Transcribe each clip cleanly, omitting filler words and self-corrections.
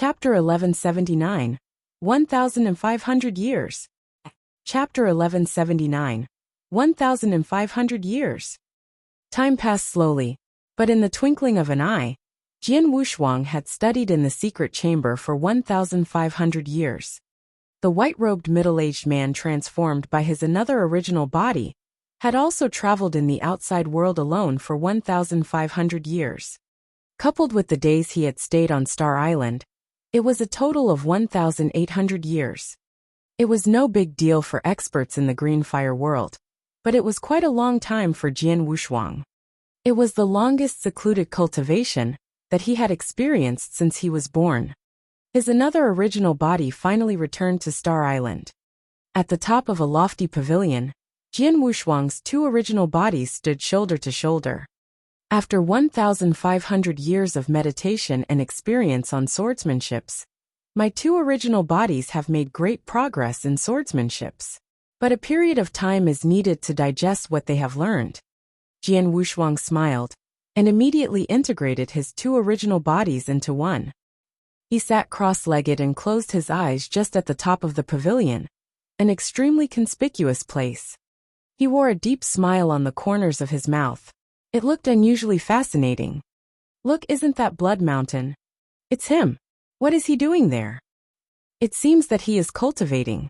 Chapter 1179, 1,500 Years. Chapter 1179, 1,500 Years. Time passed slowly, but in the twinkling of an eye, Jian Wushuang had studied in the secret chamber for 1,500 years. The white-robed middle-aged man transformed by his another original body had also traveled in the outside world alone for 1,500 years. Coupled with the days he had stayed on Star Island, it was a total of 1,800 years. It was no big deal for experts in the green fire world, but it was quite a long time for Jian Wushuang. It was the longest secluded cultivation that he had experienced since he was born. His another original body finally returned to Star Island. At the top of a lofty pavilion, Jian Wushuang's two original bodies stood shoulder to shoulder. After 1,500 years of meditation and experience on swordsmanships, my two original bodies have made great progress in swordsmanships. But a period of time is needed to digest what they have learned. Jian Wushuang smiled, and immediately integrated his two original bodies into one. He sat cross-legged and closed his eyes just at the top of the pavilion, an extremely conspicuous place. He wore a deep smile on the corners of his mouth. It looked unusually fascinating. Look, isn't that Blood Mountain? It's him. What is he doing there? It seems that he is cultivating.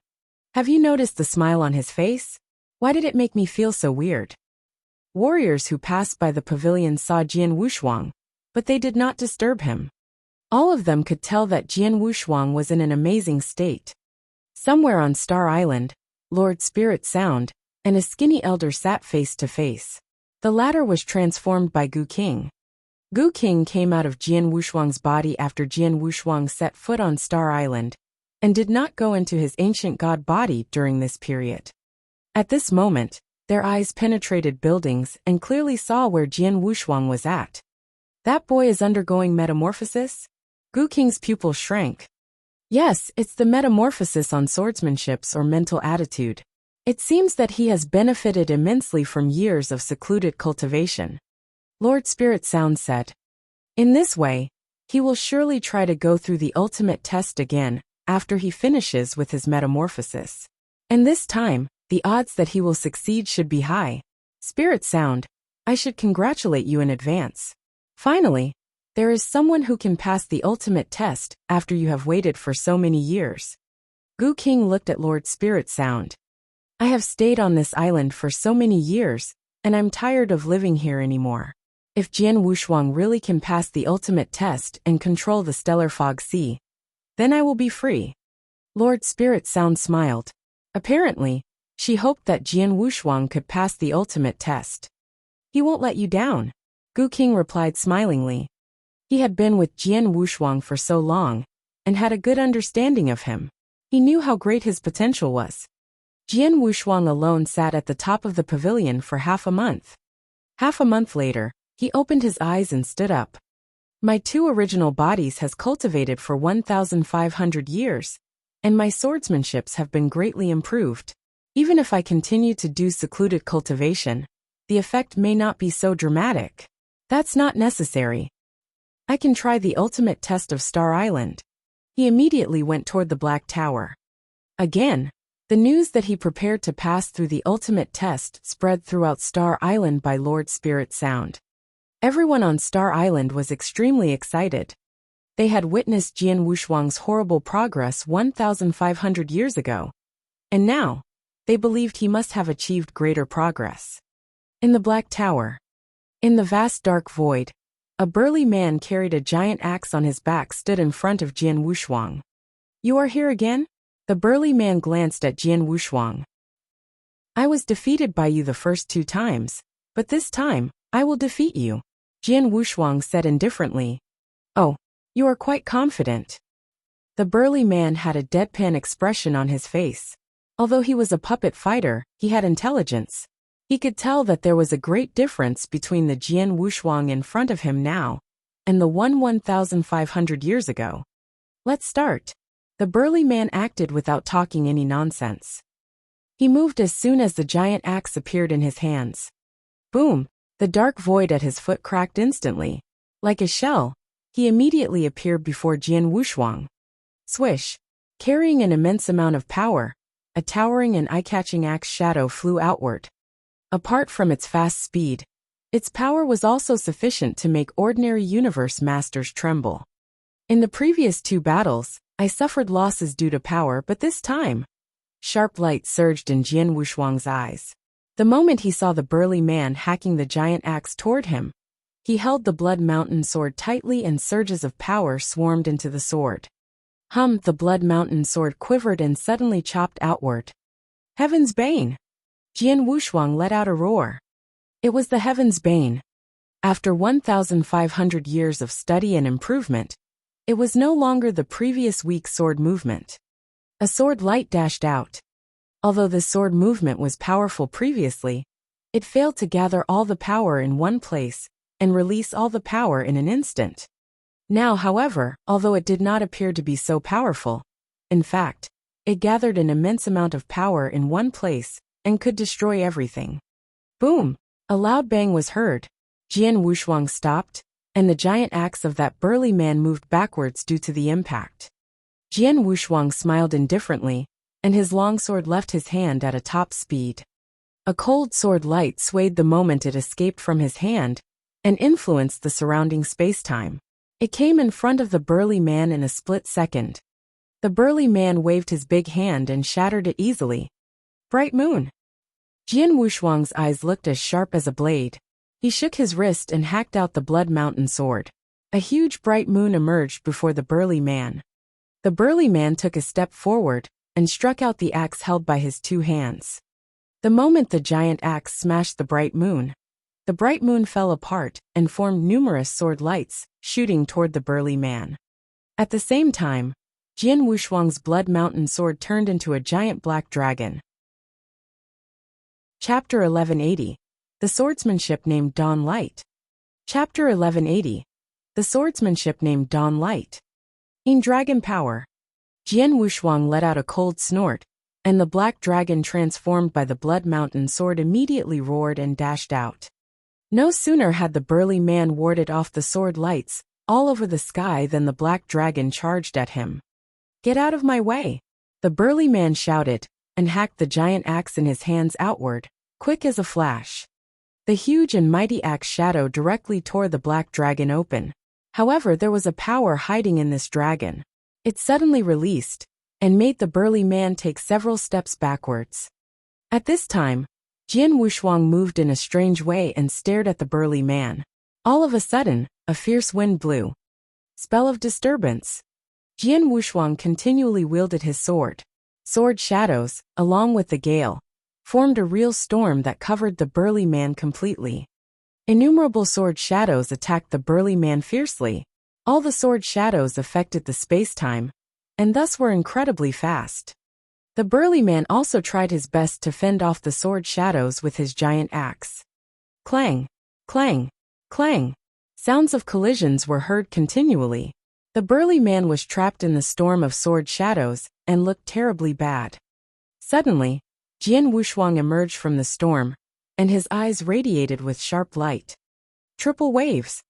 Have you noticed the smile on his face? Why did it make me feel so weird? Warriors who passed by the pavilion saw Jian Wushuang, but they did not disturb him. All of them could tell that Jian Wushuang was in an amazing state. Somewhere on Star Island, Lord Spirit Sound and a skinny elder sat face to face. The latter was transformed by Gu King. Gu King came out of Jian Wushuang's body after Jian Wushuang set foot on Star Island, and did not go into his ancient god body during this period. At this moment, their eyes penetrated buildings and clearly saw where Jian Wushuang was at. That boy is undergoing metamorphosis? Gu King's pupil shrank. Yes, it's the metamorphosis on swordsmanships or mental attitude. It seems that he has benefited immensely from years of secluded cultivation. Lord Spirit Sound said. In this way, he will surely try to go through the ultimate test again after he finishes with his metamorphosis. And this time, the odds that he will succeed should be high. Spirit Sound, I should congratulate you in advance. Finally, there is someone who can pass the ultimate test after you have waited for so many years. Gu King looked at Lord Spirit Sound. I have stayed on this island for so many years, and I'm tired of living here anymore. If Jian Wushuang really can pass the ultimate test and control the stellar fog sea, then I will be free. Lord Spirit Sound smiled. Apparently, she hoped that Jian Wushuang could pass the ultimate test. He won't let you down, Gu King replied smilingly. He had been with Jian Wushuang for so long, and had a good understanding of him. He knew how great his potential was. Jian Wushuang alone sat at the top of the pavilion for half a month. Half a month later, he opened his eyes and stood up. My two original bodies has cultivated for 1,500 years, and my swordsmanships have been greatly improved. Even if I continue to do secluded cultivation, the effect may not be so dramatic. That's not necessary. I can try the ultimate test of Star Island. He immediately went toward the Black Tower. Again, the news that he prepared to pass through the ultimate test spread throughout Star Island by Lord Spirit Sound. Everyone on Star Island was extremely excited. They had witnessed Jian Wushuang's horrible progress 1,500 years ago, and now, they believed he must have achieved greater progress. In the Black Tower, in the vast dark void, a burly man carried a giant axe on his back stood in front of Jian Wushuang. You are here again? The burly man glanced at Jian Wushuang. I was defeated by you the first 2 times, but this time, I will defeat you, Jian Wushuang said indifferently. Oh, you are quite confident. The burly man had a deadpan expression on his face. Although he was a puppet fighter, he had intelligence. He could tell that there was a great difference between the Jian Wushuang in front of him now and the one 1,500 years ago. Let's start. The burly man acted without talking any nonsense. He moved as soon as the giant axe appeared in his hands. Boom! The dark void at his foot cracked instantly. Like a shell, he immediately appeared before Jian Wushuang. Swish! Carrying an immense amount of power, a towering and eye-catching axe shadow flew outward. Apart from its fast speed, its power was also sufficient to make ordinary universe masters tremble. In the previous 2 battles, I suffered losses due to power, but this time, sharp light surged in Jian Wushuang's eyes. The moment he saw the burly man hacking the giant axe toward him, he held the Blood Mountain sword tightly and surges of power swarmed into the sword. The Blood Mountain sword quivered and suddenly chopped outward. Heaven's Bane! Jian Wushuang let out a roar. It was the Heaven's Bane. After 1,500 years of study and improvement, it was no longer the previous weak sword movement. A sword light dashed out. Although the sword movement was powerful previously, it failed to gather all the power in one place and release all the power in an instant. Now, however, although it did not appear to be so powerful, in fact, it gathered an immense amount of power in one place and could destroy everything. Boom! A loud bang was heard. Jian Wushuang stopped, and the giant axe of that burly man moved backwards due to the impact. Jian Wushuang smiled indifferently, and his longsword left his hand at a top speed. A cold sword light swayed the moment it escaped from his hand and influenced the surrounding space-time. It came in front of the burly man in a split second. The burly man waved his big hand and shattered it easily. Bright moon! Jian Wushuang's eyes looked as sharp as a blade. He shook his wrist and hacked out the Blood Mountain sword. A huge bright moon emerged before the burly man. The burly man took a step forward and struck out the axe held by his 2 hands. The moment the giant axe smashed the bright moon fell apart and formed numerous sword lights, shooting toward the burly man. At the same time, Jian Wushuang's Blood Mountain sword turned into a giant black dragon. Chapter 1180. The Swordsmanship named Dawn Light. Chapter 1180. The Swordsmanship named Dawn Light. In Dragon Power. Jian Wushuang let out a cold snort, and the black dragon transformed by the Blood Mountain sword immediately roared and dashed out. No sooner had the burly man warded off the sword lights all over the sky than the black dragon charged at him. Get out of my way! The burly man shouted, and hacked the giant axe in his hands outward, quick as a flash. The huge and mighty axe shadow directly tore the black dragon open. However, there was a power hiding in this dragon. It suddenly released, and made the burly man take several steps backwards. At this time, Jian Wushuang moved in a strange way and stared at the burly man. All of a sudden, a fierce wind blew. Spell of disturbance. Jian Wushuang continually wielded his sword. Sword shadows, along with the gale, formed a real storm that covered the burly man completely. Innumerable sword shadows attacked the burly man fiercely. All the sword shadows affected the space-time, and thus were incredibly fast. The burly man also tried his best to fend off the sword shadows with his giant axe. Clang! Clang! Clang! Sounds of collisions were heard continually. The burly man was trapped in the storm of sword shadows and looked terribly bad. Suddenly, Jian Wushuang emerged from the storm, and his eyes radiated with sharp light. Triple waves!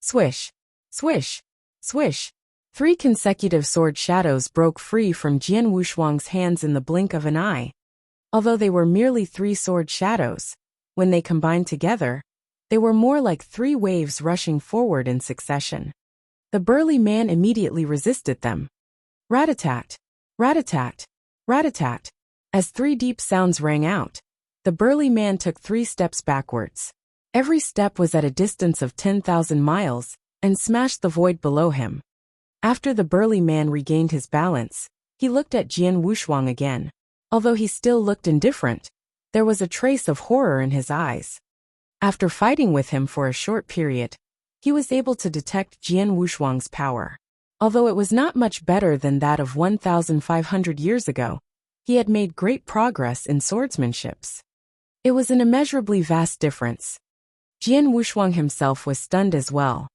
Swish! Swish! Swish! 3 consecutive sword shadows broke free from Jian Wushuang's hands in the blink of an eye. Although they were merely 3 sword shadows, when they combined together, they were more like 3 waves rushing forward in succession. The burly man immediately resisted them. Rat-a-tat! Rat-a-tat! Rat-a-tat! As 3 deep sounds rang out, the burly man took 3 steps backwards. Every step was at a distance of 10,000 miles, and smashed the void below him. After the burly man regained his balance, he looked at Jian Wushuang again. Although he still looked indifferent, there was a trace of horror in his eyes. After fighting with him for a short period, he was able to detect Jian Wushuang's power. Although it was not much better than that of 1,500 years ago, he had made great progress in swordsmanships. It was an immeasurably vast difference. Jian Wushuang himself was stunned as well.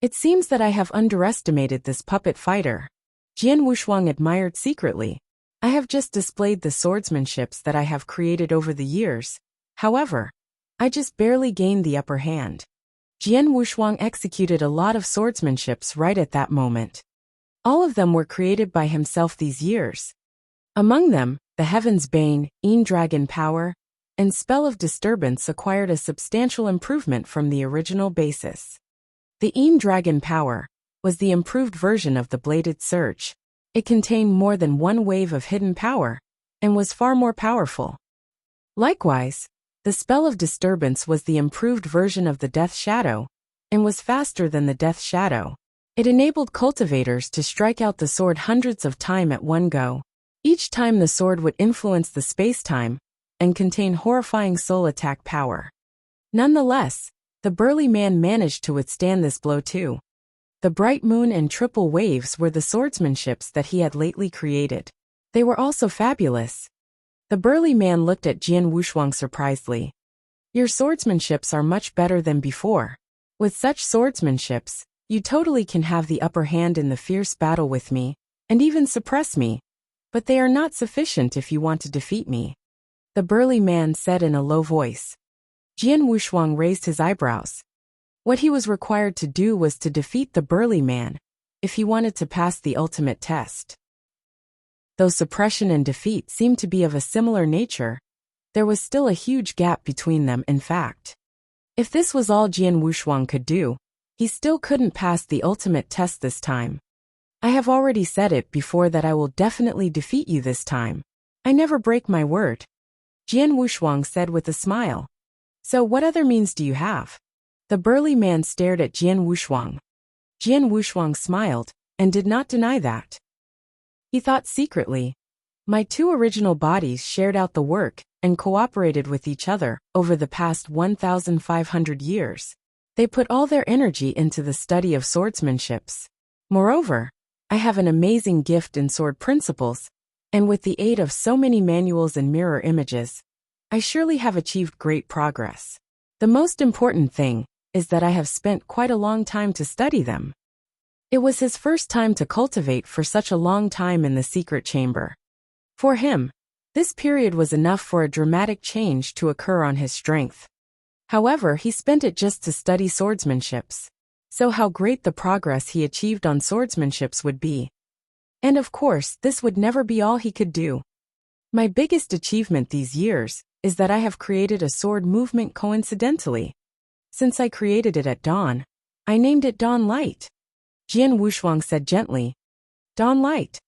It seems that I have underestimated this puppet fighter. Jian Wushuang admired secretly. I have just displayed the swordsmanships that I have created over the years. However, I just barely gained the upper hand. Jian Wushuang executed a lot of swordsmanships right at that moment. All of them were created by himself these years. Among them, the Heaven's Bane, Dragon Power, and Spell of Disturbance acquired a substantial improvement from the original basis. The Dragon Power was the improved version of the Bladed Surge. It contained more than one wave of hidden power, and was far more powerful. Likewise, the Spell of Disturbance was the improved version of the Death Shadow, and was faster than the Death Shadow. It enabled cultivators to strike out the sword hundreds of times at one go. Each time the sword would influence the space-time, and contain horrifying soul attack power. Nonetheless, the burly man managed to withstand this blow too. The Bright Moon and Triple Waves were the swordsmanships that he had lately created. They were also fabulous. The burly man looked at Jian Wushuang surprisedly. Your swordsmanships are much better than before. With such swordsmanships, you totally can have the upper hand in the fierce battle with me, and even suppress me. But they are not sufficient if you want to defeat me, the burly man said in a low voice. Jian Wushuang raised his eyebrows. What he was required to do was to defeat the burly man, if he wanted to pass the ultimate test. Though suppression and defeat seemed to be of a similar nature, there was still a huge gap between them in fact. If this was all Jian Wushuang could do, he still couldn't pass the ultimate test this time. I have already said it before that I will definitely defeat you this time. I never break my word, Jian Wushuang said with a smile. So what other means do you have? The burly man stared at Jian Wushuang. Jian Wushuang smiled, and did not deny that. He thought secretly, my two original bodies shared out the work, and cooperated with each other over the past 1,500 years. They put all their energy into the study of swordsmanships. Moreover, I have an amazing gift in sword principles, and with the aid of so many manuals and mirror images, I surely have achieved great progress. The most important thing is that I have spent quite a long time to study them. It was his first time to cultivate for such a long time in the secret chamber. For him, this period was enough for a dramatic change to occur on his strength. However, he spent it just to study swordsmanships. So how great the progress he achieved on swordsmanships would be. And of course, this would never be all he could do. My biggest achievement these years is that I have created a sword movement coincidentally. Since I created it at dawn, I named it Dawn Light. Jian Wushuang said gently. Dawn Light.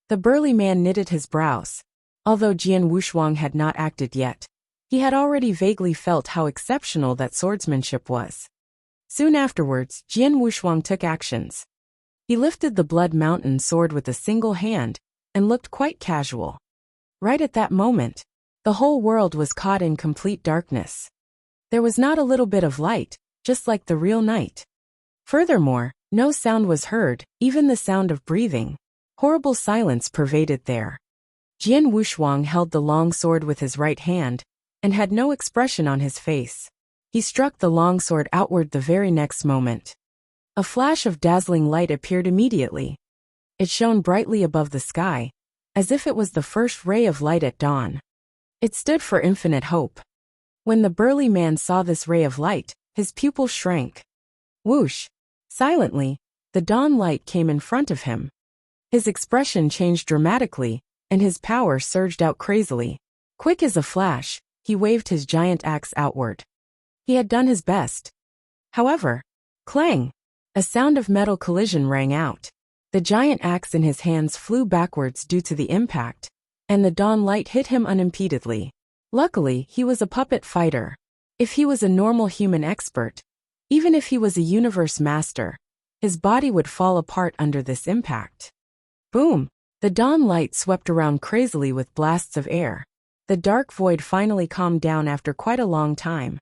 The burly man knitted his brows. Although Jian Wushuang had not acted yet, he had already vaguely felt how exceptional that swordsmanship was. Soon afterwards, Jian Wushuang took actions. He lifted the Blood Mountain sword with a single hand, and looked quite casual. Right at that moment, the whole world was caught in complete darkness. There was not a little bit of light, just like the real night. Furthermore, no sound was heard, even the sound of breathing. Horrible silence pervaded there. Jian Wushuang held the long sword with his right hand, and had no expression on his face. He struck the long sword outward the very next moment. A flash of dazzling light appeared immediately. It shone brightly above the sky, as if it was the first ray of light at dawn. It stood for infinite hope. When the burly man saw this ray of light, his pupils shrank. Whoosh! Silently, the dawn light came in front of him. His expression changed dramatically, and his power surged out crazily. Quick as a flash, he waved his giant axe outward. He had done his best. However, clang! A sound of metal collision rang out. The giant axe in his hands flew backwards due to the impact, and the dawn light hit him unimpededly. Luckily, he was a puppet fighter. If he was a normal human expert, even if he was a universe master, his body would fall apart under this impact. Boom! The dawn light swept around crazily with blasts of air. The dark void finally calmed down after quite a long time.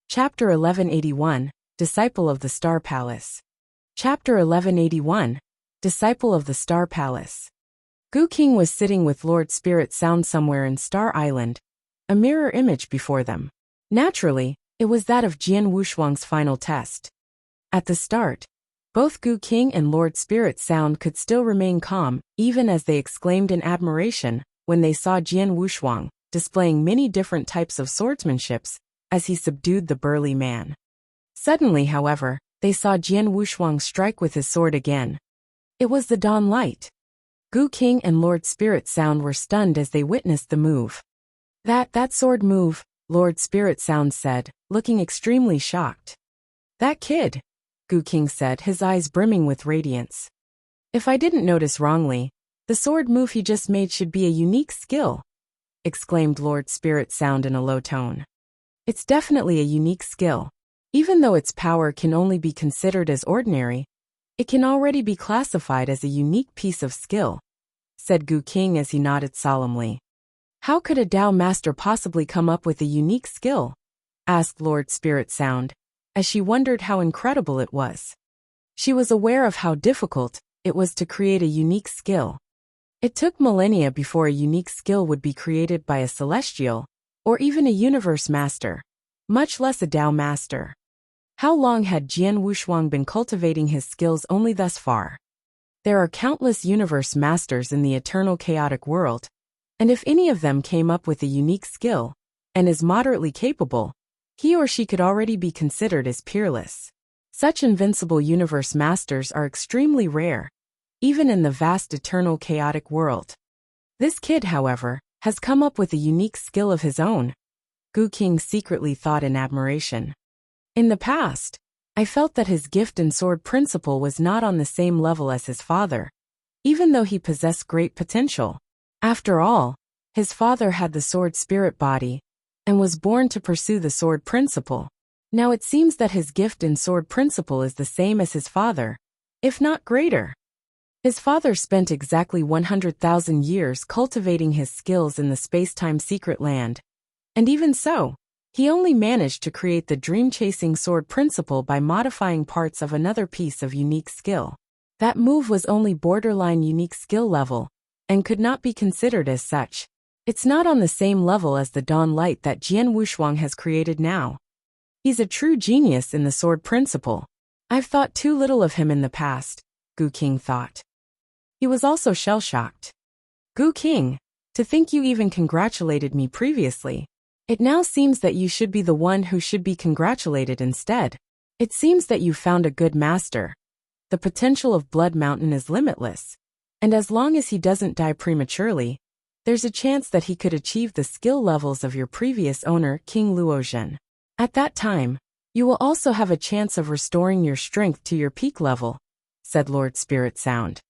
Chapter 1181, Disciple of the Star Palace. Chapter 1181, Disciple of the Star Palace. Gu King was sitting with Lord Spirit Sound somewhere in Star Island, a mirror image before them. Naturally, it was that of Jian Wushuang's final test. At the start, both Gu King and Lord Spirit Sound could still remain calm, even as they exclaimed in admiration when they saw Jian Wushuang displaying many different types of swordsmanships as he subdued the burly man. Suddenly, however, they saw Jian Wushuang strike with his sword again. It was the dawn light. Gu King and Lord Spirit Sound were stunned as they witnessed the move. That sword move, Lord Spirit Sound said, looking extremely shocked. That kid, Gu King said, his eyes brimming with radiance. If I didn't notice wrongly, the sword move he just made should be a unique skill, exclaimed Lord Spirit Sound in a low tone. It's definitely a unique skill. Even though its power can only be considered as ordinary, it can already be classified as a unique piece of skill, said Gu King as he nodded solemnly. How could a Dao master possibly come up with a unique skill? Asked Lord Spirit Sound, as she wondered how incredible it was. She was aware of how difficult it was to create a unique skill. It took millennia before a unique skill would be created by a celestial, or even a universe master, much less a Dao master. How long had Jian Wushuang been cultivating his skills only thus far? There are countless universe masters in the eternal chaotic world, and if any of them came up with a unique skill, and is moderately capable, he or she could already be considered as peerless. Such invincible universe masters are extremely rare, even in the vast eternal chaotic world. This kid, however, has come up with a unique skill of his own, Gu King secretly thought in admiration. In the past, I felt that his gift and sword principle was not on the same level as his father, even though he possessed great potential. After all, his father had the sword spirit body, and was born to pursue the sword principle. Now it seems that his gift and sword principle is the same as his father, if not greater. His father spent exactly 100,000 years cultivating his skills in the space-time secret land, and even so, he only managed to create the dream-chasing sword principle by modifying parts of another piece of unique skill. That move was only borderline unique skill level, and could not be considered as such. It's not on the same level as the dawn light that Jian Wushuang has created now. He's a true genius in the sword principle. I've thought too little of him in the past, Gu King thought. He was also shell-shocked. Gu King, to think you even congratulated me previously. It now seems that you should be the one who should be congratulated instead. It seems that you found a good master. The potential of Blood Mountain is limitless, and as long as he doesn't die prematurely, there's a chance that he could achieve the skill levels of your previous owner, King Luozhen. At that time, you will also have a chance of restoring your strength to your peak level, said Lord Spirit Sound.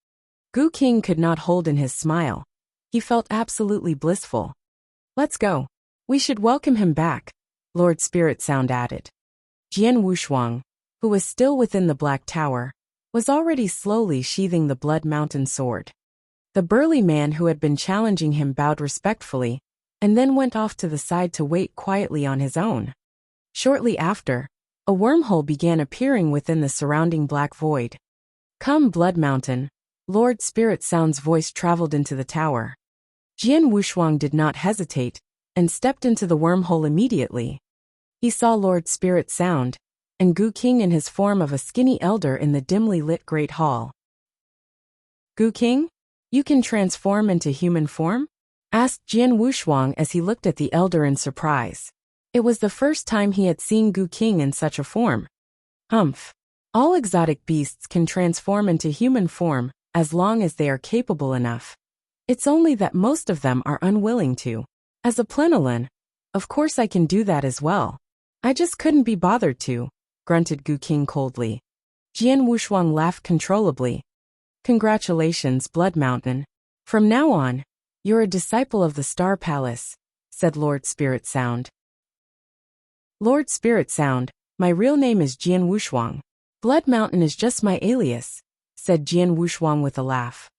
Gu King could not hold in his smile. He felt absolutely blissful. Let's go. We should welcome him back, Lord Spirit Sound added. Jian Wushuang, who was still within the Black Tower, was already slowly sheathing the Blood Mountain sword. The burly man who had been challenging him bowed respectfully, and then went off to the side to wait quietly on his own. Shortly after, a wormhole began appearing within the surrounding black void. Come, Blood Mountain, Lord Spirit Sound's voice traveled into the tower. Jian Wushuang did not hesitate, and stepped into the wormhole immediately. He saw Lord Spirit Sound, and Gu King in his form of a skinny elder in the dimly lit Great Hall. Gu King, you can transform into human form? Asked Jian Wushuang as he looked at the elder in surprise. It was the first time he had seen Gu King in such a form. Humph. All exotic beasts can transform into human form, as long as they are capable enough. It's only that most of them are unwilling to. As a Plenolin, of course I can do that as well. I just couldn't be bothered to, grunted Gu King coldly. Jian Wushuang laughed controllably. Congratulations, Blood Mountain. From now on, you're a disciple of the Star Palace, said Lord Spirit Sound. Lord Spirit Sound, my real name is Jian Wushuang. Blood Mountain is just my alias, said Jian Wushuang with a laugh.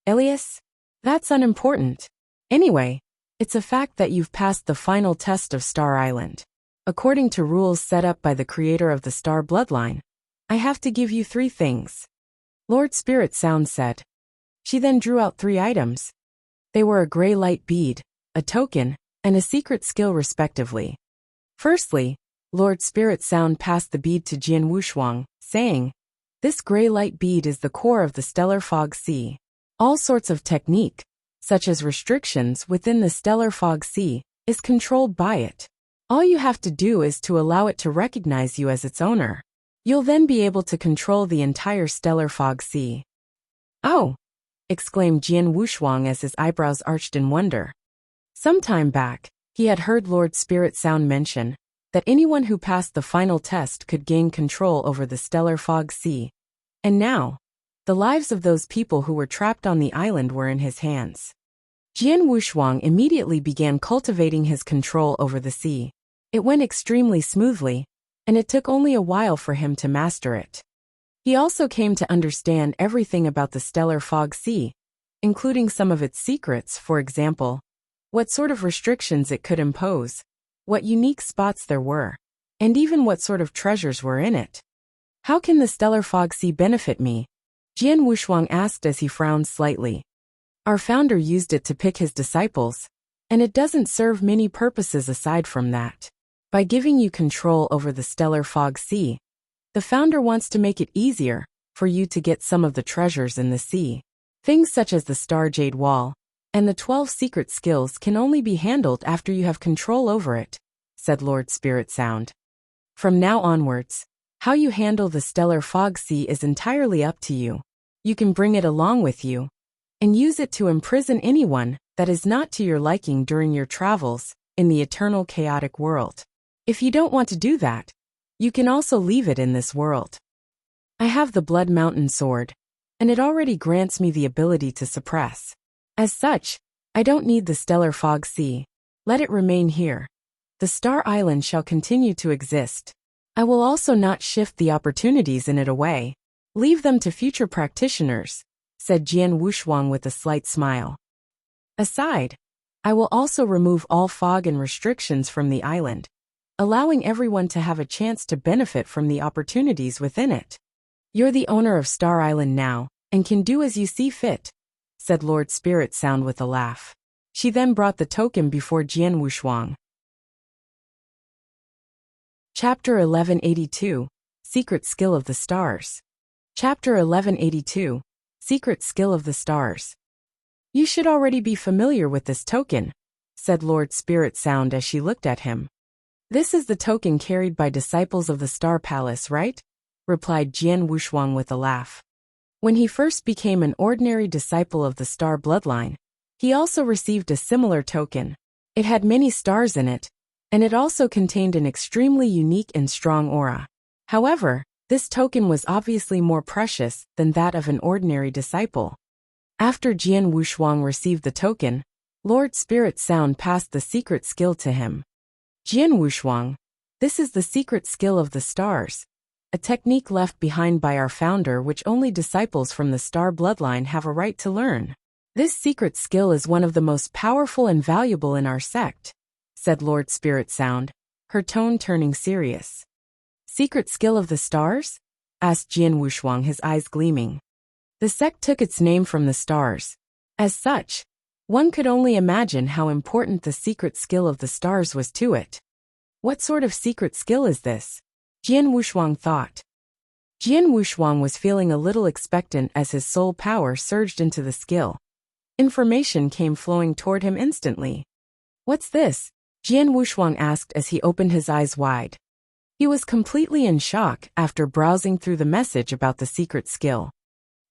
Alias? That's unimportant. Anyway, it's a fact that you've passed the final test of Star Island. According to rules set up by the creator of the Star Bloodline, I have to give you 3 things. Lord Spirit Sound said. She then drew out 3 items. They were a gray light bead, a token, and a secret skill respectively. Firstly, Lord Spirit Sound passed the bead to Jian Wushuang, saying, "This gray light bead is the core of the stellar fog sea. All sorts of technique, such as restrictions within the stellar fog sea, is controlled by it. All you have to do is to allow it to recognize you as its owner. You'll then be able to control the entire stellar fog sea. Oh! Exclaimed Jian Wushuang as his eyebrows arched in wonder. Some time back, he had heard Lord Spirit Sound mention that anyone who passed the final test could gain control over the stellar fog sea. And now, the lives of those people who were trapped on the island were in his hands. Jian Wushuang immediately began cultivating his control over the sea. It went extremely smoothly, and it took only a while for him to master it. He also came to understand everything about the stellar fog sea, including some of its secrets, for example, what sort of restrictions it could impose, what unique spots there were, and even what sort of treasures were in it. How can the stellar fog sea benefit me? Jian Wushuang asked as he frowned slightly. Our founder used it to pick his disciples, and it doesn't serve many purposes aside from that. By giving you control over the stellar fog sea, the founder wants to make it easier for you to get some of the treasures in the sea. Things such as the Star Jade Wall and the 12 secret skills can only be handled after you have control over it, said Lord Spirit Sound. From now onwards, how you handle the stellar fog sea is entirely up to you. You can bring it along with you and use it to imprison anyone that is not to your liking during your travels in the eternal chaotic world. If you don't want to do that, you can also leave it in this world. I have the Blood Mountain Sword, and it already grants me the ability to suppress. As such, I don't need the stellar fog sea. Let it remain here. The Star Island shall continue to exist. I will also not shift the opportunities in it away. Leave them to future practitioners, said Jian Wushuang with a slight smile. Aside, I will also remove all fog and restrictions from the island, allowing everyone to have a chance to benefit from the opportunities within it. You're the owner of Star Island now, and can do as you see fit, said Lord Spirit Sound with a laugh. She then brought the token before Jian Wushuang. Chapter 1182, Secret Skill of the Stars. Chapter 1182, Secret Skill of the Stars. You should already be familiar with this token, said Lord Spirit Sound as she looked at him. This is the token carried by disciples of the Star Palace, right? Replied Jian Wushuang with a laugh. When he first became an ordinary disciple of the Star Bloodline, he also received a similar token. It had many stars in it, and it also contained an extremely unique and strong aura. However, this token was obviously more precious than that of an ordinary disciple. After Jian Wushuang received the token, Lord Spirit Sound passed the secret skill to him. Jian Wushuang, this is the secret skill of the stars, a technique left behind by our founder which only disciples from the Star Bloodline have a right to learn. This secret skill is one of the most powerful and valuable in our sect, said Lord Spirit Sound, her tone turning serious. Secret skill of the stars? Asked Jian Wushuang, his eyes gleaming. The sect took its name from the stars. As such, one could only imagine how important the secret skill of the stars was to it. What sort of secret skill is this? Jian Wushuang thought. Jian Wushuang was feeling a little expectant as his soul power surged into the skill. Information came flowing toward him instantly. What's this? Jian Wushuang asked as he opened his eyes wide. He was completely in shock after browsing through the message about the secret skill.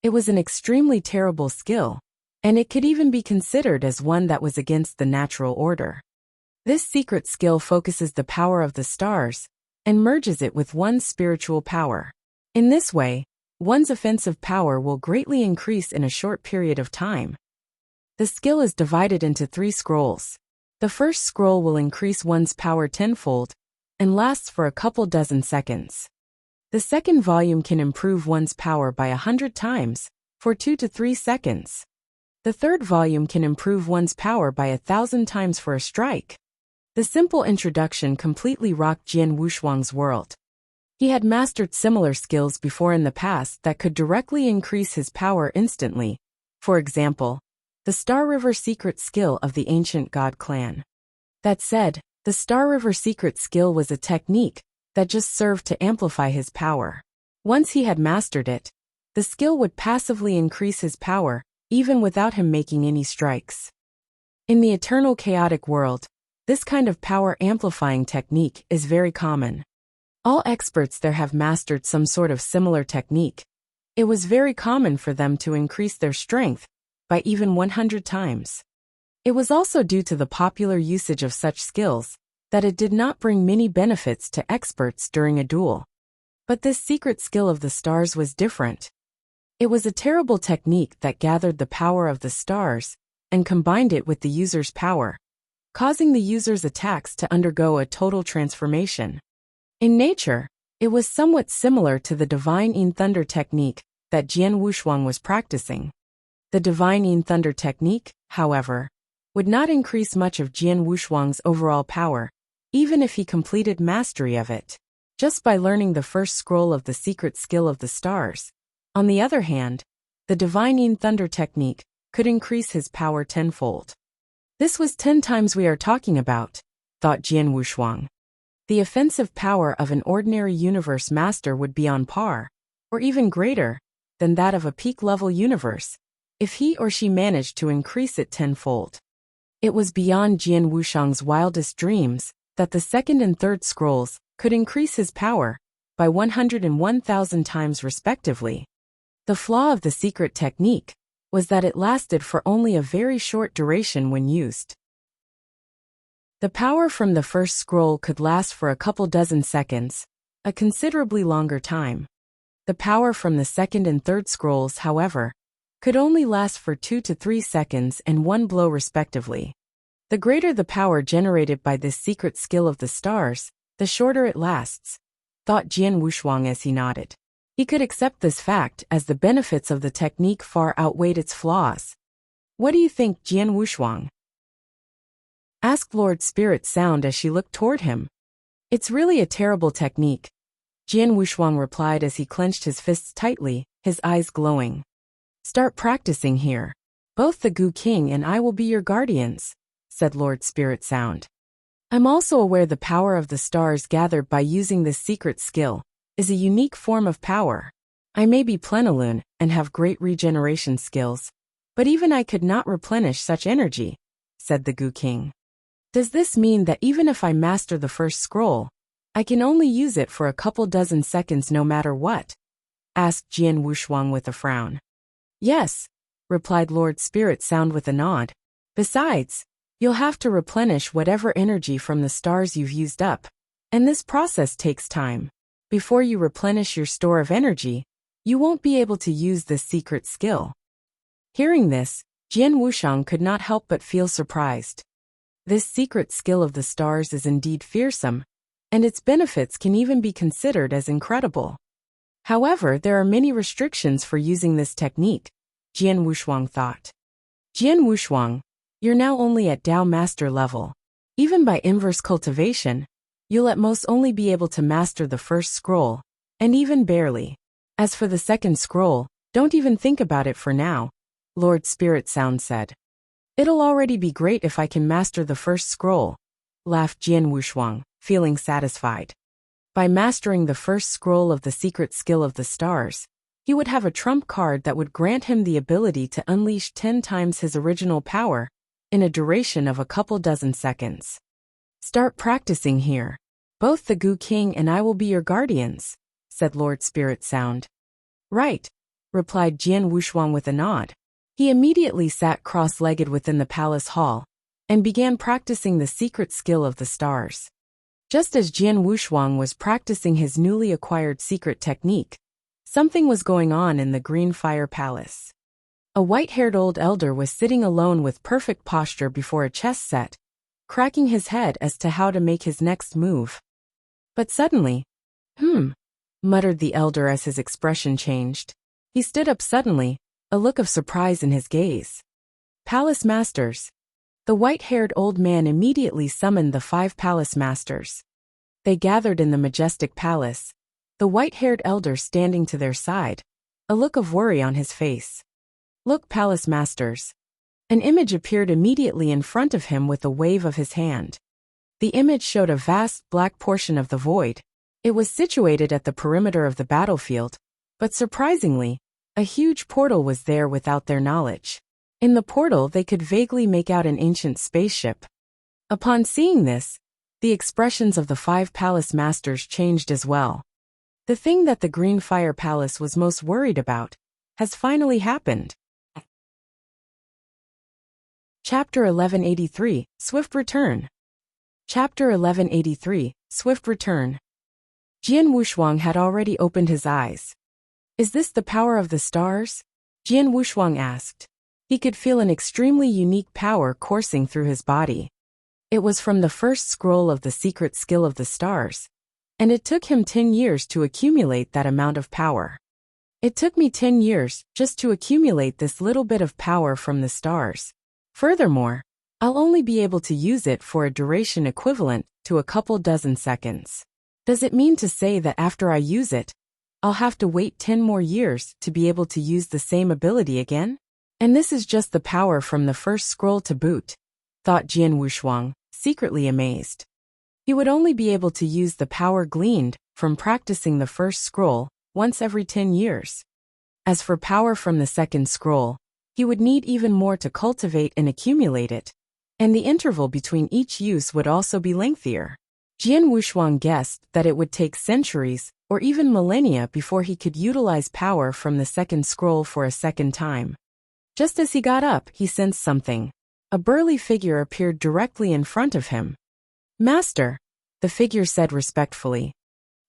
It was an extremely terrible skill, and it could even be considered as one that was against the natural order. This secret skill focuses the power of the stars and merges it with one's spiritual power. In this way, one's offensive power will greatly increase in a short period of time. The skill is divided into 3 scrolls. The first scroll will increase one's power tenfold and lasts for a couple dozen seconds. The second volume can improve one's power by 100 times, for 2 to 3 seconds. The third volume can improve one's power by 1,000 times for a strike. The simple introduction completely rocked Jian Wushuang's world. He had mastered similar skills before in the past that could directly increase his power instantly. For example, the Star River secret skill of the ancient god clan. That said, the Star River secret skill was a technique that just served to amplify his power. Once he had mastered it, the skill would passively increase his power, even without him making any strikes. In the eternal chaotic world, This kind of power amplifying technique is very common. All experts there have mastered some sort of similar technique. It was very common for them to increase their strength by even 100 times. It was also due to the popular usage of such skills that it did not bring many benefits to experts during a duel. But this secret skill of the stars was different. It was a terrible technique that gathered the power of the stars and combined it with the user's power, causing the user's attacks to undergo a total transformation. In nature, it was somewhat similar to the Divine Yin Thunder technique that Jian Wushuang was practicing. The Divine Yin Thunder technique, however, would not increase much of Jian Wushuang's overall power, even if he completed mastery of it, just by learning the first scroll of the secret skill of the stars. On the other hand, the Divine Yin Thunder technique could increase his power tenfold. This was 10 times we are talking about, thought Jian Wushuang. The offensive power of an ordinary universe master would be on par, or even greater, than that of a peak-level universe, if he or she managed to increase it tenfold. It was beyond Jian Wushuang's wildest dreams that the second and third scrolls could increase his power by 101,000 times respectively. The flaw of the secret technique was that it lasted for only a very short duration when used. The power from the first scroll could last for a couple dozen seconds, a considerably longer time. The power from the second and third scrolls, however, could only last for 2 to 3 seconds and 1 blow respectively. The greater the power generated by this secret skill of the stars, the shorter it lasts, thought Jian Wushuang as he nodded. He could accept this fact as the benefits of the technique far outweighed its flaws. What do you think, Jian Wushuang? Asked Lord Spirit Sound as she looked toward him. It's really a terrible technique, Jian Wushuang replied as he clenched his fists tightly, his eyes glowing. Start practicing here. Both the Gu King and I will be your guardians, said Lord Spirit Sound. I'm also aware the power of the stars gathered by using this secret skill is a unique form of power. I may be plenilune and have great regeneration skills, but even I could not replenish such energy, said the Gu King. Does this mean that even if I master the first scroll, I can only use it for a couple dozen seconds no matter what? Asked Jian Wushuang with a frown. Yes, replied Lord Spirit Sound with a nod. Besides, you'll have to replenish whatever energy from the stars you've used up, and this process takes time. Before you replenish your store of energy, you won't be able to use this secret skill. Hearing this, Jian Wushuang could not help but feel surprised. This secret skill of the stars is indeed fearsome, and its benefits can even be considered as incredible. However, there are many restrictions for using this technique, Jian Wushuang thought. Jian Wushuang, you're now only at Dao Master level. Even by inverse cultivation, you'll at most only be able to master the first scroll, and even barely. As for the second scroll, don't even think about it for now, Lord Spirit Sound said. It'll already be great if I can master the first scroll, laughed Jian Wushuang, feeling satisfied. By mastering the first scroll of the secret skill of the stars, he would have a trump card that would grant him the ability to unleash 10 times his original power in a duration of a couple dozen seconds. Start practicing here. Both the Gu King and I will be your guardians, said Lord Spirit Sound. Right, replied Jian Wushuang with a nod. He immediately sat cross-legged within the palace hall and began practicing the secret skill of the stars. Just as Jian Wushuang was practicing his newly acquired secret technique, something was going on in the Green Fire Palace. A white-haired old elder was sitting alone with perfect posture before a chess set, cracking his head as to how to make his next move. But suddenly, muttered the elder as his expression changed. He stood up suddenly, a look of surprise in his gaze. Palace Masters. The white-haired old man immediately summoned the 5 palace masters. They gathered in the majestic palace, the white-haired elder standing to their side, a look of worry on his face. Look, palace masters. An image appeared immediately in front of him with a wave of his hand. The image showed a vast black portion of the void. It was situated at the perimeter of the battlefield, but surprisingly, a huge portal was there without their knowledge. In the portal they could vaguely make out an ancient spaceship. Upon seeing this, the expressions of the 5 palace masters changed as well. The thing that the Green Fire Palace was most worried about has finally happened. Chapter 1183, Swift Return. Chapter 1183, Swift Return. Jian Wushuang had already opened his eyes. Is this the power of the stars? Jian Wushuang asked. He could feel an extremely unique power coursing through his body. It was from the first scroll of the secret skill of the stars, and it took him 10 years to accumulate that amount of power. It took me 10 years just to accumulate this little bit of power from the stars. Furthermore, I'll only be able to use it for a duration equivalent to a couple dozen seconds. Does it mean to say that after I use it, I'll have to wait 10 more years to be able to use the same ability again? And this is just the power from the first scroll to boot, thought Jian Wushuang, secretly amazed. He would only be able to use the power gleaned from practicing the first scroll once every 10 years. As for power from the second scroll, he would need even more to cultivate and accumulate it, and the interval between each use would also be lengthier. Jian Wushuang guessed that it would take centuries or even millennia before he could utilize power from the second scroll for a second time. Just as he got up, he sensed something. A burly figure appeared directly in front of him. Master, the figure said respectfully.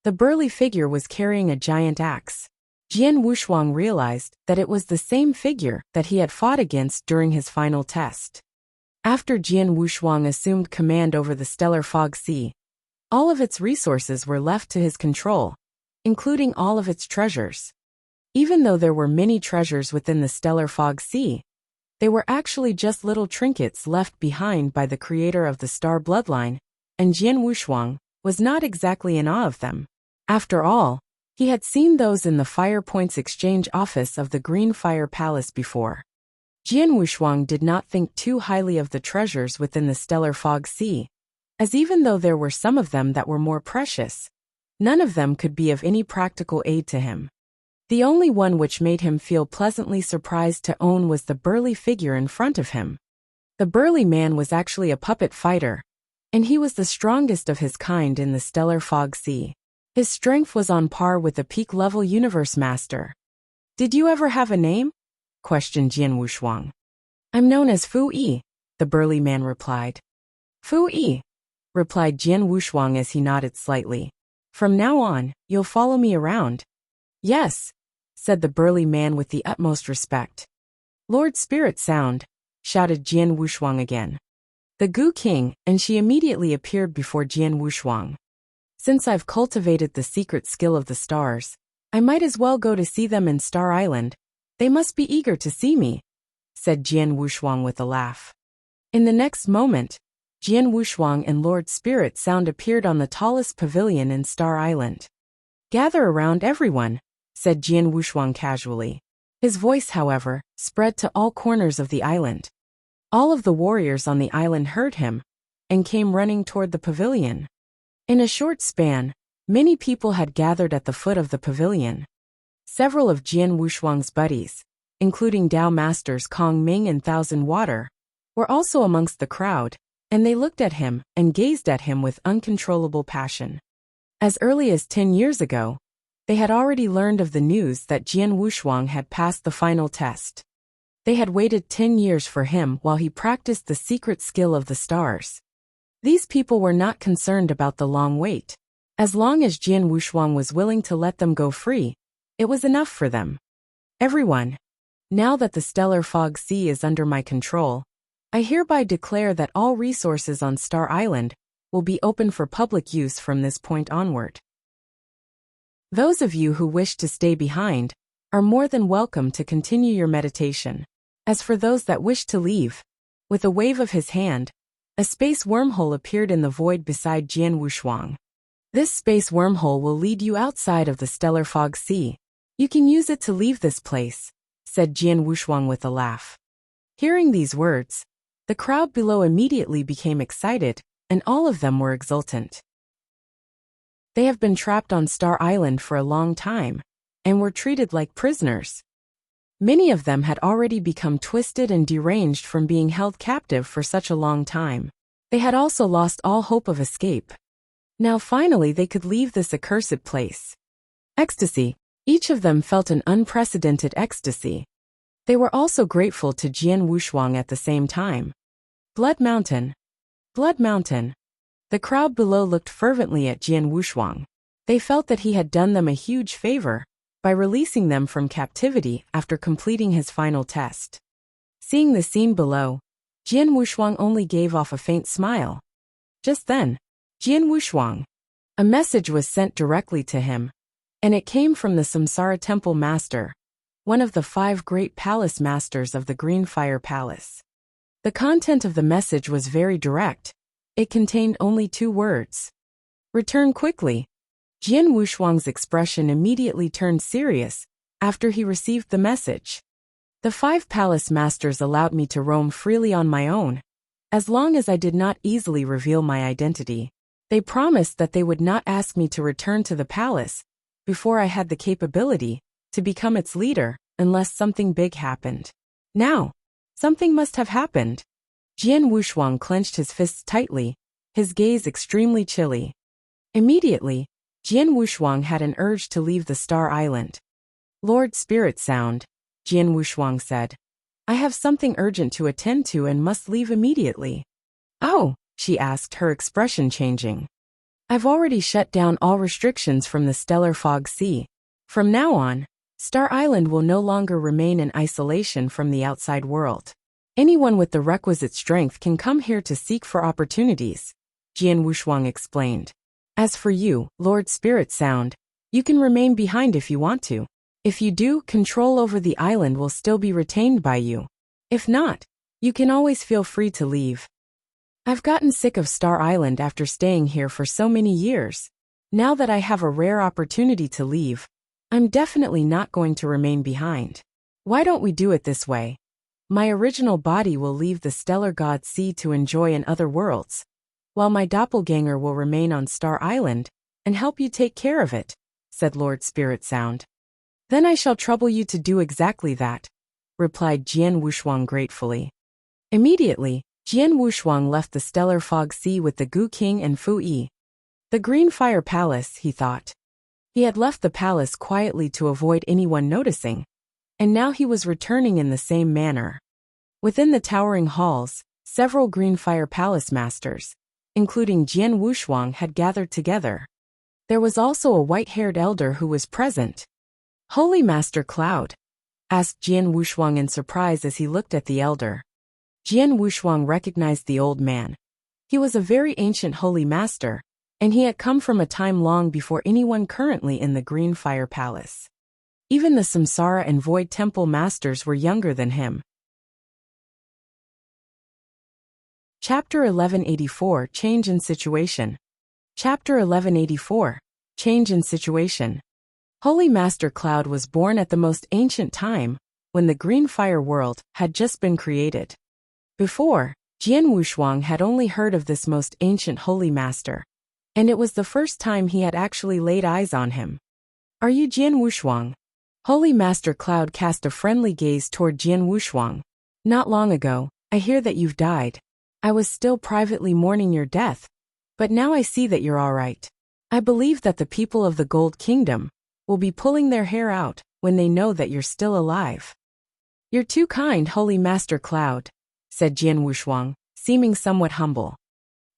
The burly figure was carrying a giant axe. Jian Wushuang realized that it was the same figure that he had fought against during his final test. After Jian Wushuang assumed command over the Stellar Fog Sea, all of its resources were left to his control, including all of its treasures. Even though there were many treasures within the Stellar Fog Sea, they were actually just little trinkets left behind by the creator of the Star Bloodline, and Jian Wushuang was not exactly in awe of them. After all, he had seen those in the Fire Points Exchange office of the Green Fire Palace before. Jian Wushuang did not think too highly of the treasures within the Stellar Fog Sea, as even though there were some of them that were more precious, none of them could be of any practical aid to him. The only one which made him feel pleasantly surprised to own was the burly figure in front of him. The burly man was actually a puppet fighter, and he was the strongest of his kind in the Stellar Fog Sea. His strength was on par with a peak-level universe master. Did you ever have a name? Questioned Jian Wushuang. I'm known as Fu Yi, the burly man replied. Fu Yi, replied Jian Wushuang as he nodded slightly. From now on, you'll follow me around. Yes, said the burly man with the utmost respect. Lord Spirit Sound, shouted Jian Wushuang again. The Gu King, and she immediately appeared before Jian Wushuang. Since I've cultivated the secret skill of the stars, I might as well go to see them in Star Island. They must be eager to see me, said Jian Wushuang with a laugh. In the next moment, Jian Wushuang and Lord Spirit Sound appeared on the tallest pavilion in Star Island. Gather around everyone, said Jian Wushuang casually. His voice, however, spread to all corners of the island. All of the warriors on the island heard him and came running toward the pavilion. In a short span, many people had gathered at the foot of the pavilion. Several of Jian Wushuang's buddies, including Dao Masters Kong Ming and Thousand Water, were also amongst the crowd, and they looked at him and gazed at him with uncontrollable passion. As early as 10 years ago, they had already learned of the news that Jian Wushuang had passed the final test. They had waited 10 years for him while he practiced the secret skill of the stars. These people were not concerned about the long wait. As long as Jian Wushuang was willing to let them go free, it was enough for them. Everyone, now that the Stellar Fog Sea is under my control, I hereby declare that all resources on Star Island will be open for public use from this point onward. Those of you who wish to stay behind are more than welcome to continue your meditation. As for those that wish to leave, with a wave of his hand, a space wormhole appeared in the void beside Jian Wushuang. This space wormhole will lead you outside of the Stellar Fog Sea. You can use it to leave this place, said Jian Wushuang with a laugh. Hearing these words, the crowd below immediately became excited, and all of them were exultant. They have been trapped on Star Island for a long time, and were treated like prisoners. Many of them had already become twisted and deranged from being held captive for such a long time. They had also lost all hope of escape. Now finally they could leave this accursed place. Ecstasy. Each of them felt an unprecedented ecstasy. They were also grateful to Jian Wushuang at the same time. Blood Mountain. Blood Mountain. The crowd below looked fervently at Jian Wushuang. They felt that he had done them a huge favor by releasing them from captivity after completing his final test. Seeing the scene below, Jian Wushuang only gave off a faint smile. Just then, Jian Wushuang. A message was sent directly to him, and it came from the Samsara Temple Master, one of the 5 great palace masters of the Green Fire Palace. The content of the message was very direct. It contained only 2 words. Return quickly. Jian Wushuang's expression immediately turned serious after he received the message. The 5 palace masters allowed me to roam freely on my own, as long as I did not easily reveal my identity. They promised that they would not ask me to return to the palace before I had the capability to become its leader unless something big happened. Now, something must have happened. Jian Wushuang clenched his fists tightly, his gaze extremely chilly. Immediately, Jian Wushuang had an urge to leave the Star Island. Lord Spirit Sound, Jian Wushuang said. I have something urgent to attend to and must leave immediately. Oh, she asked, her expression changing. I've already shut down all restrictions from the Stellar Fog Sea. From now on, Star Island will no longer remain in isolation from the outside world. Anyone with the requisite strength can come here to seek for opportunities, Jian Wushuang explained. As for you, Lord Spirit Sound, you can remain behind if you want to. If you do, control over the island will still be retained by you. If not, you can always feel free to leave. I've gotten sick of Star Island after staying here for so many years. Now that I have a rare opportunity to leave, I'm definitely not going to remain behind. Why don't we do it this way? My original body will leave the Stellar God Sea to enjoy in other worlds, while my doppelganger will remain on Star Island and help you take care of it, said Lord Spirit Sound. Then I shall trouble you to do exactly that, replied Jian Wushuang gratefully. Immediately, Jian Wushuang left the Stellar Fog Sea with the Gu King and Fu Yi. The Green Fire Palace, he thought. He had left the palace quietly to avoid anyone noticing, and now he was returning in the same manner. Within the towering halls, several Green Fire Palace masters, including Jian Wushuang, had gathered together. There was also a white-haired elder who was present. Holy Master Cloud? Asked Jian Wushuang in surprise as he looked at the elder. Jian Wushuang recognized the old man. He was a very ancient holy master, and he had come from a time long before anyone currently in the Green Fire Palace. Even the Samsara and Void Temple masters were younger than him. Chapter 1184 Change in Situation. Chapter 1184 Change in Situation. Holy Master Cloud was born at the most ancient time, when the Green Fire world had just been created. Before, Jian Wushuang had only heard of this most ancient holy master, and it was the first time he had actually laid eyes on him. Are you Jian Wushuang? Holy Master Cloud cast a friendly gaze toward Jian Wushuang. Not long ago, I hear that you've died. I was still privately mourning your death, but now I see that you're all right. I believe that the people of the Gold Kingdom will be pulling their hair out when they know that you're still alive. You're too kind, Holy Master Cloud, said Jian Wushuang, seeming somewhat humble.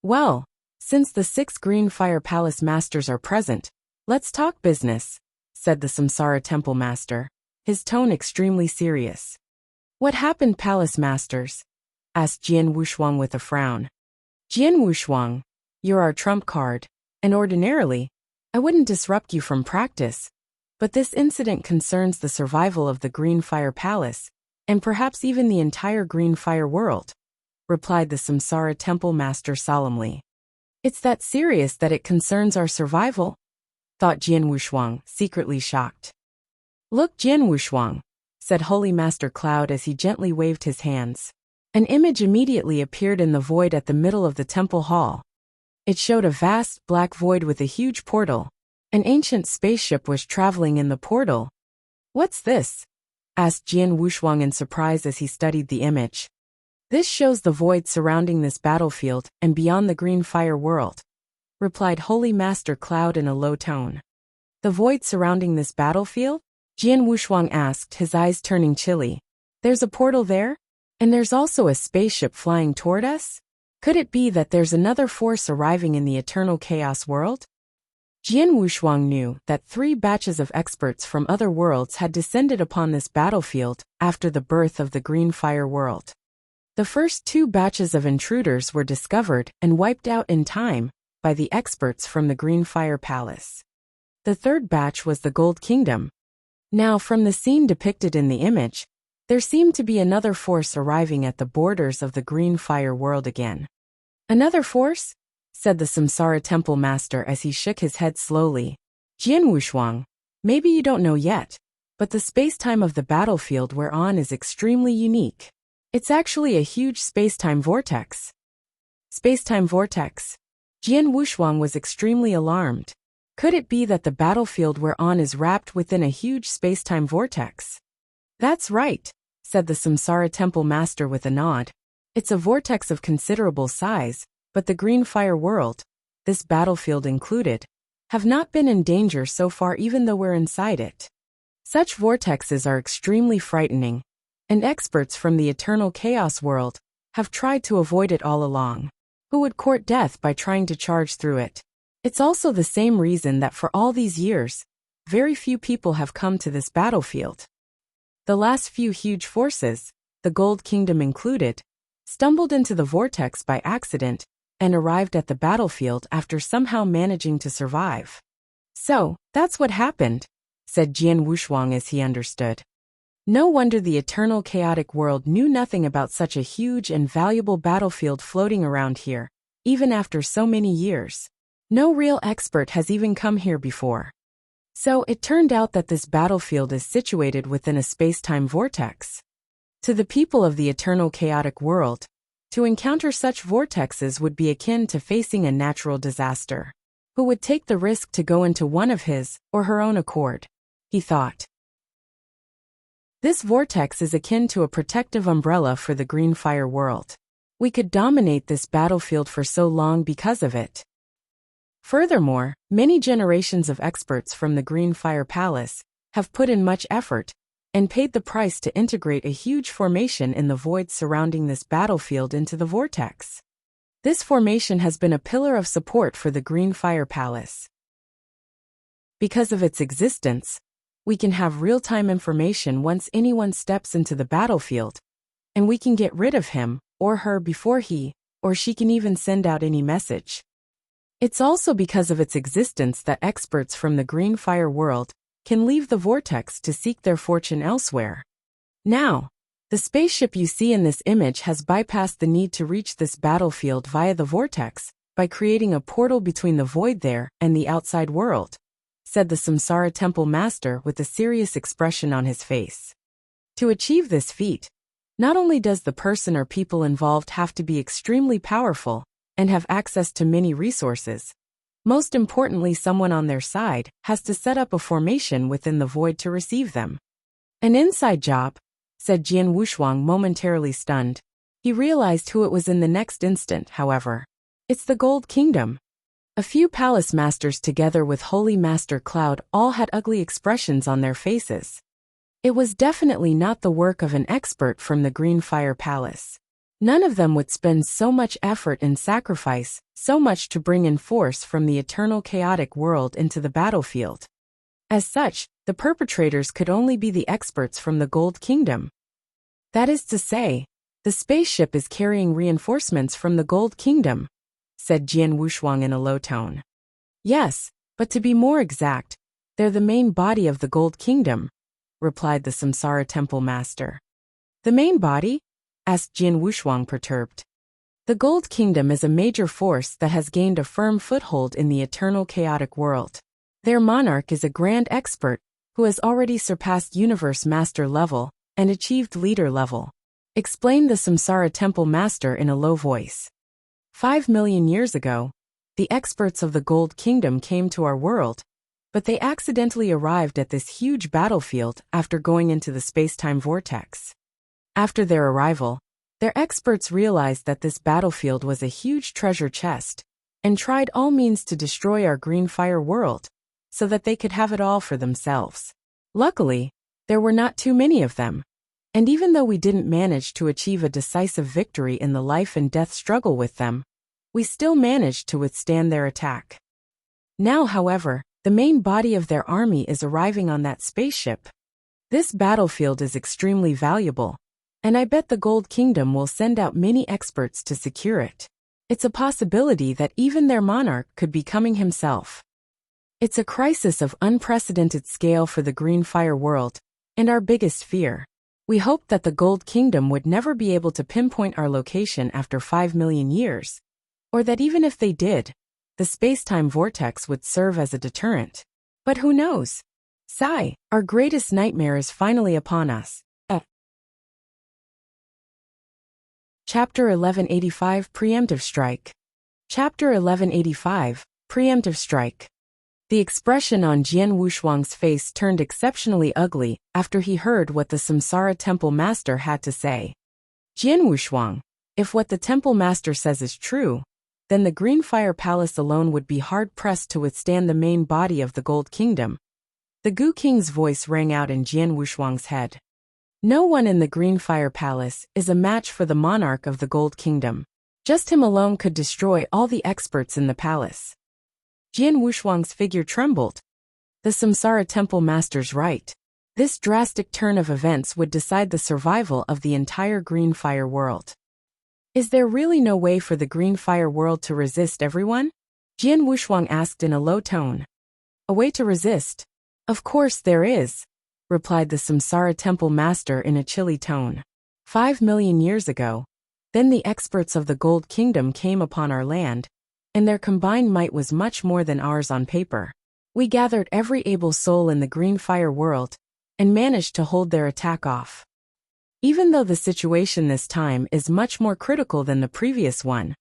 Well, since the 6 Green Fire Palace masters are present, let's talk business, said the Samsara Temple Master, his tone extremely serious. What happened, Palace Masters? Asked Jian Wushuang with a frown. Jian Wushuang, you're our trump card, and ordinarily, I wouldn't disrupt you from practice, but this incident concerns the survival of the Green Fire Palace, and perhaps even the entire Green Fire world, replied the Samsara Temple Master solemnly. It's that serious that it concerns our survival? Thought Jian Wushuang, secretly shocked. Look, Jian Wushuang, said Holy Master Cloud as he gently waved his hands. An image immediately appeared in the void at the middle of the temple hall. It showed a vast, black void with a huge portal. An ancient spaceship was traveling in the portal. What's this? Asked Jian Wushuang in surprise as he studied the image. This shows the void surrounding this battlefield and beyond the green fire world, replied Holy Master Cloud in a low tone. The void surrounding this battlefield? Jian Wushuang asked, his eyes turning chilly. There's a portal there? And there's also a spaceship flying toward us? Could it be that there's another force arriving in the eternal chaos world? Jian Wushuang knew that 3 batches of experts from other worlds had descended upon this battlefield after the birth of the green fire world. The first 2 batches of intruders were discovered and wiped out in time by the experts from the Green Fire Palace. The 3rd batch was the Gold Kingdom. Now, from the scene depicted in the image, there seemed to be another force arriving at the borders of the Green Fire world again. Another force? Said the Samsara Temple Master as he shook his head slowly. Jian Wushuang, maybe you don't know yet, but the space-time of the battlefield we're on is extremely unique. It's actually a huge space-time vortex. Space-time vortex? Jian Wushuang was extremely alarmed. Could it be that the battlefield we're on is wrapped within a huge space-time vortex? That's right, said the Samsara Temple Master with a nod. It's a vortex of considerable size, but the Green Fire world, this battlefield included, have not been in danger so far even though we're inside it. Such vortexes are extremely frightening, and experts from the eternal chaos world have tried to avoid it all along. Who would court death by trying to charge through it? It's also the same reason that for all these years, very few people have come to this battlefield. The last few huge forces, the Gold Kingdom included, stumbled into the vortex by accident and arrived at the battlefield after somehow managing to survive. So, that's what happened, said Jian Wushuang as he understood. No wonder the eternal chaotic world knew nothing about such a huge and valuable battlefield floating around here, even after so many years. No real expert has even come here before. So it turned out that this battlefield is situated within a space-time vortex. To the people of the eternal chaotic world, to encounter such vortexes would be akin to facing a natural disaster. Who would take the risk to go into one of his or her own accord? He thought. This vortex is akin to a protective umbrella for the Green Fire world. We could dominate this battlefield for so long because of it. Furthermore, many generations of experts from the Green Fire Palace have put in much effort and paid the price to integrate a huge formation in the void surrounding this battlefield into the vortex. This formation has been a pillar of support for the Green Fire Palace. Because of its existence, we can have real-time information once anyone steps into the battlefield, and we can get rid of him or her before he or she can even send out any message. It's also because of its existence that experts from the Green Fire world can leave the vortex to seek their fortune elsewhere. Now, the spaceship you see in this image has bypassed the need to reach this battlefield via the vortex by creating a portal between the void there and the outside world, said the Samsara Temple Master with a serious expression on his face. To achieve this feat, not only does the person or people involved have to be extremely powerful and have access to many resources, most importantly someone on their side has to set up a formation within the void to receive them. An inside job, said Jian Wushuang, momentarily stunned. He realized who it was in the next instant, however. It's the Gold Kingdom. A few palace masters together with Holy Master Cloud all had ugly expressions on their faces. It was definitely not the work of an expert from the Green Fire Palace. None of them would spend so much effort and sacrifice, so much to bring in force from the eternal chaotic world into the battlefield. As such, the perpetrators could only be the experts from the Gold Kingdom. That is to say, the spaceship is carrying reinforcements from the Gold Kingdom, said Jian Wushuang in a low tone. Yes, but to be more exact, they're the main body of the Gold Kingdom, replied the Samsara Temple Master. The main body? Asked Jian Wushuang, perturbed. The Gold Kingdom is a major force that has gained a firm foothold in the eternal chaotic world. Their monarch is a grand expert who has already surpassed universe master level and achieved leader level, explained the Samsara Temple Master in a low voice. 5 million years ago, the experts of the Gold Kingdom came to our world, but they accidentally arrived at this huge battlefield after going into the space-time vortex. After their arrival, Their experts realized that this battlefield was a huge treasure chest, and tried all means to destroy our green fire world, so that they could have it all for themselves. Luckily, there were not too many of them, and even though we didn't manage to achieve a decisive victory in the life and death struggle with them, we still managed to withstand their attack. Now, however, the main body of their army is arriving on that spaceship. This battlefield is extremely valuable, and I bet the Gold Kingdom will send out many experts to secure it. It's a possibility that even their monarch could be coming himself. It's a crisis of unprecedented scale for the green fire world, and our biggest fear. We hoped that the Gold Kingdom would never be able to pinpoint our location after 5 million years, or that even if they did, the space-time vortex would serve as a deterrent. But who knows? Sigh, our greatest nightmare is finally upon us. Chapter 1185 Preemptive Strike. Chapter 1185 Preemptive Strike. The expression on Jian Wushuang's face turned exceptionally ugly after he heard what the Samsara Temple Master had to say. Jian Wushuang, if what the Temple Master says is true, then the Green Fire Palace alone would be hard-pressed to withstand the main body of the Gold Kingdom. The Gu King's voice rang out in Jian Wushuang's head. No one in the Green Fire Palace is a match for the monarch of the Gold Kingdom. Just him alone could destroy all the experts in the palace. Jian Wushuang's figure trembled. The Samsara Temple Master's right. This drastic turn of events would decide the survival of the entire Green Fire world. Is there really no way for the Green Fire world to resist everyone? Jian Wushuang asked in a low tone. A way to resist? Of course there is, replied the Samsara Temple Master in a chilly tone. 5 million years ago, then the experts of the Gold Kingdom came upon our land, and their combined might was much more than ours on paper. We gathered every able soul in the Green Fire world, and managed to hold their attack off. Even though the situation this time is much more critical than the previous one,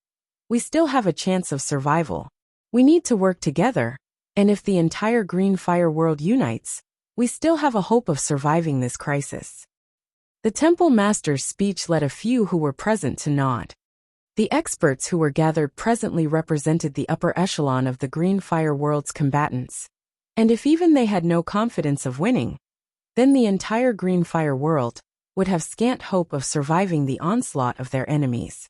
we still have a chance of survival. We need to work together, and if the entire Green Fire world unites, we still have a hope of surviving this crisis. The Temple Master's speech led a few who were present to nod. The experts who were gathered presently represented the upper echelon of the Green Fire world's combatants, and if even they had no confidence of winning, then the entire Green Fire world would have scant hope of surviving the onslaught of their enemies.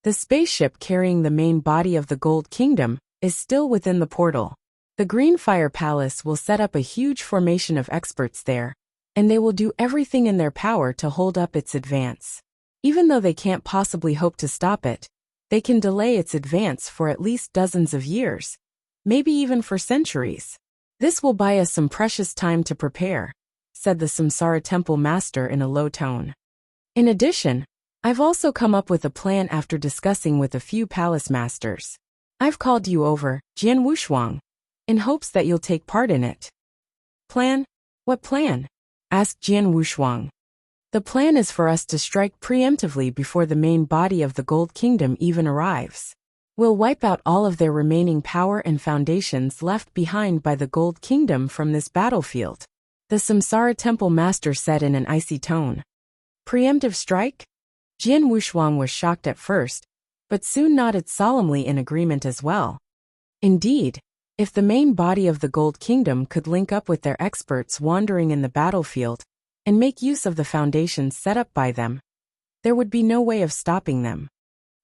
The spaceship carrying the main body of the Gold Kingdom is still within the portal. The Green Fire Palace will set up a huge formation of experts there, and they will do everything in their power to hold up its advance. Even though they can't possibly hope to stop it, they can delay its advance for at least dozens of years, maybe even for centuries. This will buy us some precious time to prepare, said the Samsara Temple Master in a low tone. In addition, I've also come up with a plan after discussing with a few palace masters. I've called you over, Jian Wushuang, in hopes that you'll take part in it. Plan? What plan? Asked Jian Wushuang. The plan is for us to strike preemptively before the main body of the Gold Kingdom even arrives. We'll wipe out all of their remaining power and foundations left behind by the Gold Kingdom from this battlefield, the Samsara Temple Master said in an icy tone. Preemptive strike? Jian Wushuang was shocked at first, but soon nodded solemnly in agreement as well. Indeed, if the main body of the Gold Kingdom could link up with their experts wandering in the battlefield, and make use of the foundations set up by them, there would be no way of stopping them.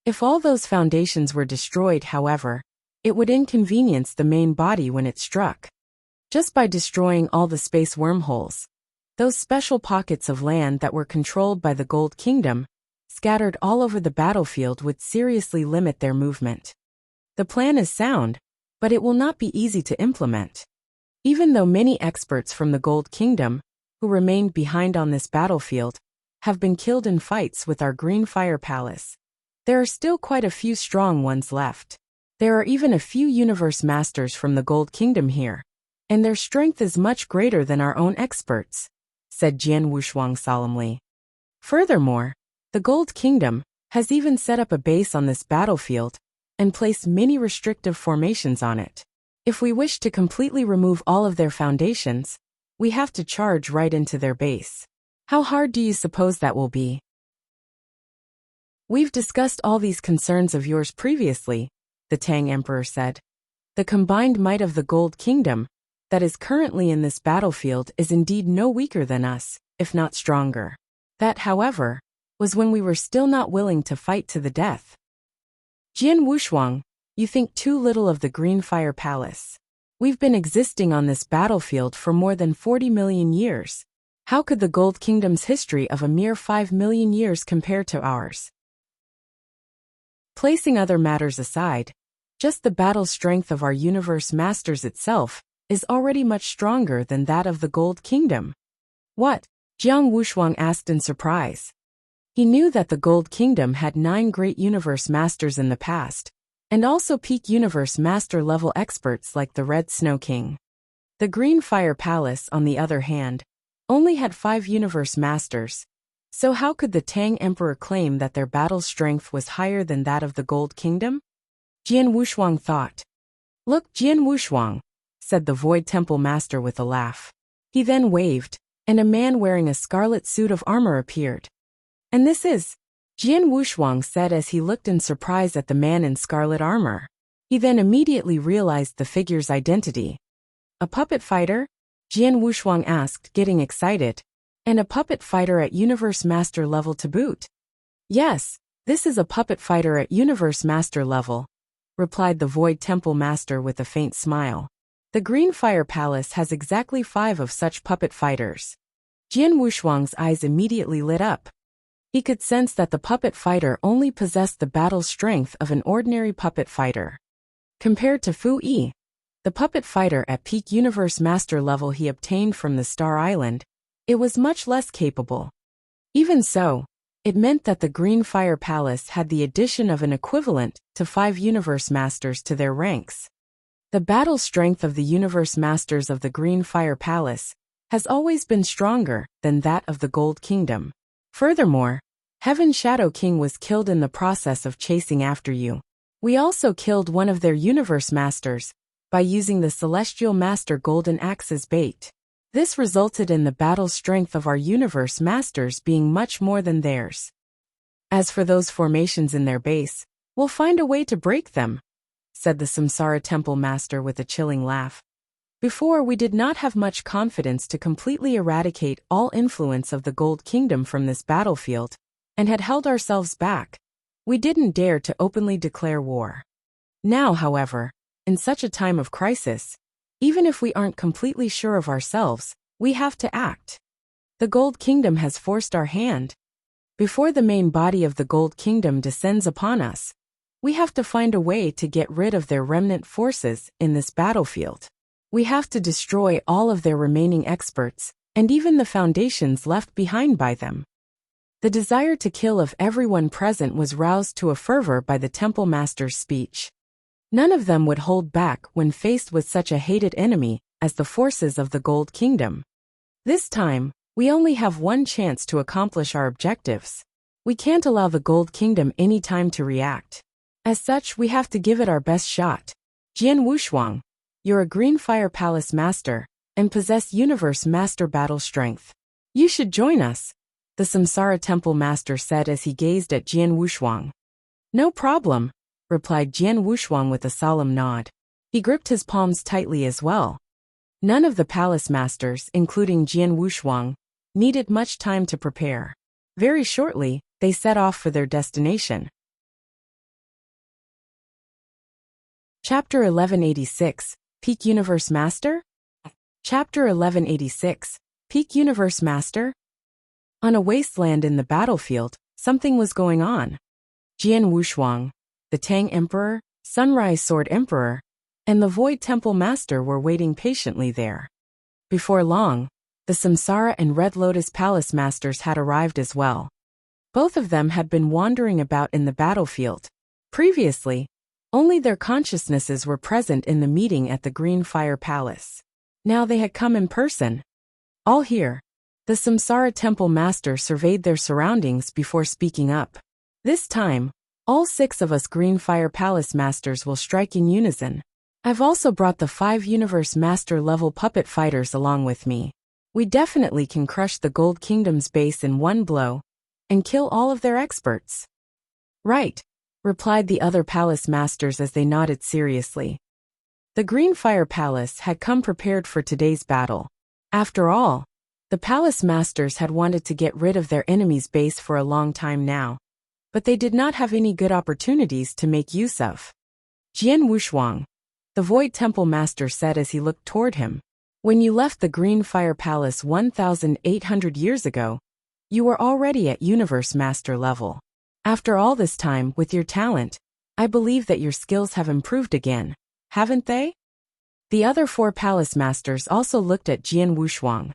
If all those foundations were destroyed, however, it would inconvenience the main body when it struck. Just by destroying all the space wormholes, those special pockets of land that were controlled by the Gold Kingdom, scattered all over the battlefield, would seriously limit their movement. The plan is sound, but it will not be easy to implement. Even though many experts from the Gold Kingdom, who remained behind on this battlefield, have been killed in fights with our Green Fire Palace, there are still quite a few strong ones left. There are even a few universe masters from the Gold Kingdom here, and their strength is much greater than our own experts, said Jian Wushuang solemnly. Furthermore, the Gold Kingdom has even set up a base on this battlefield and placed many restrictive formations on it. If we wish to completely remove all of their foundations, we have to charge right into their base. How hard do you suppose that will be? We've discussed all these concerns of yours previously, the Tang Emperor said. The combined might of the Gold Kingdom, that is currently in this battlefield, is indeed no weaker than us, if not stronger. That, however, was when we were still not willing to fight to the death. Jian Wushuang, you think too little of the Green Fire Palace. We've been existing on this battlefield for more than 40 million years. How could the Gold Kingdom's history of a mere 5 million years compare to ours? Placing other matters aside, just the battle strength of our universe masters itself is already much stronger than that of the Gold Kingdom. What? Jiang Wushuang asked in surprise. He knew that the Gold Kingdom had 9 great universe masters in the past, and also peak universe master level experts like the Red Snow King. The Green Fire Palace, on the other hand, only had 5 universe masters, so how could the Tang Emperor claim that their battle strength was higher than that of the Gold Kingdom? Jian Wushuang thought. Look, Jian Wushuang, said the Void Temple Master with a laugh. He then waved, and a man wearing a scarlet suit of armor appeared. And this is, Jian Wushuang said as he looked in surprise at the man in scarlet armor. He then immediately realized the figure's identity. A puppet fighter? Jian Wushuang asked, getting excited. And a puppet fighter at Universe Master level to boot? Yes, this is a puppet fighter at Universe Master level, replied the Void Temple Master with a faint smile. The Green Fire Palace has exactly 5 of such puppet fighters. Jian Wushuang's eyes immediately lit up. He could sense that the puppet fighter only possessed the battle strength of an ordinary puppet fighter. Compared to Fu Yi, the puppet fighter at peak Universe Master level he obtained from the Star Island, it was much less capable. Even so, it meant that the Green Fire Palace had the addition of an equivalent to 5 Universe Masters to their ranks. The battle strength of the Universe Masters of the Green Fire Palace has always been stronger than that of the Gold Kingdom. Furthermore, Heaven Shadow King was killed in the process of chasing after you. We also killed one of their Universe Masters by using the Celestial Master Golden Axe as bait. This resulted in the battle strength of our Universe Masters being much more than theirs. As for those formations in their base, we'll find a way to break them, said the Samsara Temple Master with a chilling laugh. Before, we did not have much confidence to completely eradicate all influence of the Gold Kingdom from this battlefield, and had held ourselves back. We didn't dare to openly declare war. Now, however, in such a time of crisis, even if we aren't completely sure of ourselves, we have to act. The Gold Kingdom has forced our hand. Before the main body of the Gold Kingdom descends upon us, we have to find a way to get rid of their remnant forces in this battlefield. We have to destroy all of their remaining experts, and even the foundations left behind by them. The desire to kill of everyone present was roused to a fervor by the Temple Master's speech. None of them would hold back when faced with such a hated enemy as the forces of the Gold Kingdom. This time, we only have one chance to accomplish our objectives. We can't allow the Gold Kingdom any time to react. As such, we have to give it our best shot. Jian Wushuang, you're a Green Fire Palace Master, and possess Universe Master battle strength. You should join us, the Samsara Temple Master said as he gazed at Jian Wushuang. No problem, replied Jian Wushuang with a solemn nod. He gripped his palms tightly as well. None of the palace masters, including Jian Wushuang, needed much time to prepare. Very shortly, they set off for their destination. Chapter 1186, Peak Universe Master? Chapter 1186, Peak Universe Master? On a wasteland in the battlefield, something was going on. Jian Wushuang, the Tang Emperor, Sunrise Sword Emperor, and the Void Temple Master were waiting patiently there. Before long, the Samsara and Red Lotus Palace Masters had arrived as well. Both of them had been wandering about in the battlefield. Previously, only their consciousnesses were present in the meeting at the Green Fire Palace. Now they had come in person. All here. The Samsara Temple Master surveyed their surroundings before speaking up. This time, all 6 of us Green Fire Palace Masters will strike in unison. I've also brought the 5 Universe Master level puppet fighters along with me. We definitely can crush the Gold Kingdom's base in one blow, and kill all of their experts. Right, replied the other palace masters as they nodded seriously. The Green Fire Palace had come prepared for today's battle. After all, the palace masters had wanted to get rid of their enemy's base for a long time now, but they did not have any good opportunities to make use of. Jian Wushuang, the Void Temple Master said as he looked toward him, when you left the Green Fire Palace 1,800 years ago, you were already at Universe Master level. After all this time, with your talent, I believe that your skills have improved again, haven't they? The other 4 palace masters also looked at Jian Wushuang.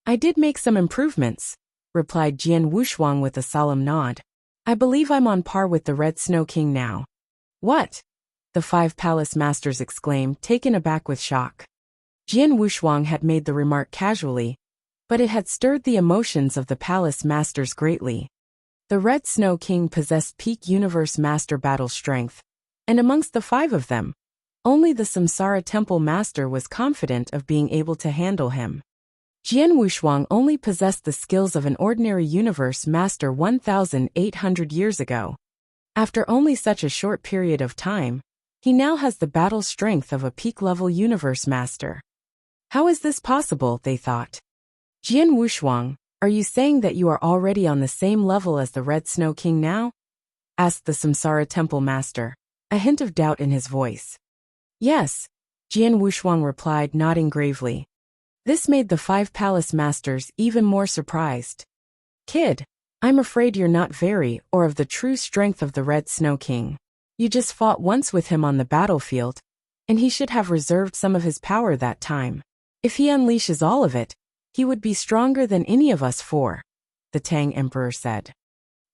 I did make some improvements, replied Jian Wushuang with a solemn nod. I believe I'm on par with the Red Snow King now. What? The 5 palace masters exclaimed, taken aback with shock. Jian Wushuang had made the remark casually, but it had stirred the emotions of the palace masters greatly. The Red Snow King possessed peak Universe Master battle strength, and amongst the 5 of them, only the Samsara Temple Master was confident of being able to handle him. Jian Wushuang only possessed the skills of an ordinary Universe Master 1,800 years ago. After only such a short period of time, he now has the battle strength of a peak-level Universe Master. How is this possible, they thought. Jian Wushuang, are you saying that you are already on the same level as the Red Snow King now? Asked the Samsara Temple Master, a hint of doubt in his voice. Yes, Jian Wushuang replied, nodding gravely. This made the 5 palace masters even more surprised. Kid, I'm afraid you're not very or of the true strength of the Red Snow King. You just fought once with him on the battlefield, and he should have reserved some of his power that time. If he unleashes all of it, he would be stronger than any of us 4, the Tang Emperor said.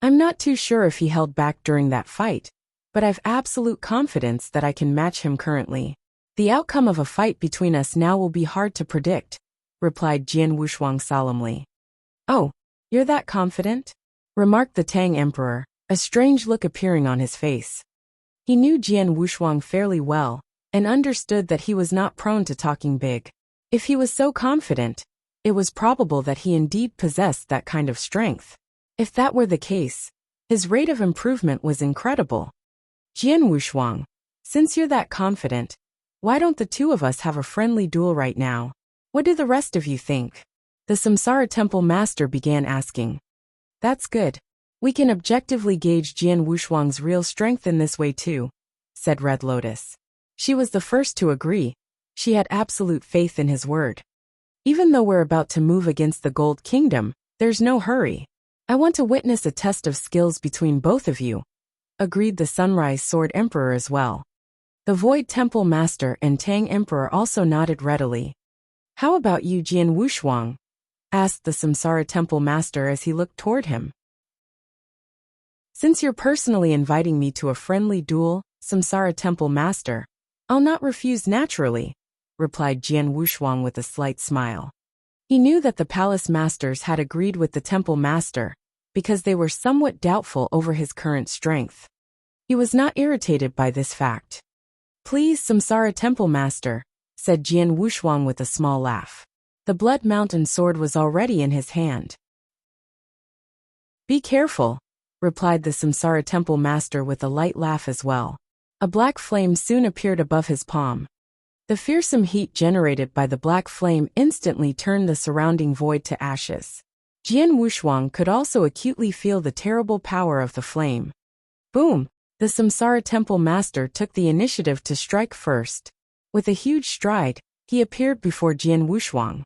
I'm not too sure if he held back during that fight, but I've absolute confidence that I can match him currently. The outcome of a fight between us now will be hard to predict, replied Jian Wushuang solemnly. Oh, you're that confident? Remarked the Tang Emperor, a strange look appearing on his face. He knew Jian Wushuang fairly well, and understood that he was not prone to talking big. If he was so confident, it was probable that he indeed possessed that kind of strength. If that were the case, his rate of improvement was incredible. Jian Wushuang, since you're that confident, why don't the 2 of us have a friendly duel right now? What do the rest of you think? The Samsara Temple Master began asking. That's good. We can objectively gauge Jian Wushuang's real strength in this way too, said Red Lotus. She was the first to agree. She had absolute faith in his word. Even though we're about to move against the Gold Kingdom, there's no hurry. I want to witness a test of skills between both of you, agreed the Sunrise Sword Emperor as well. The Void Temple Master and Tang Emperor also nodded readily. How about you, Jian Wushuang? Asked the Samsara Temple Master as he looked toward him. Since you're personally inviting me to a friendly duel, Samsara Temple Master, I'll not refuse naturally, replied Jian Wushuang with a slight smile. He knew that the palace masters had agreed with the temple master, because they were somewhat doubtful over his current strength. He was not irritated by this fact. Please, Samsara Temple Master, said Jian Wushuang with a small laugh. The Blood Mountain sword was already in his hand. Be careful, replied the Samsara Temple Master with a light laugh as well. A black flame soon appeared above his palm. The fearsome heat generated by the black flame instantly turned the surrounding void to ashes. Jian Wushuang could also acutely feel the terrible power of the flame. Boom! The Samsara Temple Master took the initiative to strike first. With a huge stride, he appeared before Jian Wushuang.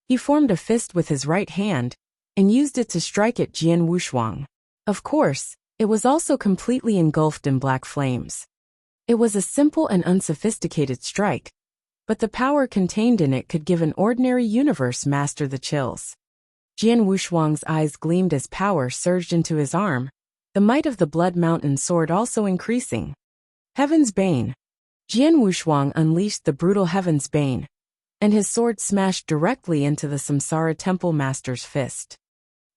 He formed a fist with his right hand, and used it to strike at Jian Wushuang. Of course, it was also completely engulfed in black flames. It was a simple and unsophisticated strike, but the power contained in it could give an ordinary Universe Master the chills. Jian Wushuang's eyes gleamed as power surged into his arm, the might of the Blood Mountain sword also increasing. Heaven's Bane. Jian Wushuang unleashed the brutal Heaven's Bane, and his sword smashed directly into the Samsara Temple Master's fist.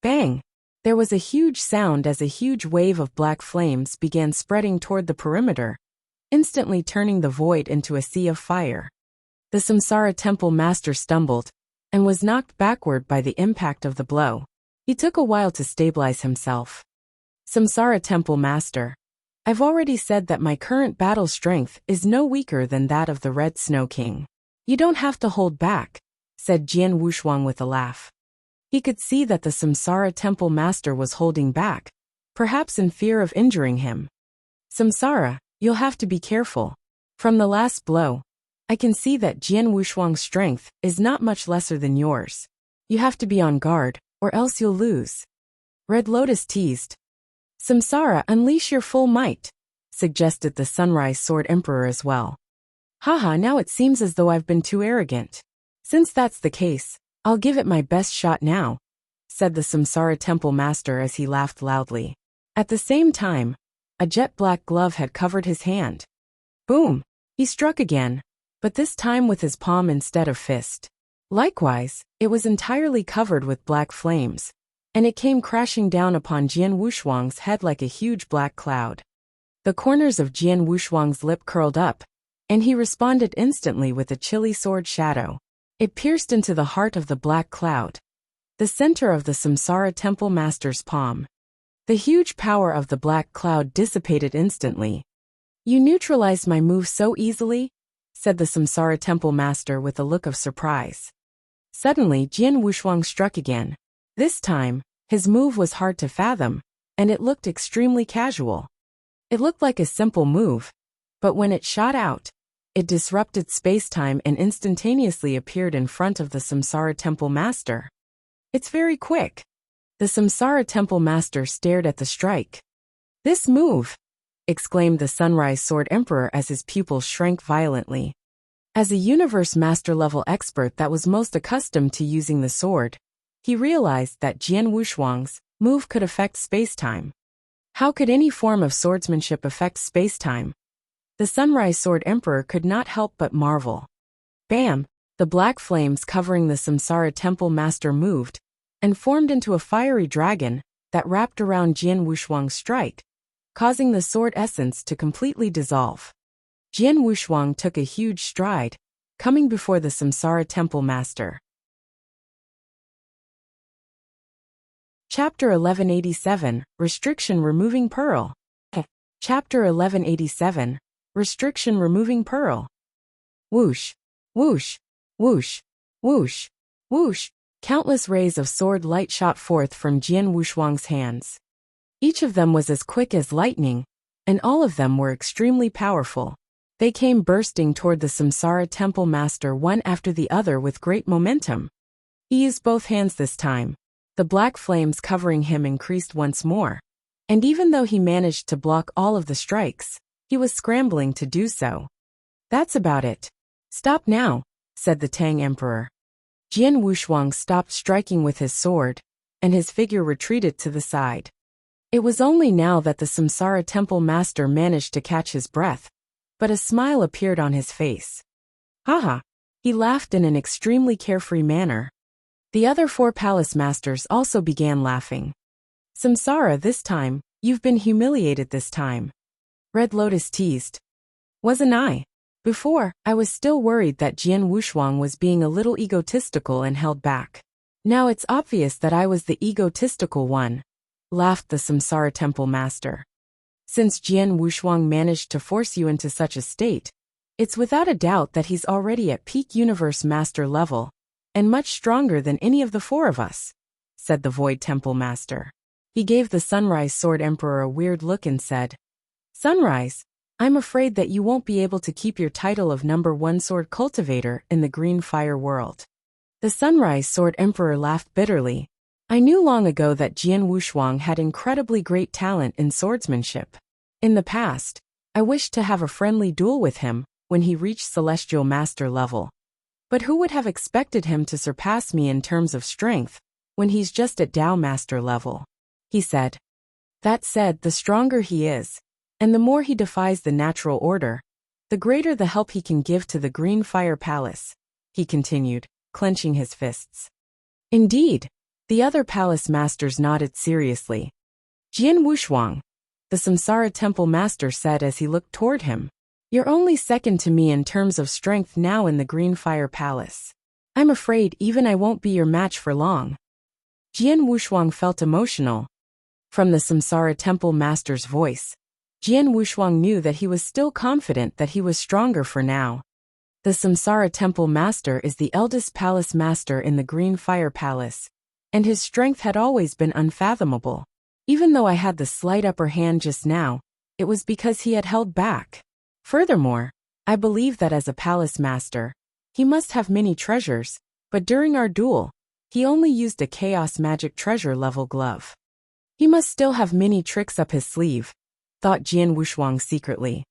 Bang! There was a huge sound as a huge wave of black flames began spreading toward the perimeter, instantly turning the void into a sea of fire. The Samsara Temple Master stumbled, and was knocked backward by the impact of the blow. He took a while to stabilize himself. Samsara Temple Master. I've already said that my current battle strength is no weaker than that of the Red Snow King. You don't have to hold back, said Jian Wushuang with a laugh. He could see that the Samsara Temple Master was holding back, perhaps in fear of injuring him. Samsara, you'll have to be careful. From the last blow, I can see that Jian Wushuang's strength is not much lesser than yours. You have to be on guard, or else you'll lose. Red Lotus teased. Samsara, unleash your full might, suggested the Sunrise Sword Emperor as well. Haha, now it seems as though I've been too arrogant. Since that's the case, I'll give it my best shot now, said the Samsara Temple Master as he laughed loudly. At the same time, a jet-black glove had covered his hand. Boom! He struck again, but this time with his palm instead of fist. Likewise, it was entirely covered with black flames, and it came crashing down upon Jian Wushuang's head like a huge black cloud. The corners of Jian Wushuang's lip curled up, and he responded instantly with a chilly sword shadow. It pierced into the heart of the black cloud, the center of the Samsara Temple Master's palm. The huge power of the black cloud dissipated instantly. You neutralized my move so easily, said the Samsara Temple Master with a look of surprise. Suddenly Jian Wushuang struck again. This time, his move was hard to fathom, and it looked extremely casual. It looked like a simple move, but when it shot out, it disrupted space-time and instantaneously appeared in front of the Samsara Temple Master. It's very quick. The Samsara Temple Master stared at the strike. This move! Exclaimed the Sunrise Sword Emperor as his pupils shrank violently. As a Universe Master-level expert that was most accustomed to using the sword, he realized that Jian Wushuang's move could affect space-time. How could any form of swordsmanship affect space-time? The Sunrise Sword Emperor could not help but marvel. Bam! The black flames covering the Samsara Temple Master moved, and formed into a fiery dragon that wrapped around Jian Wushuang's strike, causing the sword essence to completely dissolve. Jian Wushuang took a huge stride, coming before the Samsara Temple Master. Chapter 1187, Restriction Removing Pearl. Chapter 1187, Restriction Removing Pearl. Whoosh, whoosh, whoosh, whoosh, whoosh. Countless rays of sword light shot forth from Jian Wushuang's hands. Each of them was as quick as lightning, and all of them were extremely powerful. They came bursting toward the Samsara Temple Master one after the other with great momentum. He used both hands this time. The black flames covering him increased once more, and even though he managed to block all of the strikes, he was scrambling to do so. That's about it. Stop now, said the Tang Emperor. Jian Wushuang stopped striking with his sword, and his figure retreated to the side. It was only now that the Samsara Temple Master managed to catch his breath, but a smile appeared on his face. Haha! He laughed in an extremely carefree manner. The other 4 palace masters also began laughing. Samsara, this time, you've been humiliated this time. Red Lotus teased. Wasn't I? Before, I was still worried that Jian Wushuang was being a little egotistical and held back. Now it's obvious that I was the egotistical one, laughed the Samsara Temple Master. Since Jian Wushuang managed to force you into such a state, it's without a doubt that he's already at peak Universe Master level, and much stronger than any of the 4 of us, said the Void Temple Master. He gave the Sunrise Sword Emperor a weird look and said, Sunrise, I'm afraid that you won't be able to keep your title of #1 sword cultivator in the green fire world. The Sunrise Sword Emperor laughed bitterly. I knew long ago that Jian Wushuang had incredibly great talent in swordsmanship. In the past, I wished to have a friendly duel with him when he reached Celestial Master level. But who would have expected him to surpass me in terms of strength when he's just at Dao Master level? He said. That said, the stronger he is, and the more he defies the natural order, the greater the help he can give to the Green Fire Palace, he continued, clenching his fists. Indeed, the other palace masters nodded seriously. Jian Wushuang, the Samsara Temple Master said as he looked toward him, you're only second to me in terms of strength now in the Green Fire Palace. I'm afraid even I won't be your match for long. Jian Wushuang felt emotional. From the Samsara Temple Master's voice, Jian Wushuang knew that he was still confident that he was stronger for now. The Samsara Temple Master is the eldest palace master in the Green Fire Palace, and his strength had always been unfathomable. Even though I had the slight upper hand just now, it was because he had held back. Furthermore, I believe that as a palace master, he must have many treasures, but during our duel, he only used a chaos magic treasure level glove. He must still have many tricks up his sleeve, thought Jian Wushuang secretly.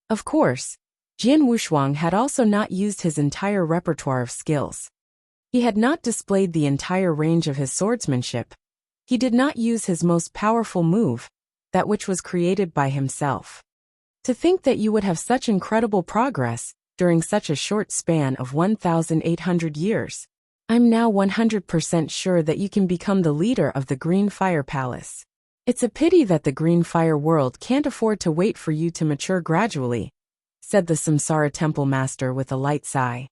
Of course, Jian Wushuang had also not used his entire repertoire of skills. He had not displayed the entire range of his swordsmanship. He did not use his most powerful move, that which was created by himself. To think that you would have such incredible progress during such a short span of 1,800 years. I'm now 100% sure that you can become the leader of the Green Fire Palace. It's a pity that the Green Fire world can't afford to wait for you to mature gradually, said the Samsara Temple Master with a light sigh.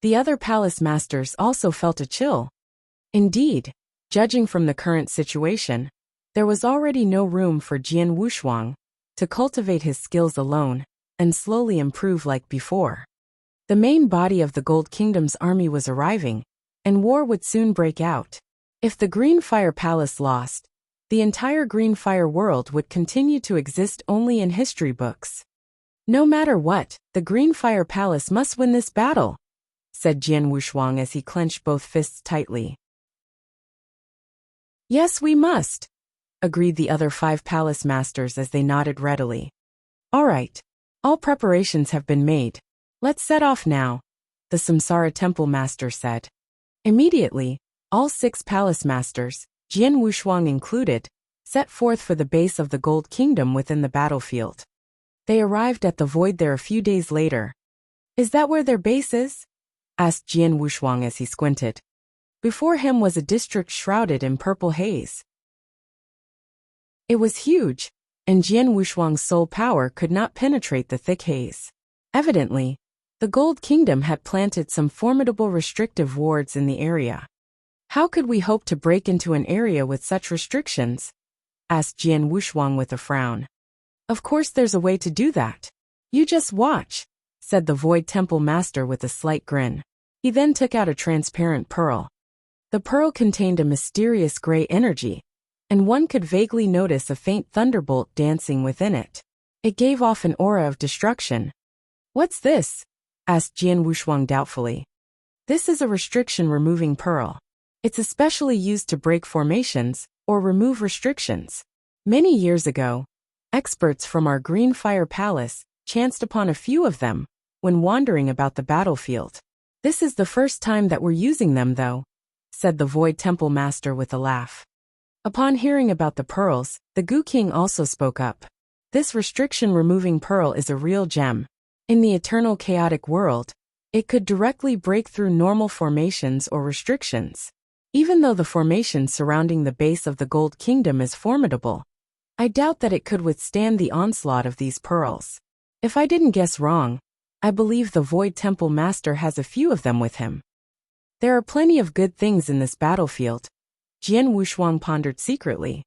The other palace masters also felt a chill. Indeed, judging from the current situation, there was already no room for Jian Wushuang to cultivate his skills alone and slowly improve like before. The main body of the Gold Kingdom's army was arriving, and war would soon break out. If the Green Fire Palace lost, the entire Green Fire world would continue to exist only in history books. No matter what, the Green Fire Palace must win this battle, said Jian Wushuang as he clenched both fists tightly. Yes, we must, agreed the other 5 palace masters as they nodded readily. All right, all preparations have been made. Let's set off now, the Samsara Temple Master said. Immediately, all 6 palace masters, Jian Wushuang included, set forth for the base of the Gold Kingdom within the battlefield. They arrived at the void there a few days later. Is that where their base is? Asked Jian Wushuang as he squinted. Before him was a district shrouded in purple haze. It was huge, and Jian Wushuang's soul power could not penetrate the thick haze. Evidently, the Gold Kingdom had planted some formidable restrictive wards in the area. How could we hope to break into an area with such restrictions? Asked Jian Wushuang with a frown. Of course there's a way to do that. You just watch, said the Void Temple Master with a slight grin. He then took out a transparent pearl. The pearl contained a mysterious gray energy, and one could vaguely notice a faint thunderbolt dancing within it. It gave off an aura of destruction. What's this? Asked Jian Wushuang doubtfully. This is a restriction-removing pearl. It's especially used to break formations or remove restrictions. Many years ago, experts from our Green Fire Palace chanced upon a few of them when wandering about the battlefield. This is the first time that we're using them though, said the Void Temple Master with a laugh. Upon hearing about the pearls, the Gu King also spoke up. This restriction-removing pearl is a real gem. In the eternal chaotic world, it could directly break through normal formations or restrictions. Even though the formation surrounding the base of the Gold Kingdom is formidable, I doubt that it could withstand the onslaught of these pearls. If I didn't guess wrong, I believe the Void Temple Master has a few of them with him. There are plenty of good things in this battlefield, Jian Wushuang pondered secretly.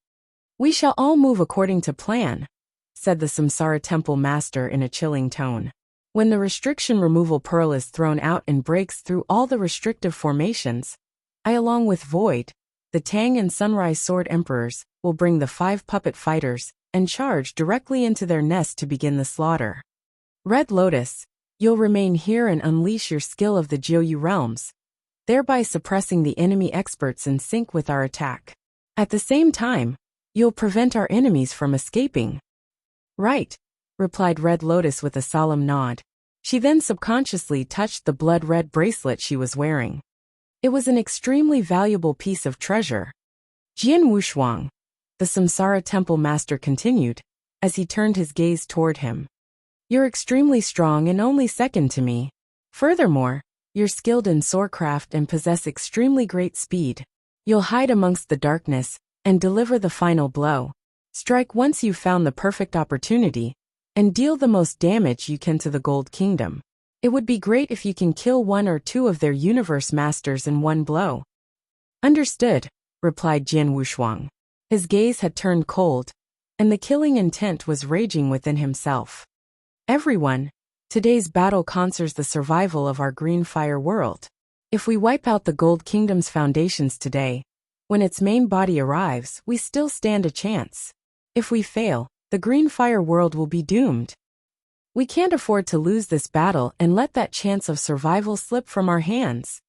We shall all move according to plan, said the Samsara Temple Master in a chilling tone. When the restriction removal pearl is thrown out and breaks through all the restrictive formations, I along with Void, the Tang and Sunrise Sword Emperors, will bring the 5 puppet fighters and charge directly into their nest to begin the slaughter. Red Lotus, you'll remain here and unleash your skill of the Jiuyu realms, thereby suppressing the enemy experts in sync with our attack. At the same time, you'll prevent our enemies from escaping. Right, replied Red Lotus with a solemn nod. She then subconsciously touched the blood-red bracelet she was wearing. It was an extremely valuable piece of treasure. Jian Wushuang, the Samsara Temple Master continued, as he turned his gaze toward him. You're extremely strong and only second to me. Furthermore, you're skilled in swordcraft and possess extremely great speed. You'll hide amongst the darkness and deliver the final blow. Strike once you've found the perfect opportunity, and deal the most damage you can to the Gold Kingdom. It would be great if you can kill 1 or 2 of their universe masters in one blow. Understood, replied Jian Wushuang. His gaze had turned cold, and the killing intent was raging within himself. Everyone, today's battle concerns the survival of our green fire world. If we wipe out the Gold Kingdom's foundations today, when its main body arrives, we still stand a chance. If we fail, the green fire world will be doomed. We can't afford to lose this battle and let that chance of survival slip from our hands,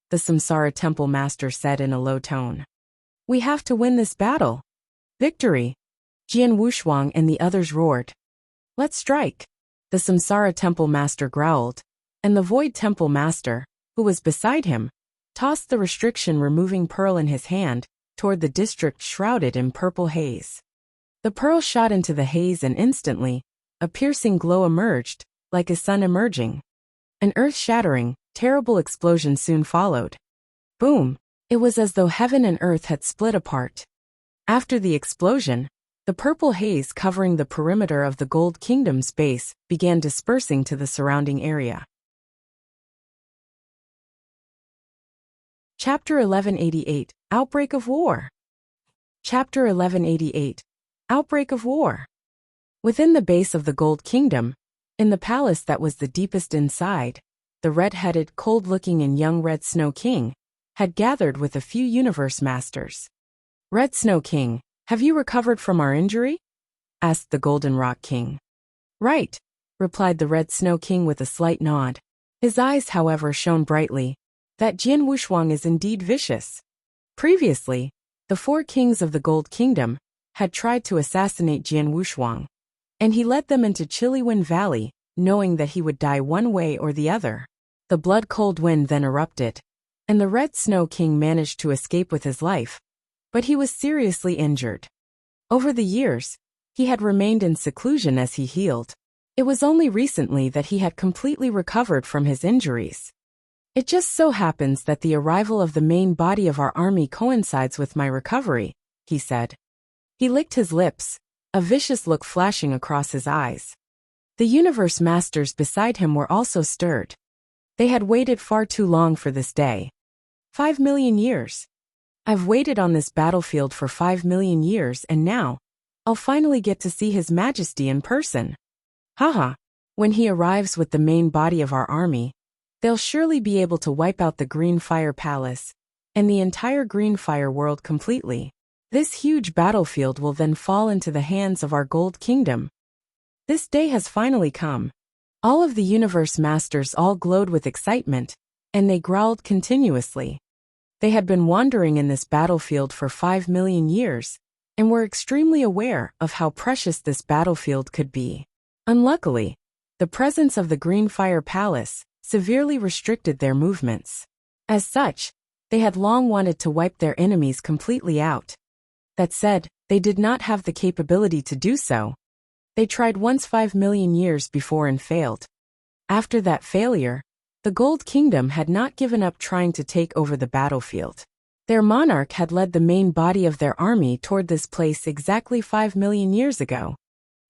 the Samsara Temple Master said in a low tone. We have to win this battle. Victory! Jian Wushuang and the others roared. Let's strike! The Samsara Temple Master growled, and the Void Temple Master, who was beside him, tossed the restriction-removing pearl in his hand toward the district shrouded in purple haze. The pearl shot into the haze and instantly, a piercing glow emerged, like a sun emerging. An earth-shattering, terrible explosion soon followed. Boom! It was as though heaven and earth had split apart. After the explosion, the purple haze covering the perimeter of the Gold Kingdom's base began dispersing to the surrounding area. Chapter 1188, Outbreak of War. Chapter 1188, Outbreak of War. Within the base of the Gold Kingdom, in the palace that was the deepest inside, the red-headed, cold-looking and young Red Snow King had gathered with a few universe masters. Red Snow King, have you recovered from our injury? Asked the Golden Rock King. Right, replied the Red Snow King with a slight nod. His eyes, however, shone brightly. That Jian Wushuang is indeed vicious. Previously, the 4 kings of the Gold Kingdom had tried to assassinate Jian Wushuang, and he led them into Chilly Wind Valley, knowing that he would die one way or the other. The blood-cold wind then erupted, and the Red Snow King managed to escape with his life, but he was seriously injured. Over the years, he had remained in seclusion as he healed. It was only recently that he had completely recovered from his injuries. It just so happens that the arrival of the main body of our army coincides with my recovery, he said. He licked his lips, a vicious look flashing across his eyes. The universe masters beside him were also stirred. They had waited far too long for this day. 5 million years. I've waited on this battlefield for 5 million years and now, I'll finally get to see His Majesty in person. Haha, when he arrives with the main body of our army, they'll surely be able to wipe out the Green Fire Palace and the entire Green Fire world completely. This huge battlefield will then fall into the hands of our Gold Kingdom. This day has finally come. All of the universe masters all glowed with excitement, and they growled continuously. They had been wandering in this battlefield for 5 million years, and were extremely aware of how precious this battlefield could be. Unluckily, the presence of the Green Fire Palace severely restricted their movements. As such, they had long wanted to wipe their enemies completely out. That said, they did not have the capability to do so. They tried once 5 million years before and failed. After that failure, the Gold Kingdom had not given up trying to take over the battlefield. Their monarch had led the main body of their army toward this place exactly 5 million years ago.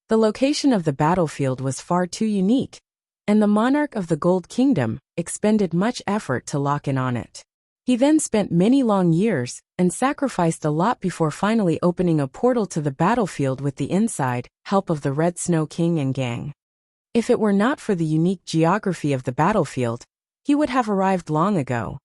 The location of the battlefield was far too unique, and the monarch of the Gold Kingdom expended much effort to lock in on it. He then spent many long years and sacrificed a lot before finally opening a portal to the battlefield with the inside help of the Red Snow King and gang. If it were not for the unique geography of the battlefield, he would have arrived long ago.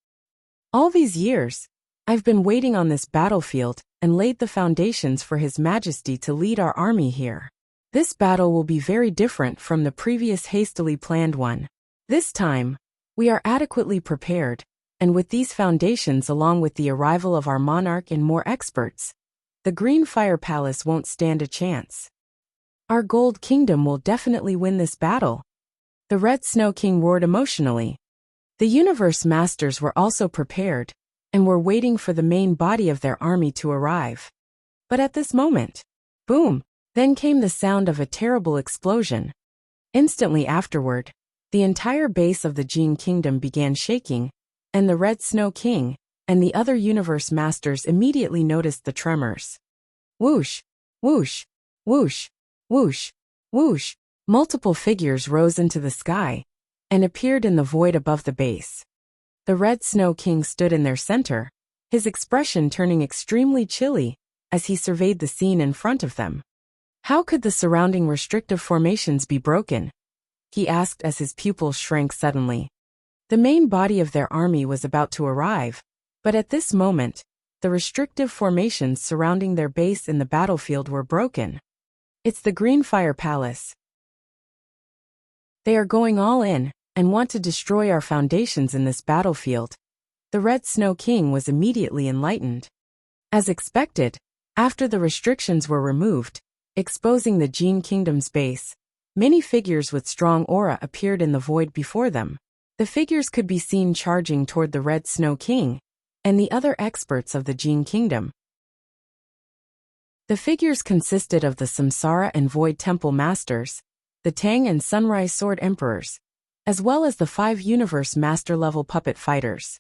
All these years, I've been waiting on this battlefield and laid the foundations for His Majesty to lead our army here. This battle will be very different from the previous hastily planned one. This time, we are adequately prepared, and with these foundations along with the arrival of our monarch and more experts, the Green Fire Palace won't stand a chance. Our Gold Kingdom will definitely win this battle. The Red Snow King roared emotionally. The Universe Masters were also prepared, and were waiting for the main body of their army to arrive. But at this moment, boom, then came the sound of a terrible explosion. Instantly afterward, the entire base of the Jin Kingdom began shaking, and the Red Snow King and the other Universe Masters immediately noticed the tremors. Whoosh, whoosh, whoosh, whoosh, whoosh. Multiple figures rose into the sky and appeared in the void above the base. The Red Snow King stood in their center, his expression turning extremely chilly as he surveyed the scene in front of them. How could the surrounding restrictive formations be broken? He asked as his pupils shrank suddenly. The main body of their army was about to arrive, but at this moment, the restrictive formations surrounding their base in the battlefield were broken. It's the Green Fire Palace. They are going all in and want to destroy our foundations in this battlefield. The Red Snow King was immediately enlightened. As expected, after the restrictions were removed, exposing the Jin Kingdom's base, many figures with strong aura appeared in the void before them. The figures could be seen charging toward the Red Snow King and the other experts of the Jin Kingdom. The figures consisted of the Samsara and Void Temple Masters, the Tang and Sunrise Sword Emperors, as well as the 5 Universe Master level puppet fighters.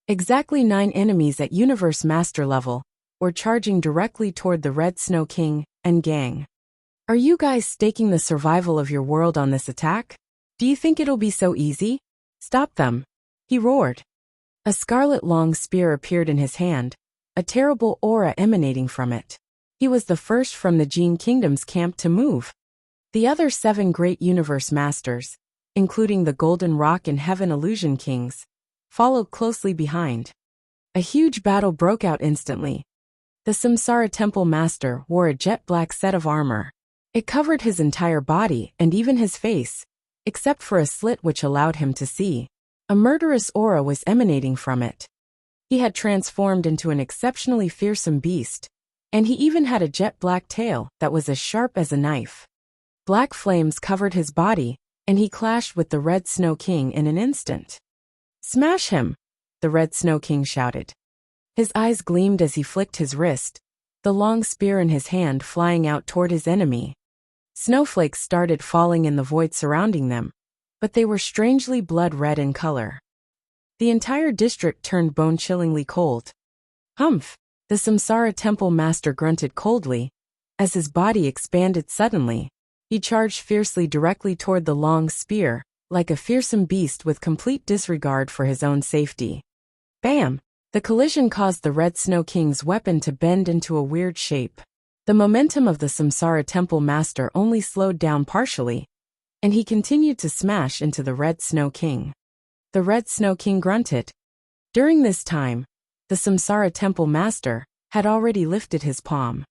Exactly 9 enemies at Universe Master level were charging directly toward the Red Snow King and gang. Are you guys staking the survival of your world on this attack? Do you think it'll be so easy? Stop them! He roared. A scarlet long spear appeared in his hand, a terrible aura emanating from it. He was the first from the Jin Kingdom's camp to move. The other 7 great universe masters, including the Golden Rock and Heaven Illusion Kings, followed closely behind. A huge battle broke out instantly. The Samsara Temple Master wore a jet black set of armor. It covered his entire body and even his face, except for a slit which allowed him to see. A murderous aura was emanating from it. He had transformed into an exceptionally fearsome beast, and he even had a jet black tail that was as sharp as a knife. Black flames covered his body, and he clashed with the Red Snow King in an instant. "Smash him!" the Red Snow King shouted. His eyes gleamed as he flicked his wrist, the long spear in his hand flying out toward his enemy. Snowflakes started falling in the void surrounding them, but they were strangely blood-red in color. The entire district turned bone-chillingly cold. "Humph!" the Samsara Temple Master grunted coldly. As his body expanded suddenly, he charged fiercely directly toward the long spear, like a fearsome beast with complete disregard for his own safety. Bam! The collision caused the Red Snow King's weapon to bend into a weird shape. The momentum of the Samsara Temple Master only slowed down partially, and he continued to smash into the Red Snow King. The Red Snow King grunted. During this time, the Samsara Temple Master had already lifted his palm.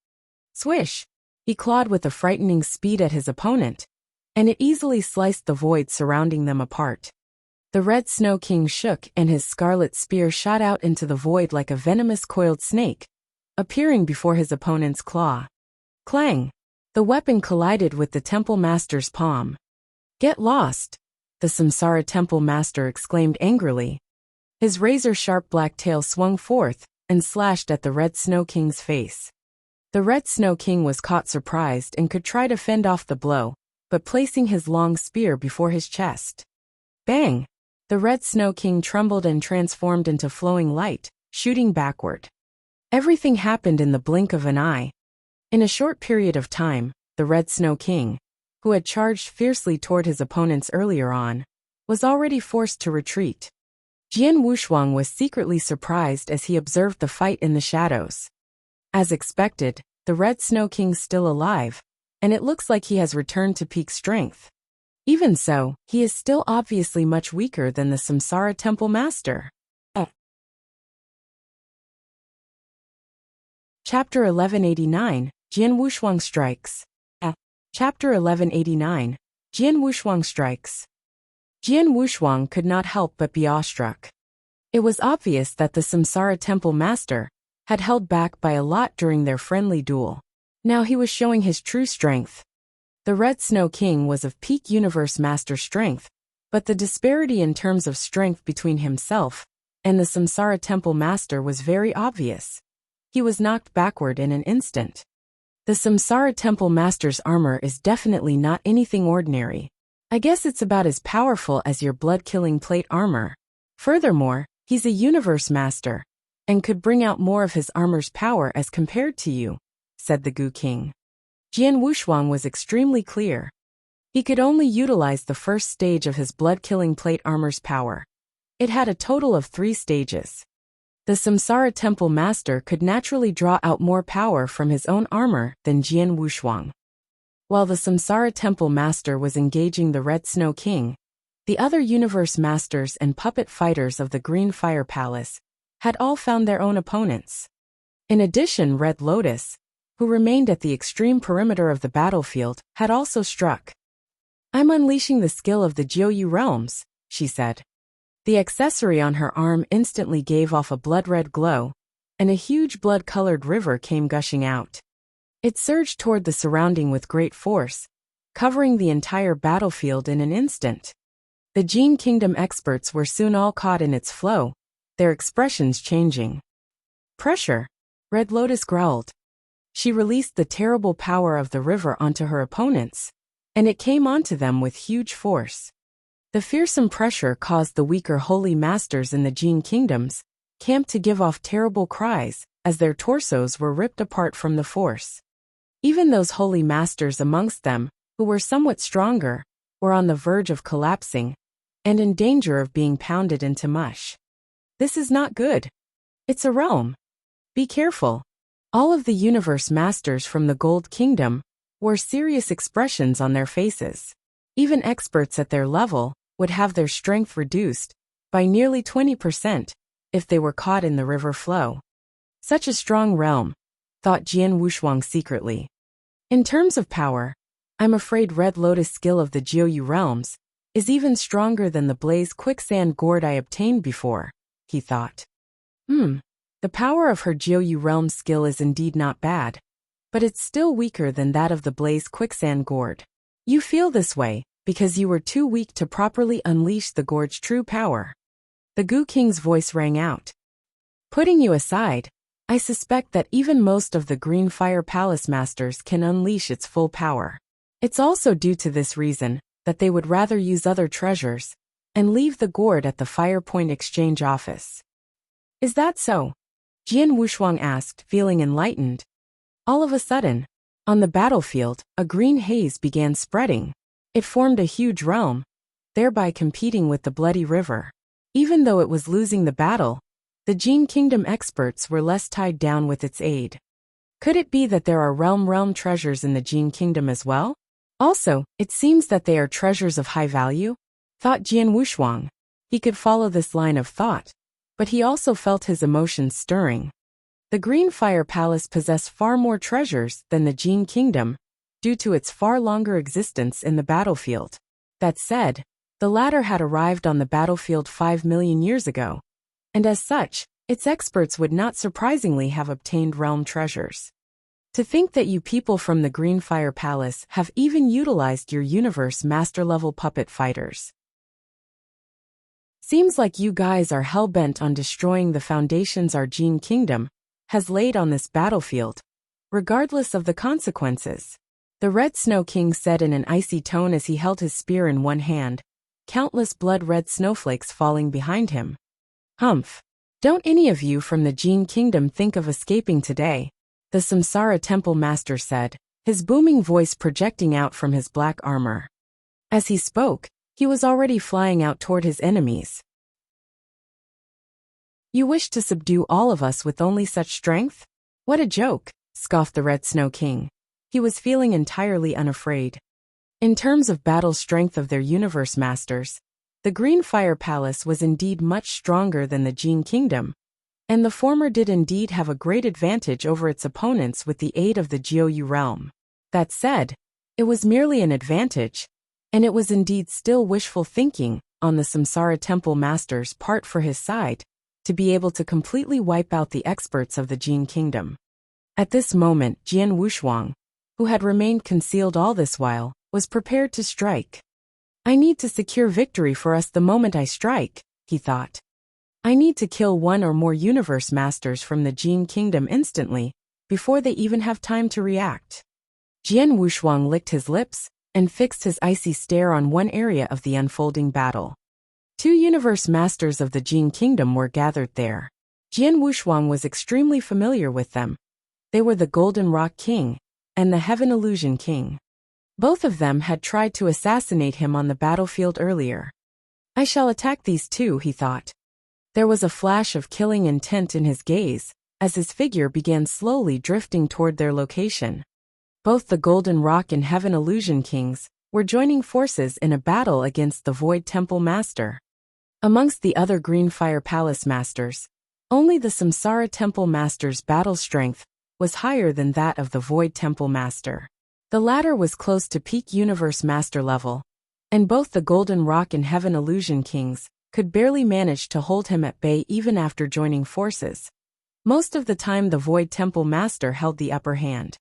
Swish! He clawed with a frightening speed at his opponent, and it easily sliced the void surrounding them apart. The Red Snow King shook and his scarlet spear shot out into the void like a venomous coiled snake, appearing before his opponent's claw. Clang! The weapon collided with the Temple Master's palm. "Get lost!" the Samsara Temple Master exclaimed angrily. His razor-sharp black tail swung forth and slashed at the Red Snow King's face. The Red Snow King was caught surprised and could try to fend off the blow, but placing his long spear before his chest. Bang! The Red Snow King trembled and transformed into flowing light, shooting backward. Everything happened in the blink of an eye. In a short period of time, the Red Snow King, who had charged fiercely toward his opponents earlier on, was already forced to retreat. Jian Wushuang was secretly surprised as he observed the fight in the shadows. As expected, the Red Snow King's still alive, and it looks like he has returned to peak strength. Even so, he is still obviously much weaker than the Samsara Temple Master. Chapter 1189, Jian Wushuang Strikes. Chapter 1189, Jian Wushuang Strikes. Jian Wushuang could not help but be awestruck. It was obvious that the Samsara Temple Master had held back by a lot during their friendly duel. Now he was showing his true strength. The Red Snow King was of peak Universe Master strength, but the disparity in terms of strength between himself and the Samsara Temple Master was very obvious. He was knocked backward in an instant. The Samsara Temple Master's armor is definitely not anything ordinary. I guess it's about as powerful as your blood-killing plate armor. Furthermore, he's a Universe Master, and could bring out more of his armor's power as compared to you, said the Gu King. Jian Wushuang was extremely clear. He could only utilize the first stage of his blood-killing plate armor's power. It had a total of 3 stages. The The Samsara Temple Master could naturally draw out more power from his own armor than Jian Wushuang. While the Samsara Temple Master was engaging the Red Snow King, the other Universe Masters and puppet fighters of the Green Fire Palace had all found their own opponents. In addition, Red Lotus, who remained at the extreme perimeter of the battlefield, had also struck. "I'm unleashing the skill of the Jiuyu realms," she said. The accessory on her arm instantly gave off a blood-red glow, and a huge blood-colored river came gushing out. It surged toward the surrounding with great force, covering the entire battlefield in an instant. The Jin Kingdom experts were soon all caught in its flow, their expressions changing. "Pressure," Red Lotus growled. She released the terrible power of the river onto her opponents, and it came onto them with huge force. The fearsome pressure caused the weaker holy masters in the Jin Kingdoms camp to give off terrible cries as their torsos were ripped apart from the force. Even those holy masters amongst them, who were somewhat stronger, were on the verge of collapsing and in danger of being pounded into mush. "This is not good. It's a realm. Be careful." All of the Universe Masters from the Gold Kingdom wore serious expressions on their faces. Even experts at their level would have their strength reduced by nearly 20% if they were caught in the river flow. Such a strong realm, thought Jian Wushuang secretly. In terms of power, I'm afraid Red Lotus' skill of the Jiuyu realms is even stronger than the Blaze Quicksand Gourd I obtained before, he thought. The power of her Jiuyu realm skill is indeed not bad, but it's still weaker than that of the Blaze Quicksand Gourd. You feel this way because you were too weak to properly unleash the gourd's true power. The Gu King's voice rang out. Putting you aside, I suspect that even most of the Green Fire Palace Masters can unleash its full power. It's also due to this reason that they would rather use other treasures and leave the gourd at the Fire Point Exchange office. Is that so? Jian Wushuang asked, feeling enlightened. All of a sudden, on the battlefield, a green haze began spreading. It formed a huge realm, thereby competing with the Bloody River. Even though it was losing the battle, the Jin Kingdom experts were less tied down with its aid. Could it be that there are realm treasures in the Jin Kingdom as well? Also, it seems that they are treasures of high value, thought Jian Wushuang. He could follow this line of thought, but he also felt his emotions stirring. The Green Fire Palace possessed far more treasures than the Jin Kingdom, due to its far longer existence in the battlefield. That said, the latter had arrived on the battlefield 5 million years ago, and as such, its experts would not surprisingly have obtained realm treasures. To think that you people from the Green Fire Palace have even utilized your Universe Master-level puppet fighters. Seems like you guys are hell-bent on destroying the foundations our Jin Kingdom has laid on this battlefield, regardless of the consequences. The Red Snow King said in an icy tone as he held his spear in one hand, countless blood-red snowflakes falling behind him. Humph! Don't any of you from the Jin Kingdom think of escaping today, the Samsara Temple Master said, his booming voice projecting out from his black armor. As he spoke, he was already flying out toward his enemies. You wish to subdue all of us with only such strength? What a joke, scoffed the Red Snow King. He was feeling entirely unafraid. In terms of battle strength of their Universe Masters, the Green Fire Palace was indeed much stronger than the Jin Kingdom, and the former did indeed have a great advantage over its opponents with the aid of the Jiuyu realm. That said, it was merely an advantage, and it was indeed still wishful thinking on the Samsara Temple Master's part for his side, to be able to completely wipe out the experts of the Jin Kingdom. At this moment, Jian Wushuang, who had remained concealed all this while, was prepared to strike. I need to secure victory for us the moment I strike, he thought. I need to kill one or more Universe Masters from the Jin Kingdom instantly, before they even have time to react. Jian Wushuang licked his lips and fixed his icy stare on one area of the unfolding battle. 2 Universe Masters of the Jin Kingdom were gathered there. Jian Wushuang was extremely familiar with them. They were the Golden Rock King and the Heaven Illusion King. Both of them had tried to assassinate him on the battlefield earlier. I shall attack these two, he thought. There was a flash of killing intent in his gaze, as his figure began slowly drifting toward their location. Both the Golden Rock and Heaven Illusion Kings were joining forces in a battle against the Void Temple Master. Amongst the other Green Fire Palace Masters, only the Samsara Temple Master's battle strength was higher than that of the Void Temple Master. The latter was close to peak Universe Master level, and both the Golden Rock and Heaven Illusion Kings could barely manage to hold him at bay even after joining forces. Most of the time the Void Temple Master held the upper hand.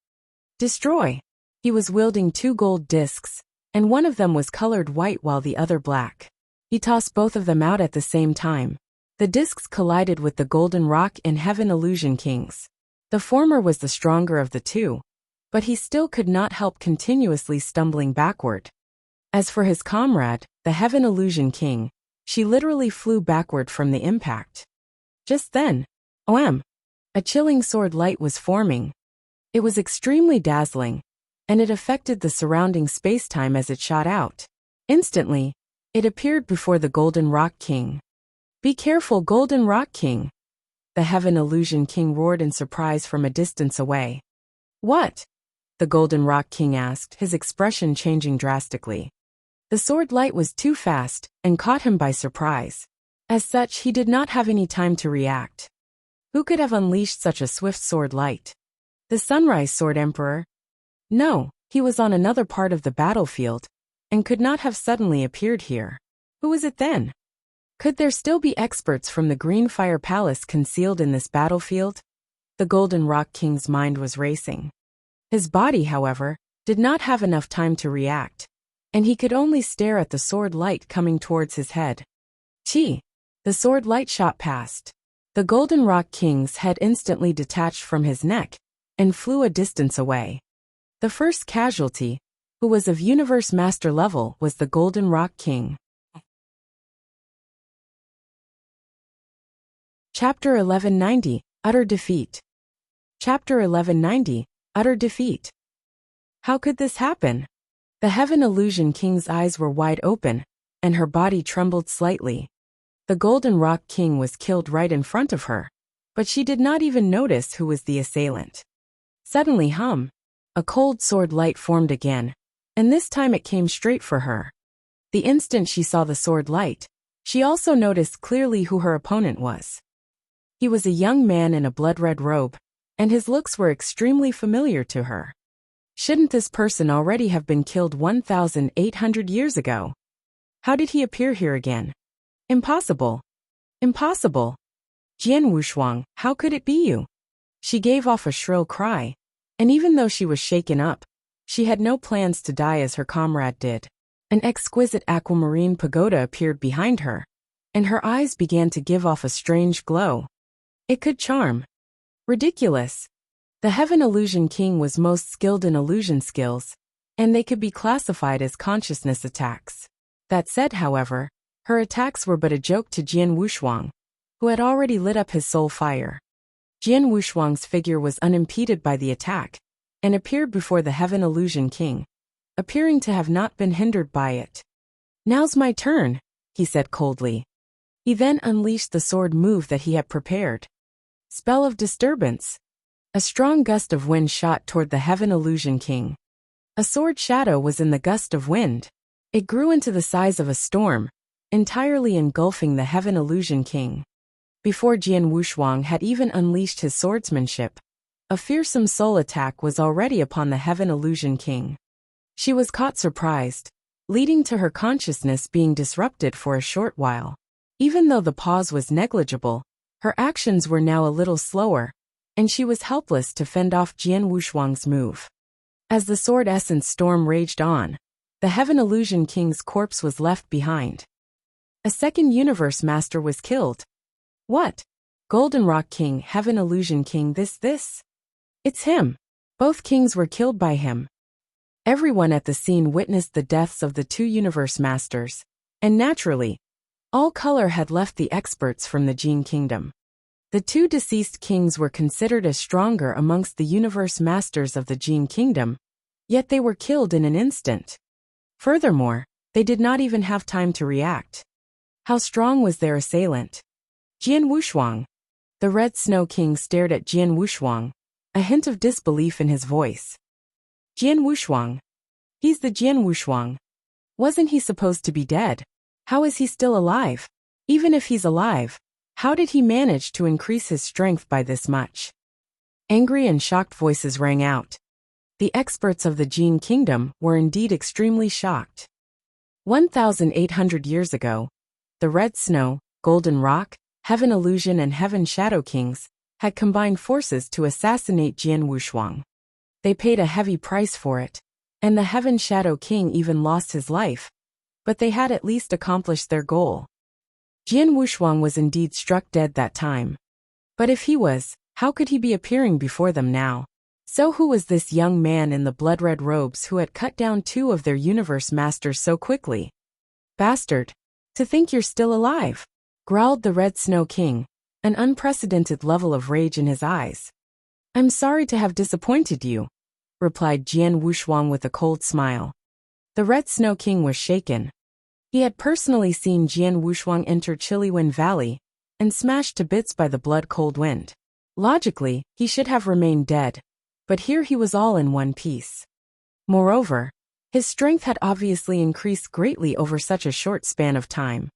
Destroy! He was wielding 2 gold discs, and one of them was colored white while the other black. He tossed both of them out at the same time. The discs collided with the Golden Rock and Heaven Illusion Kings. The former was the stronger of the two, but he still could not help continuously stumbling backward. As for his comrade, the Heaven Illusion King, she literally flew backward from the impact. Just then, a chilling sword light was forming. It was extremely dazzling, and it affected the surrounding space-time as it shot out. Instantly, it appeared before the Golden Rock King. "Be careful, Golden Rock King!" The Heaven Illusion King roared in surprise from a distance away. "What?" the Golden Rock King asked, his expression changing drastically. The sword light was too fast and caught him by surprise. As such, he did not have any time to react. Who could have unleashed such a swift sword light? The Sunrise Sword Emperor? No, he was on another part of the battlefield, and could not have suddenly appeared here. Who was it then? Could there still be experts from the Green Fire Palace concealed in this battlefield? The Golden Rock King's mind was racing. His body, however, did not have enough time to react, and he could only stare at the sword light coming towards his head. The sword light shot past. The Golden Rock King's head instantly detached from his neck and flew a distance away. The first casualty, who was of Universe Master level, was the Golden Rock King. Chapter 1190, Utter Defeat. Chapter 1190, Utter Defeat. How could this happen? The Heaven Illusion King's eyes were wide open, and her body trembled slightly. The Golden Rock King was killed right in front of her, but she did not even notice who was the assailant. Suddenly, a cold sword light formed again, and this time it came straight for her. The instant she saw the sword light, she also noticed clearly who her opponent was. He was a young man in a blood-red robe, and his looks were extremely familiar to her. Shouldn't this person already have been killed 1,800 years ago? How did he appear here again? Impossible. Impossible. Jian Wushuang, how could it be you? She gave off a shrill cry, and even though she was shaken up, she had no plans to die as her comrade did. An exquisite aquamarine pagoda appeared behind her, and her eyes began to give off a strange glow. It could charm. Ridiculous. The Heaven Illusion King was most skilled in illusion skills, and they could be classified as consciousness attacks. That said, however, her attacks were but a joke to Jian Wushuang, who had already lit up his soul fire. Jian Wushuang's figure was unimpeded by the attack, and appeared before the Heaven Illusion King, appearing to have not been hindered by it. "Now's my turn," he said coldly. He then unleashed the sword move that he had prepared. Spell of Disturbance. A strong gust of wind shot toward the Heaven Illusion King. A sword shadow was in the gust of wind. It grew into the size of a storm, entirely engulfing the Heaven Illusion King. Before Jian Wushuang had even unleashed his swordsmanship, a fearsome soul attack was already upon the Heaven Illusion King. She was caught surprised, leading to her consciousness being disrupted for a short while. Even though the pause was negligible, her actions were now a little slower, and she was helpless to fend off Jian Wushuang's move. As the sword essence storm raged on, the Heaven Illusion King's corpse was left behind. A second Universe Master was killed. What? Golden Rock King, Heaven Illusion King, this? It's him. Both kings were killed by him. Everyone at the scene witnessed the deaths of the two Universe Masters, and naturally, all color had left the experts from the Jin Kingdom. The two deceased kings were considered as stronger amongst the Universe Masters of the Jin Kingdom, yet they were killed in an instant. Furthermore, they did not even have time to react. How strong was their assailant? Jian Wushuang. The Red Snow King stared at Jian Wushuang, a hint of disbelief in his voice. Jian Wushuang. He's the Jian Wushuang. Wasn't he supposed to be dead? How is he still alive? Even if he's alive, how did he manage to increase his strength by this much? Angry and shocked voices rang out. The experts of the Jin Kingdom were indeed extremely shocked. 1,800 years ago, the Red Snow, Golden Rock, Heaven Illusion and Heaven Shadow Kings had combined forces to assassinate Jian Wushuang. They paid a heavy price for it, and the Heaven Shadow King even lost his life, but they had at least accomplished their goal. Jian Wushuang was indeed struck dead that time. But if he was, how could he be appearing before them now? So who was this young man in the blood-red robes who had cut down 2 of their universe masters so quickly? Bastard! To think you're still alive! Growled the Red Snow King, an unprecedented level of rage in his eyes. I'm sorry to have disappointed you, replied Jian Wushuang with a cold smile. The Red Snow King was shaken. He had personally seen Jian Wushuang enter Chiliwen Valley and smashed to bits by the blood-cold wind. Logically, he should have remained dead, but here he was all in one piece. Moreover, his strength had obviously increased greatly over such a short span of time.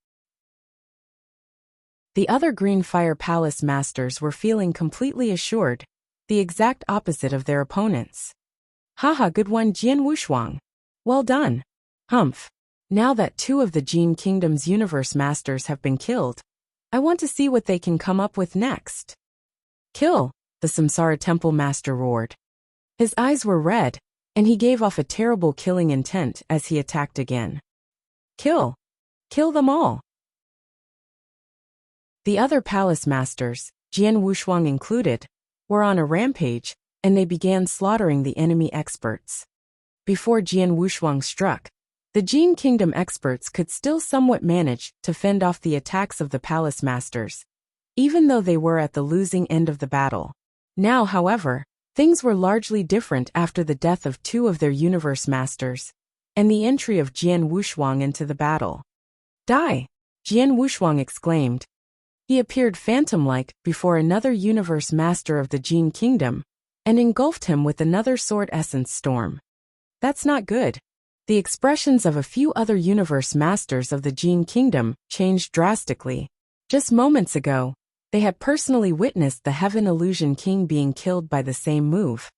The other Green Fire Palace masters were feeling completely assured, the exact opposite of their opponents. Haha, good one, Jian Wushuang. Well done. Humph. Now that 2 of the Jin Kingdom's universe masters have been killed, I want to see what they can come up with next. Kill, the Samsara Temple Master roared. His eyes were red, and he gave off a terrible killing intent as he attacked again. Kill. Kill them all. The other palace masters, Jian Wushuang included, were on a rampage, and they began slaughtering the enemy experts. Before Jian Wushuang struck, the Jin Kingdom experts could still somewhat manage to fend off the attacks of the palace masters, even though they were at the losing end of the battle. Now, however, things were largely different after the death of 2 of their universe masters, and the entry of Jian Wushuang into the battle. Die! Jian Wushuang exclaimed. He appeared phantom-like before another universe master of the Jin Kingdom, and engulfed him with another sword essence storm. That's not good. The expressions of a few other universe masters of the Jin Kingdom changed drastically. Just moments ago, they had personally witnessed the Heaven Illusion King being killed by the same move.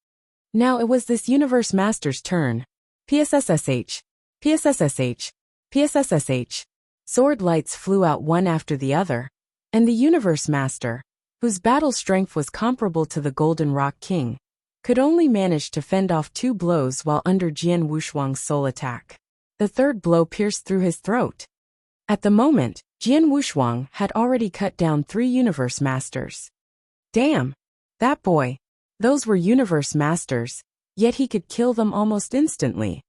Now it was this universe master's turn. PSSSH. PSSSH. PSSSH. Sword lights flew out one after the other, and the universe master, whose battle strength was comparable to the Golden Rock King, could only manage to fend off 2 blows while under Jian Wushuang's soul attack. The 3rd blow pierced through his throat. At the moment, Jian Wushuang had already cut down 3 universe masters. Damn! That boy! Those were universe masters, yet he could kill them almost instantly.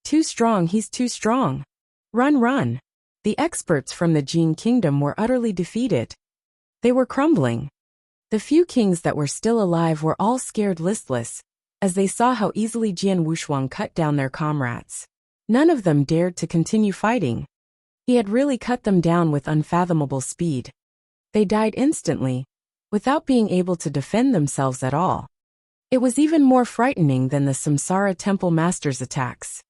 Too strong, he's too strong. Run, run! The experts from the Jin Kingdom were utterly defeated. They were crumbling. The few kings that were still alive were all scared listless, as they saw how easily Jian Wushuang cut down their comrades. None of them dared to continue fighting. He had really cut them down with unfathomable speed. They died instantly, without being able to defend themselves at all. It was even more frightening than the Samsara Temple Master's attacks.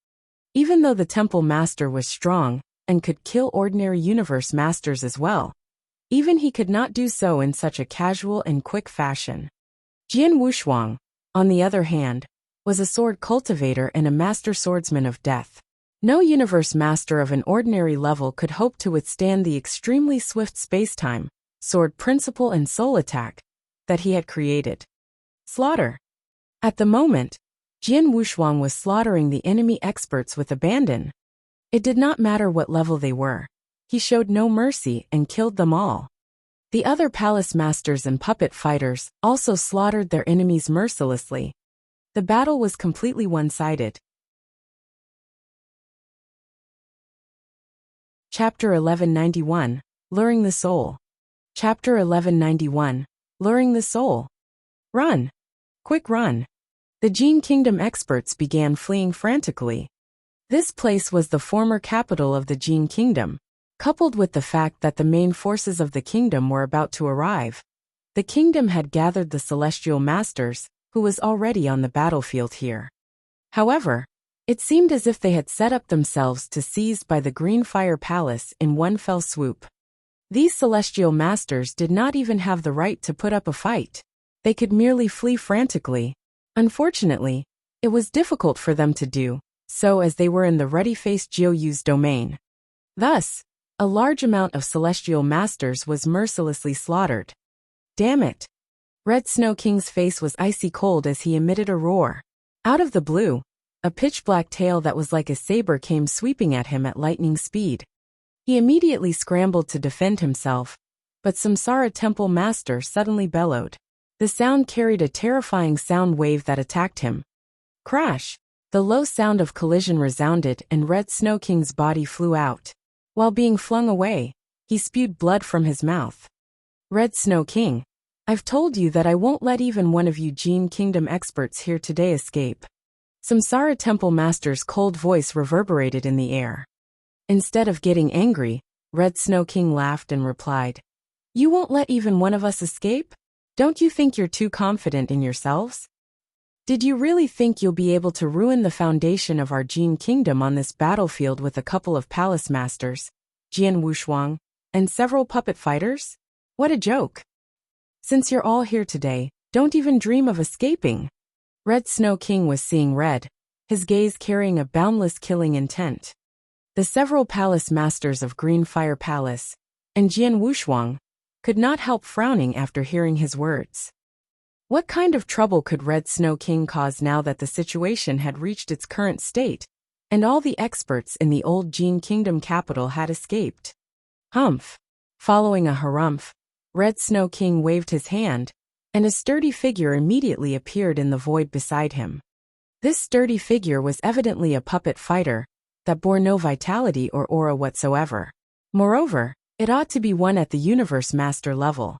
Even though the Temple Master was strong and could kill ordinary universe masters as well, even he could not do so in such a casual and quick fashion. Jian Wushuang, on the other hand, was a sword cultivator and a master swordsman of death. No universe master of an ordinary level could hope to withstand the extremely swift spacetime, sword principle and soul attack that he had created. Slaughter. At the moment, Jian Wushuang was slaughtering the enemy experts with abandon. It did not matter what level they were. He showed no mercy and killed them all. The other palace masters and puppet fighters also slaughtered their enemies mercilessly. The battle was completely one-sided. Chapter 1191, Luring the Soul. Chapter 1191, Luring the Soul. Run! Quick run! The Jin Kingdom experts began fleeing frantically. This place was the former capital of the Jin Kingdom, Coupled with the fact that the main forces of the kingdom were about to arrive, the kingdom had gathered the celestial masters, who was already on the battlefield here. However, it seemed as if they had set up themselves to seize by the Green Fire Palace in one fell swoop. These celestial masters did not even have the right to put up a fight. They could merely flee frantically. Unfortunately, it was difficult for them to do so as they were in the ruddy-faced Jiuyu's domain. Thus, a large amount of celestial masters was mercilessly slaughtered. Damn it! Red Snow King's face was icy cold as he emitted a roar. Out of the blue, a pitch-black tail that was like a saber came sweeping at him at lightning speed. He immediately scrambled to defend himself, but Samsara Temple Master suddenly bellowed. The sound carried a terrifying sound wave that attacked him. Crash! The low sound of collision resounded and Red Snow King's body flew out. While being flung away, he spewed blood from his mouth. Red Snow King, I've told you that I won't let even one of you Gene Kingdom experts here today escape. Samsara Temple Master's cold voice reverberated in the air. Instead of getting angry, Red Snow King laughed and replied, "You won't let even one of us escape? Don't you think you're too confident in yourselves? Did you really think you'll be able to ruin the foundation of our Gene Kingdom on this battlefield with a couple of palace masters, Jian Wushuang, and several puppet fighters? What a joke! Since you're all here today, don't even dream of escaping." Red Snow King was seeing red, his gaze carrying a boundless killing intent. The several palace masters of Green Fire Palace, and Jian Wushuang, could not help frowning after hearing his words. What kind of trouble could Red Snow King cause now that the situation had reached its current state, and all the experts in the old Gene Kingdom capital had escaped? Humph! Following a harumph, Red Snow King waved his hand, and a sturdy figure immediately appeared in the void beside him. This sturdy figure was evidently a puppet fighter that bore no vitality or aura whatsoever. Moreover, it ought to be one at the Universe Master level.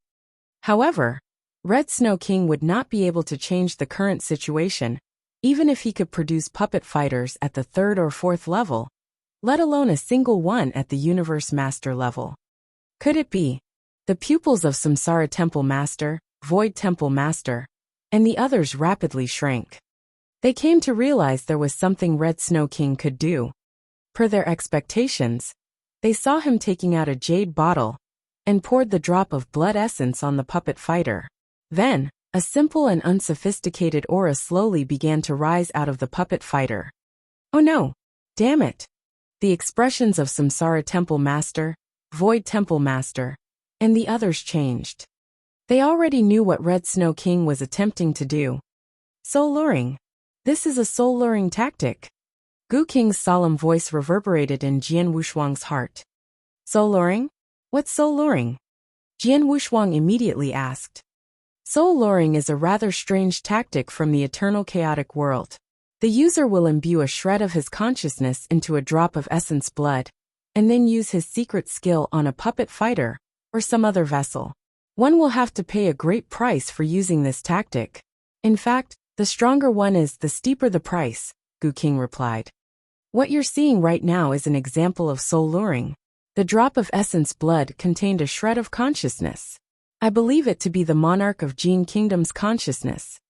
However, Red Snow King would not be able to change the current situation, even if he could produce puppet fighters at the 3rd or 4th level, let alone a single one at the Universe Master level. Could it be? The pupils of Samsara Temple Master, Void Temple Master, and the others rapidly shrank. They came to realize there was something Red Snow King could do. Per their expectations, they saw him taking out a jade bottle and poured the drop of blood essence on the puppet fighter. Then, a simple and unsophisticated aura slowly began to rise out of the puppet fighter. Oh no! Damn it! The expressions of Samsara Temple Master, Void Temple Master, and the others changed. They already knew what Red Snow King was attempting to do. Soul luring. This is a soul luring tactic. Gu King's solemn voice reverberated in Jian Wushuang's heart. Soul luring? What's soul luring? Jian Wushuang immediately asked. Soul luring is a rather strange tactic from the eternal chaotic world. The user will imbue a shred of his consciousness into a drop of essence blood, and then use his secret skill on a puppet fighter, or some other vessel. One will have to pay a great price for using this tactic. In fact, the stronger one is, the steeper the price, Gu King replied. What you're seeing right now is an example of soul luring. The drop of essence blood contained a shred of consciousness. I believe it to be the monarch of Gene Kingdom's consciousness.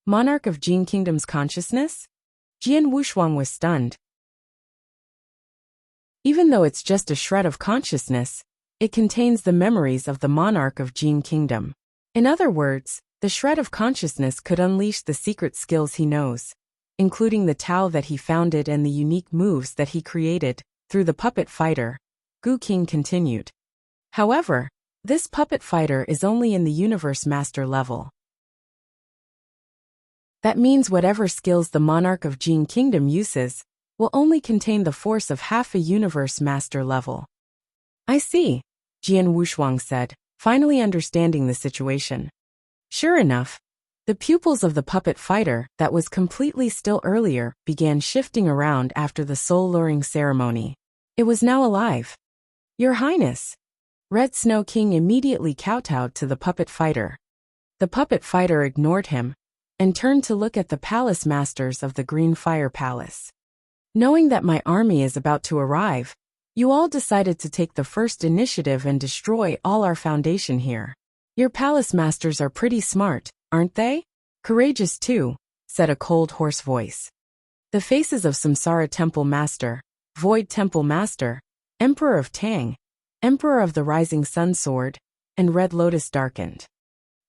Monarch of Gene Kingdom's consciousness? Jian Wushuang was stunned. Even though it's just a shred of consciousness, it contains the memories of the monarch of Gene Kingdom. In other words, the shred of consciousness could unleash the secret skills he knows, including the Tao that he founded and the unique moves that he created through the puppet fighter, Gu King continued. However, this puppet fighter is only in the Universe Master level. That means whatever skills the monarch of Gene Kingdom uses will only contain the force of half a Universe Master level. I see, Jian Wushuang said, finally understanding the situation. Sure enough, the pupils of the puppet fighter that was completely still earlier began shifting around after the soul luring ceremony. It was now alive. Your Highness! Red Snow King immediately kowtowed to the puppet fighter. The puppet fighter ignored him and turned to look at the palace masters of the Green Fire Palace. Knowing that my army is about to arrive, You all decided to take the first initiative and destroy all our foundation here. Your palace masters are pretty smart, aren't they? Courageous too, said a cold hoarse voice. The faces of Samsara Temple Master, Void Temple Master, Emperor of Tang, Emperor of the Rising Sun Sword, and Red Lotus darkened.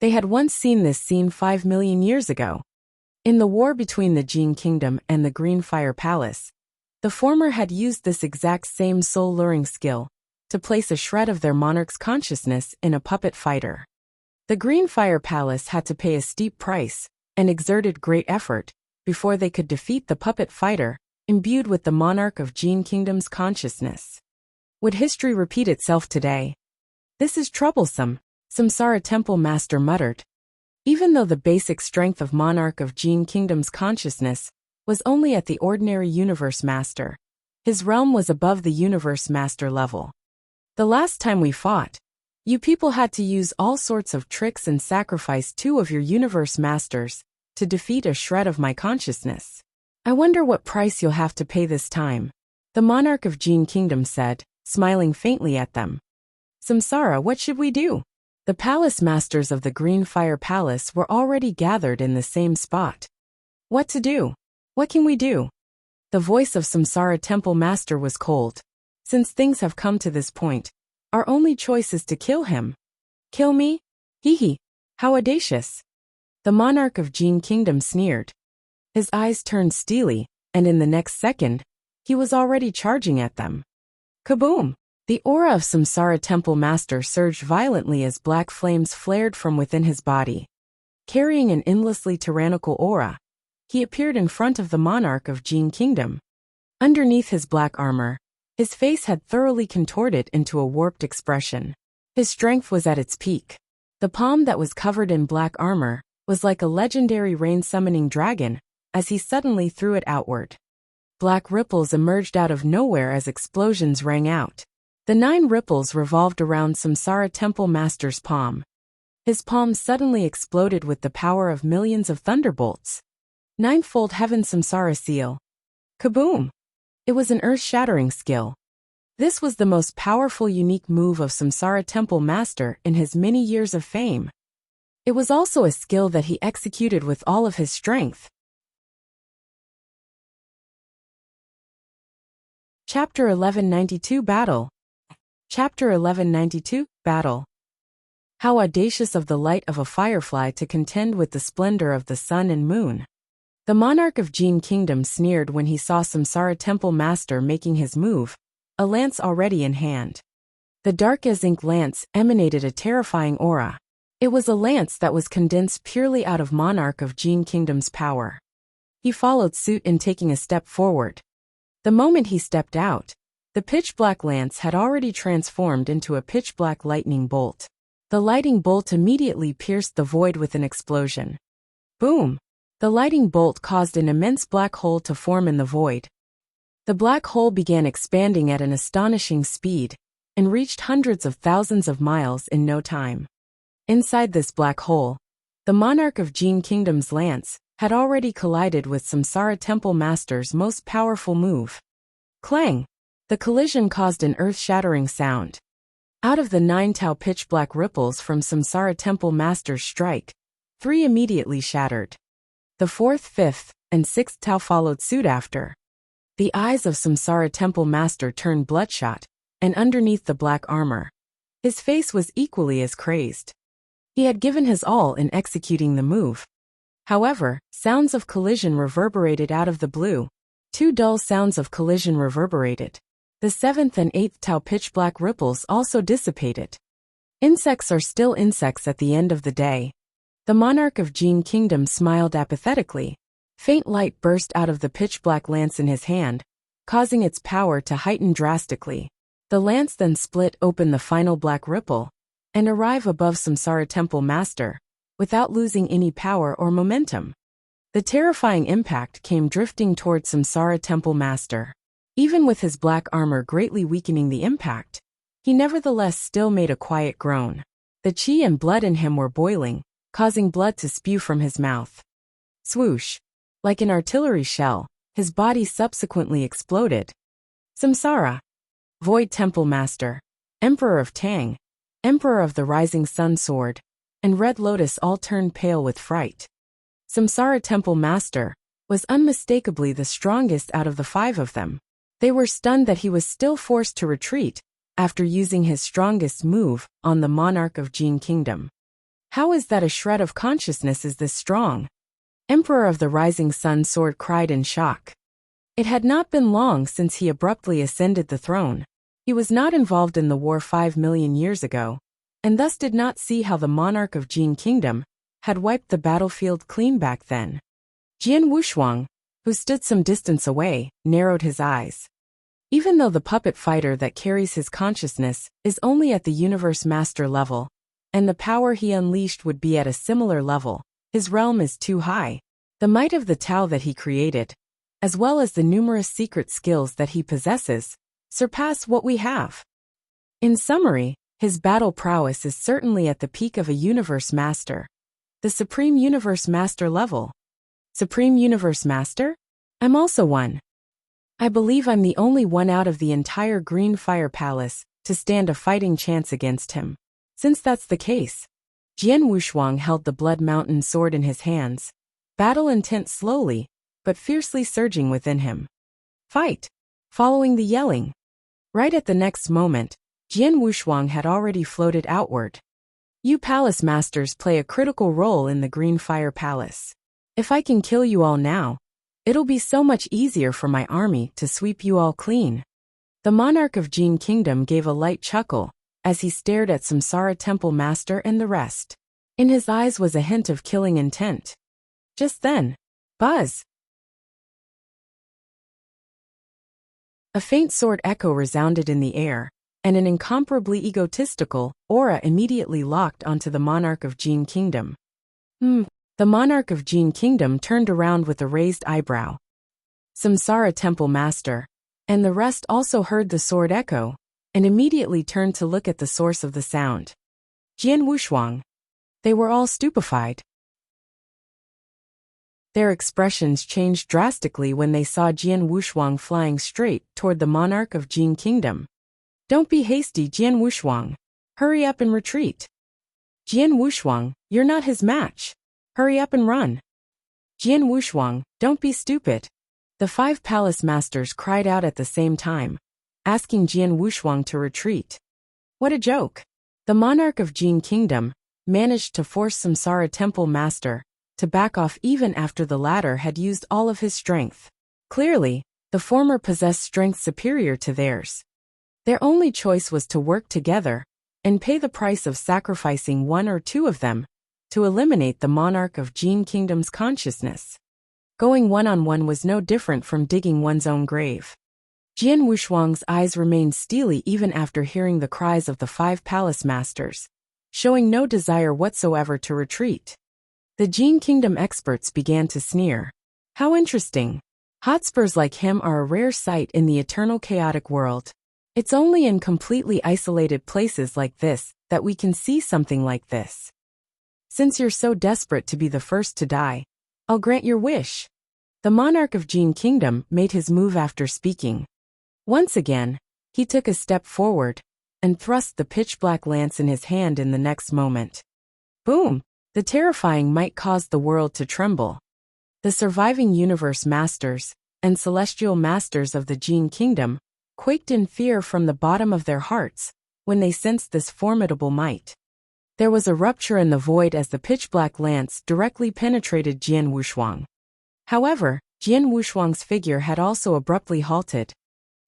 They had once seen this scene 5 million years ago. In the war between the Jin Kingdom and the Green Fire Palace, the former had used this exact same soul-luring skill to place a shred of their monarch's consciousness in a puppet fighter. The Green Fire Palace had to pay a steep price and exerted great effort before they could defeat the puppet fighter imbued with the monarch of Jin Kingdom's consciousness. Would history repeat itself today? This is troublesome, Samsara Temple Master muttered. Even though the basic strength of monarch of Jin Kingdom's consciousness was only at the ordinary universe master, his realm was above the universe master level. The last time we fought, you people had to use all sorts of tricks and sacrifice 2 of your universe masters to defeat a shred of my consciousness. I wonder what price you'll have to pay this time, the monarch of Jin Kingdom said, smiling faintly at them. Samsara, what should we do? The palace masters of the Green Fire Palace were already gathered in the same spot. What to do? What can we do? The voice of Samsara Temple Master was cold. Since things have come to this point, our only choice is to kill him. Kill me? Hee, how audacious. The monarch of Jin Kingdom sneered. His eyes turned steely, and in the next second, he was already charging at them. Kaboom! The aura of Samsara Temple Master surged violently as black flames flared from within his body. Carrying an endlessly tyrannical aura, he appeared in front of the monarch of Jin Kingdom. Underneath his black armor, his face had thoroughly contorted into a warped expression. His strength was at its peak. The palm that was covered in black armor was like a legendary rain-summoning dragon as he suddenly threw it outward. Black ripples emerged out of nowhere as explosions rang out. The 9 ripples revolved around Samsara Temple Master's palm. His palm suddenly exploded with the power of millions of thunderbolts. 9-fold Heaven Samsara Seal. Kaboom! It was an earth-shattering skill. This was the most powerful unique move of Samsara Temple Master in his many years of fame. It was also a skill that he executed with all of his strength. Chapter 1192 Battle. Chapter 1192 Battle. How audacious of the light of a firefly to contend with the splendor of the sun and moon. The monarch of Jin Kingdom sneered when he saw Samsara Temple Master making his move, a lance already in hand. The dark as ink lance emanated a terrifying aura. It was a lance that was condensed purely out of monarch of Jin Kingdom's power. He followed suit in taking a step forward. The moment he stepped out, the pitch-black lance had already transformed into a pitch-black lightning bolt. The lightning bolt immediately pierced the void with an explosion. Boom! The lightning bolt caused an immense black hole to form in the void. The black hole began expanding at an astonishing speed and reached hundreds of thousands of miles in no time. Inside this black hole, the monarch of Jin Kingdom's lance had already collided with Samsara Temple Master's most powerful move. Clang! The collision caused an earth-shattering sound. Out of the 9 tau pitch-black ripples from Samsara Temple Master's strike, 3 immediately shattered. The 4th, 5th, and 6th tau followed suit after. The eyes of Samsara Temple Master turned bloodshot, and underneath the black armor, his face was equally as crazed. He had given his all in executing the move. However, sounds of collision reverberated out of the blue. 2 dull sounds of collision reverberated. The 7th and 8th tau pitch-black ripples also dissipated. Insects are still insects at the end of the day. The monarch of Jin Kingdom smiled apathetically. Faint light burst out of the pitch-black lance in his hand, causing its power to heighten drastically. The lance then split open the final black ripple and arrive above Samsara Temple Master, without losing any power or momentum. The terrifying impact came drifting towards Samsara Temple Master. Even with his black armor greatly weakening the impact, he nevertheless still made a quiet groan. The chi and blood in him were boiling, causing blood to spew from his mouth. Swoosh! Like an artillery shell, his body subsequently exploded. Samsara! Void Temple Master, Emperor of Tang, Emperor of the Rising Sun Sword, and Red Lotus all turned pale with fright. Samsara Temple Master was unmistakably the strongest out of the 5 of them. They were stunned that he was still forced to retreat after using his strongest move on the monarch of Jin Kingdom. How is that a shred of consciousness is this strong? Emperor of the Rising Sun Sword cried in shock. It had not been long since he abruptly ascended the throne. He was not involved in the war 5 million years ago, and thus did not see how the monarch of Jin Kingdom had wiped the battlefield clean back then. Jian Wushuang, who stood some distance away, narrowed his eyes. Even though the puppet fighter that carries his consciousness is only at the universe master level, and the power he unleashed would be at a similar level, his realm is too high. The might of the Tao that he created, as well as the numerous secret skills that he possesses, surpass what we have. In summary, his battle prowess is certainly at the peak of a universe master. The Supreme Universe Master level. Supreme Universe Master? I'm also one. I believe I'm the only one out of the entire Green Fire Palace to stand a fighting chance against him. Since that's the case, Jian Wushuang held the Blood Mountain sword in his hands, battle intent slowly, but fiercely surging within him. Fight! Following the yelling. Right at the next moment, Jian Wushuang had already floated outward. You palace masters play a critical role in the Green Fire Palace. If I can kill you all now, it'll be so much easier for my army to sweep you all clean. The monarch of Jin Kingdom gave a light chuckle as he stared at Samsara Temple Master and the rest. In his eyes was a hint of killing intent. Just then, buzz! A faint sword echo resounded in the air, and an incomparably egotistical aura immediately locked onto the monarch of Jin Kingdom. The monarch of Jin Kingdom turned around with a raised eyebrow. Samsara Temple Master and the rest also heard the sword echo, and immediately turned to look at the source of the sound. Jian Wushuang. They were all stupefied. Their expressions changed drastically when they saw Jian Wushuang flying straight toward the monarch of Jin Kingdom. Don't be hasty, Jian Wushuang. Hurry up and retreat. Jian Wushuang, you're not his match. Hurry up and run. Jian Wushuang, don't be stupid. The 5 palace masters cried out at the same time, asking Jian Wushuang to retreat. What a joke. The monarch of Jin Kingdom managed to force Samsara Temple Master to back off even after the latter had used all of his strength. Clearly, the former possessed strength superior to theirs. Their only choice was to work together and pay the price of sacrificing 1 or 2 of them to eliminate the monarch of Jin Kingdom's consciousness. Going one-on-one was no different from digging one's own grave. Jian Wushuang's eyes remained steely even after hearing the cries of the 5 palace masters, showing no desire whatsoever to retreat. The Jin Kingdom experts began to sneer. How interesting. Hotspurs like him are a rare sight in the eternal chaotic world. It's only in completely isolated places like this that we can see something like this. Since you're so desperate to be the first to die, I'll grant your wish. The monarch of Jin Kingdom made his move after speaking. Once again, he took a step forward and thrust the pitch-black lance in his hand in the next moment. Boom! The terrifying might caused the world to tremble. The surviving universe masters and celestial masters of the Jin Kingdom quaked in fear from the bottom of their hearts when they sensed this formidable might. There was a rupture in the void as the pitch-black lance directly penetrated Jian Wushuang. However, Jian Wushuang's figure had also abruptly halted.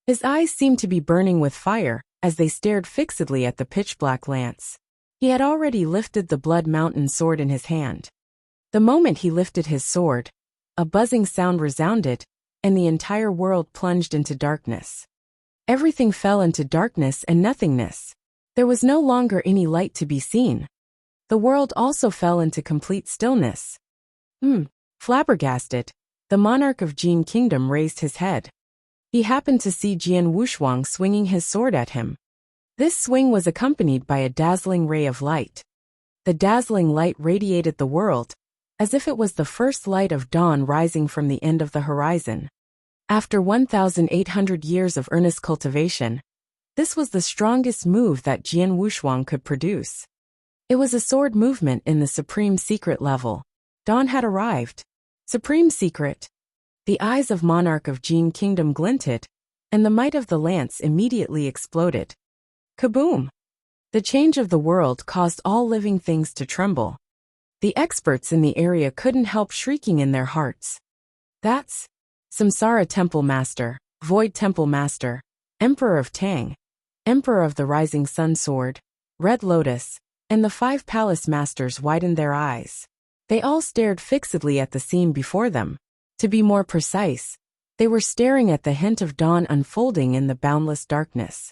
His eyes seemed to be burning with fire as they stared fixedly at the pitch-black lance. He had already lifted the Blood Mountain sword in his hand. The moment he lifted his sword, a buzzing sound resounded, and the entire world plunged into darkness. Everything fell into darkness and nothingness. There was no longer any light to be seen. The world also fell into complete stillness. Flabbergasted, the monarch of Jin Kingdom raised his head. He happened to see Jian Wushuang swinging his sword at him. This swing was accompanied by a dazzling ray of light. The dazzling light radiated the world, as if it was the first light of dawn rising from the end of the horizon. After 1,800 years of earnest cultivation, This was the strongest move that Jian Wushuang could produce. It was a sword movement in the Supreme Secret level. Dawn had arrived. Supreme Secret. The eyes of Monarch of Jin Kingdom glinted, and the might of the lance immediately exploded. Kaboom! The change of the world caused all living things to tremble. The experts in the area couldn't help shrieking in their hearts. That's Samsara Temple Master, Void Temple Master, Emperor of Tang, Emperor of the Rising Sun Sword, Red Lotus, and the 5 Palace Masters widened their eyes. They all stared fixedly at the scene before them. To be more precise, they were staring at the hint of dawn unfolding in the boundless darkness.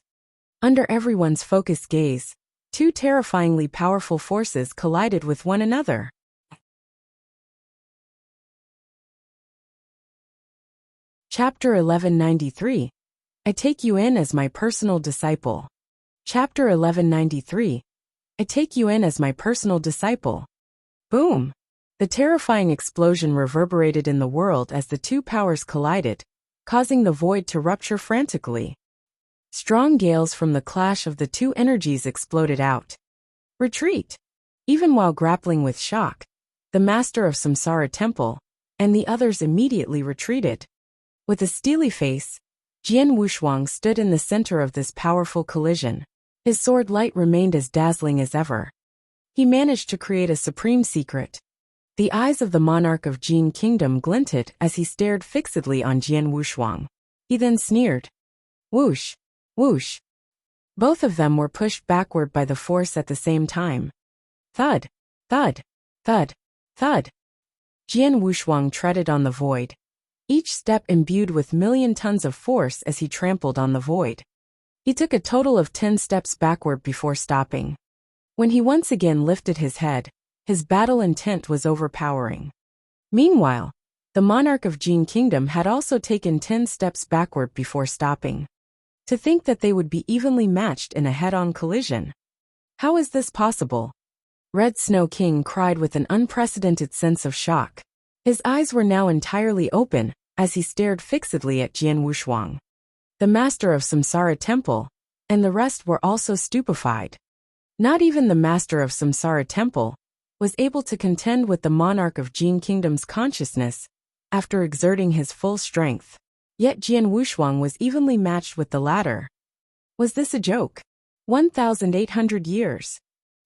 Under everyone's focused gaze, 2 terrifyingly powerful forces collided with one another. Chapter 1193. I take you in as my personal disciple. Chapter 1193. I take you in as my personal disciple. Boom! The terrifying explosion reverberated in the world as the 2 powers collided, causing the void to rupture frantically. Strong gales from the clash of the 2 energies exploded out. Retreat! Even while grappling with shock, the master of Samsara Temple and the others immediately retreated. With a steely face, Jian Wushuang stood in the center of this powerful collision. His sword light remained as dazzling as ever. He managed to create a supreme secret. The eyes of the monarch of Jin Kingdom glinted as he stared fixedly on Jian Wushuang. He then sneered. Whoosh! Whoosh! Both of them were pushed backward by the force at the same time. Thud! Thud! Thud! Thud! Jian Wushuang treaded on the void, each step imbued with million tons of force as he trampled on the void. He took a total of 10 steps backward before stopping. When he once again lifted his head, his battle intent was overpowering. Meanwhile, the monarch of Jin Kingdom had also taken 10 steps backward before stopping. To think that they would be evenly matched in a head-on collision. How is this possible? Red Snow King cried with an unprecedented sense of shock. His eyes were now entirely open as he stared fixedly at Jian Wushuang. The master of Samsara Temple and the rest were also stupefied. Not even the master of Samsara Temple was able to contend with the monarch of Jin Kingdom's consciousness after exerting his full strength. Yet Jian Wushuang was evenly matched with the latter. Was this a joke? 1,800 years.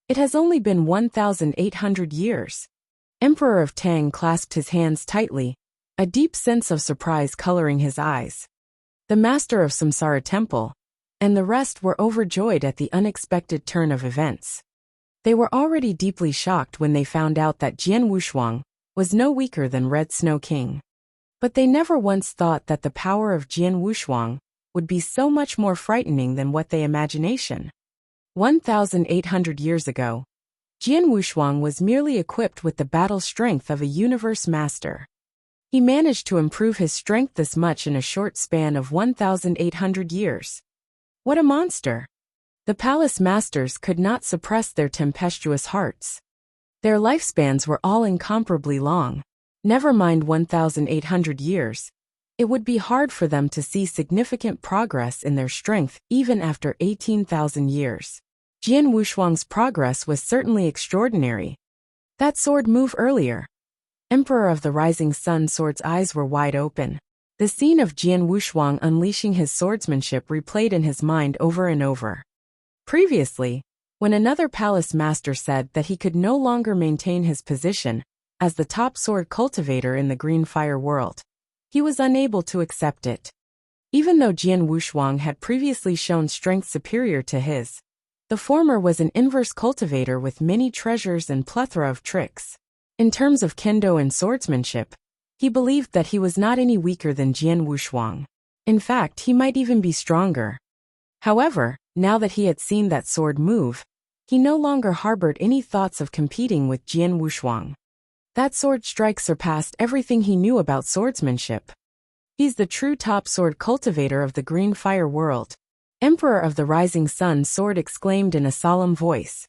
It has only been 1,800 years. Emperor of Tang clasped his hands tightly, a deep sense of surprise coloring his eyes. The master of Samsara Temple and the rest were overjoyed at the unexpected turn of events. They were already deeply shocked when they found out that Jian Wushuang was no weaker than Red Snow King. But they never once thought that the power of Jian Wushuang would be so much more frightening than what they imagination. 1,800 years ago, Jian Wushuang was merely equipped with the battle strength of a universe master. He managed to improve his strength this much in a short span of 1,800 years. What a monster! The palace masters could not suppress their tempestuous hearts. Their lifespans were all incomparably long. Never mind 1,800 years. It would be hard for them to see significant progress in their strength even after 18,000 years. Jian Wushuang's progress was certainly extraordinary. That sword move earlier. Emperor of the Rising Sun Sword's eyes were wide open. The scene of Jian Wushuang unleashing his swordsmanship replayed in his mind over and over. Previously, when another palace master said that he could no longer maintain his position as the top sword cultivator in the Green Fire world, he was unable to accept it. Even though Jian Wushuang had previously shown strength superior to his, the former was an inverse cultivator with many treasures and plethora of tricks. In terms of kendo and swordsmanship, he believed that he was not any weaker than Jian Wushuang. In fact, he might even be stronger. However, now that he had seen that sword move, he no longer harbored any thoughts of competing with Jian Wushuang. That sword strike surpassed everything he knew about swordsmanship. He's the true top sword cultivator of the Green Fire world. Emperor of the Rising Sun Sword exclaimed in a solemn voice.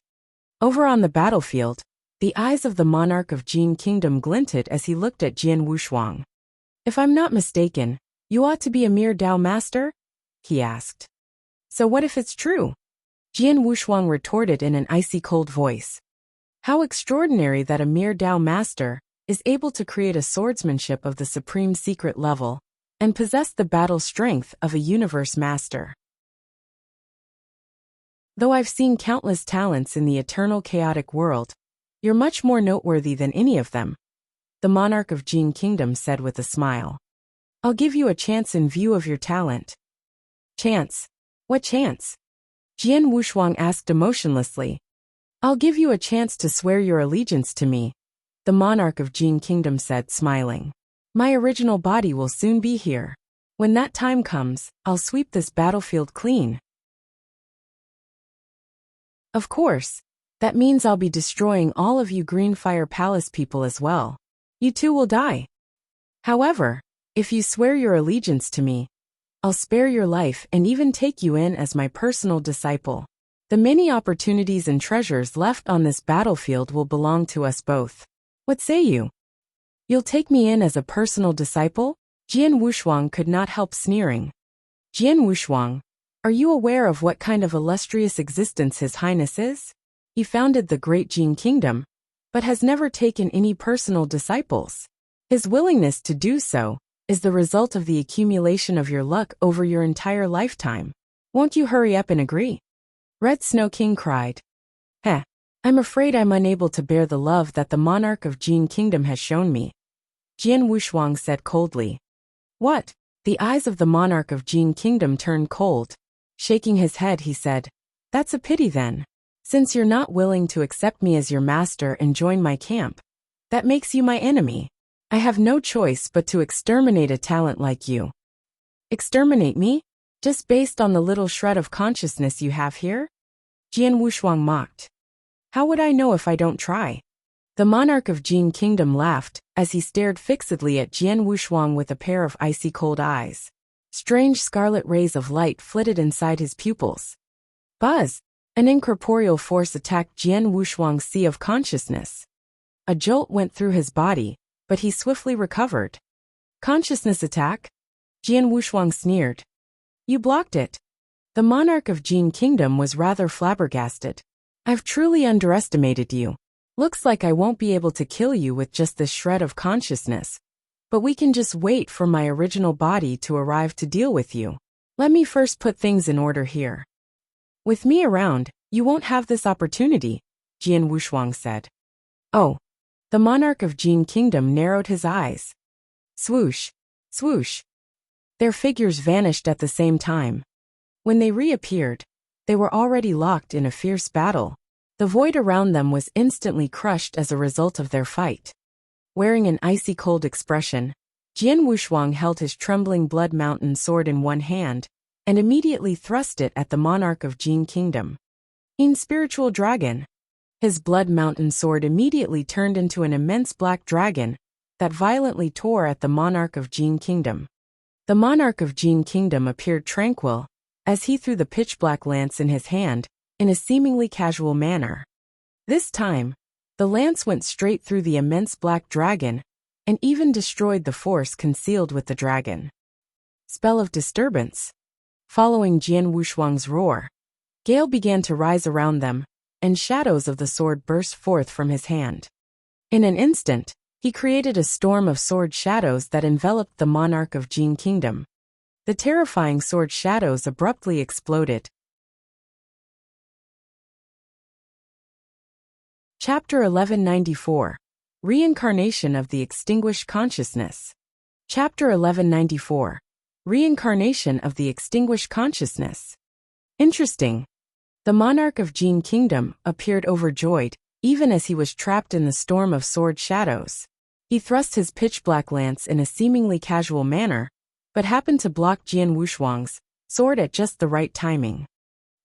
Over on the battlefield, the eyes of the monarch of Jin Kingdom glinted as he looked at Jian Wushuang. If I'm not mistaken, you ought to be a mere Dao master? He asked. So what if it's true? Jian Wushuang retorted in an icy cold voice. How extraordinary that a mere Dao master is able to create a swordsmanship of the supreme secret level and possess the battle strength of a universe master. Though I've seen countless talents in the eternal chaotic world, you're much more noteworthy than any of them, the monarch of Jin Kingdom said with a smile. I'll give you a chance in view of your talent. Chance? What chance? Jian Wushuang asked emotionlessly. I'll give you a chance to swear your allegiance to me, the monarch of Jin Kingdom said, smiling. My original body will soon be here. When that time comes, I'll sweep this battlefield clean. Of course, that means I'll be destroying all of you Green Fire Palace people as well. You too will die. However, if you swear your allegiance to me, I'll spare your life and even take you in as my personal disciple. The many opportunities and treasures left on this battlefield will belong to us both. What say you? You'll take me in as a personal disciple? Jian Wushuang could not help sneering. Jian Wushuang, are you aware of what kind of illustrious existence His Highness is? He founded the great Jin Kingdom, but has never taken any personal disciples. His willingness to do so is the result of the accumulation of your luck over your entire lifetime. Won't you hurry up and agree? Red Snow King cried. Heh, I'm afraid I'm unable to bear the love that the monarch of Jin Kingdom has shown me, Jian Wushuang said coldly. What? The eyes of the monarch of Jin Kingdom turned cold. Shaking his head, he said, That's a pity then. Since you're not willing to accept me as your master and join my camp, that makes you my enemy. I have no choice but to exterminate a talent like you. Exterminate me? Just based on the little shred of consciousness you have here? Jian Wushuang mocked. How would I know if I don't try? The monarch of Jin Kingdom laughed as he stared fixedly at Jian Wushuang with a pair of icy cold eyes. Strange scarlet rays of light flitted inside his pupils. Buzz! An incorporeal force attacked Jian Wushuang's sea of consciousness. A jolt went through his body, but he swiftly recovered. Consciousness attack? Jian Wushuang sneered. You blocked it. The monarch of Jin Kingdom was rather flabbergasted. I've truly underestimated you. Looks like I won't be able to kill you with just this shred of consciousness. But we can just wait for my original body to arrive to deal with you. Let me first put things in order here. With me around, you won't have this opportunity, Jian Wushuang said. Oh. The monarch of Jin Kingdom narrowed his eyes. Swoosh, swoosh. Their figures vanished at the same time. When they reappeared, they were already locked in a fierce battle. The void around them was instantly crushed as a result of their fight. Wearing an icy cold expression, Jian Wushuang held his trembling Blood Mountain sword in one hand and immediately thrust it at the monarch of Jin Kingdom. In Spiritual Dragon. His Blood Mountain sword immediately turned into an immense black dragon that violently tore at the monarch of Jin Kingdom. The monarch of Jin Kingdom appeared tranquil as he threw the pitch-black lance in his hand in a seemingly casual manner. This time, the lance went straight through the immense black dragon and even destroyed the force concealed with the dragon. Spell of disturbance. Following Jian Wushuang's roar, gale began to rise around them, and shadows of the sword burst forth from his hand. In an instant, he created a storm of sword shadows that enveloped the monarch of Jin Kingdom. The terrifying sword shadows abruptly exploded. Chapter 1194. Reincarnation of the Extinguished Consciousness. Chapter 1194. Reincarnation of the Extinguished Consciousness. Interesting. The monarch of Jin Kingdom appeared overjoyed, even as he was trapped in the storm of sword shadows. He thrust his pitch-black lance in a seemingly casual manner, but happened to block Jian Wushuang's sword at just the right timing.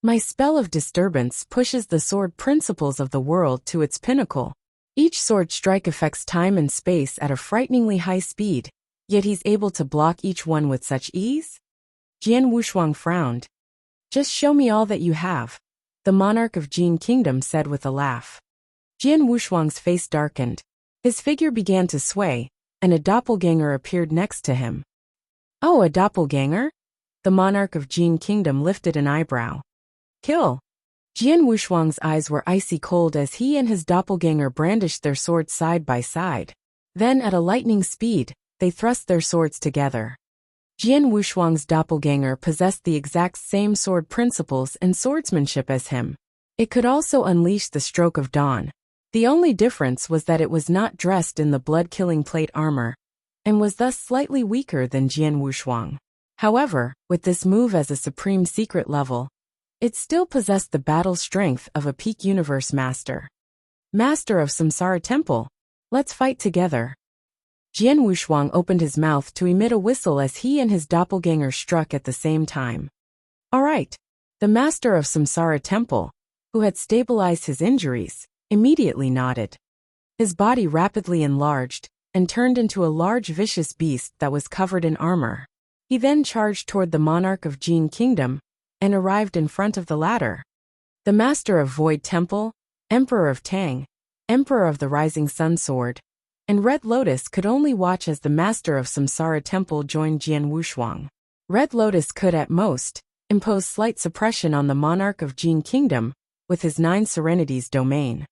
My spell of disturbance pushes the sword principles of the world to its pinnacle. Each sword strike affects time and space at a frighteningly high speed, yet he's able to block each one with such ease? Jian Wushuang frowned. Just show me all that you have, the monarch of Jin Kingdom said with a laugh. Jian Wushuang's face darkened. His figure began to sway, and a doppelganger appeared next to him. Oh, a doppelganger? The monarch of Jin Kingdom lifted an eyebrow. Kill! Jian Wushuang's eyes were icy cold as he and his doppelganger brandished their swords side by side. Then at a lightning speed, they thrust their swords together. Jian Wushuang's doppelganger possessed the exact same sword principles and swordsmanship as him. It could also unleash the stroke of dawn. The only difference was that it was not dressed in the blood-killing plate armor, and was thus slightly weaker than Jian Wushuang. However, with this move as a supreme secret level, it still possessed the battle strength of a peak universe master. Master of Samsara Temple, let's fight together. Jian Wushuang opened his mouth to emit a whistle as he and his doppelganger struck at the same time. All right. The master of Samsara Temple, who had stabilized his injuries, immediately nodded. His body rapidly enlarged and turned into a large vicious beast that was covered in armor. He then charged toward the monarch of Jin Kingdom and arrived in front of the latter. The master of Void Temple, Emperor of Tang, Emperor of the Rising Sun Sword, and Red Lotus could only watch as the master of Samsara Temple joined Jian Wushuang. Red Lotus could at most impose slight suppression on the monarch of Jin Kingdom with his 9 Serenities domain.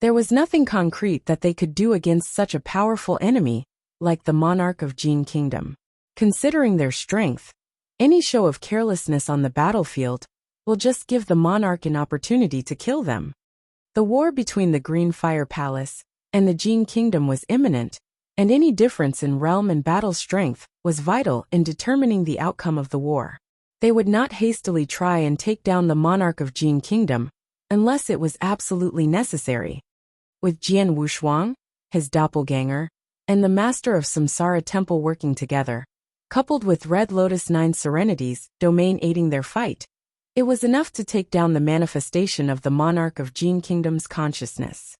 There was nothing concrete that they could do against such a powerful enemy like the monarch of Jin Kingdom. Considering their strength, any show of carelessness on the battlefield will just give the monarch an opportunity to kill them. The war between the Green Fire Palace and the Jin Kingdom was imminent, and any difference in realm and battle strength was vital in determining the outcome of the war. They would not hastily try and take down the monarch of Jin Kingdom unless it was absolutely necessary. With Jian Wushuang, his doppelganger, and the master of Samsara Temple working together, coupled with Red Lotus 9 Serenities domain aiding their fight, it was enough to take down the manifestation of the monarch of Jin Kingdom's consciousness.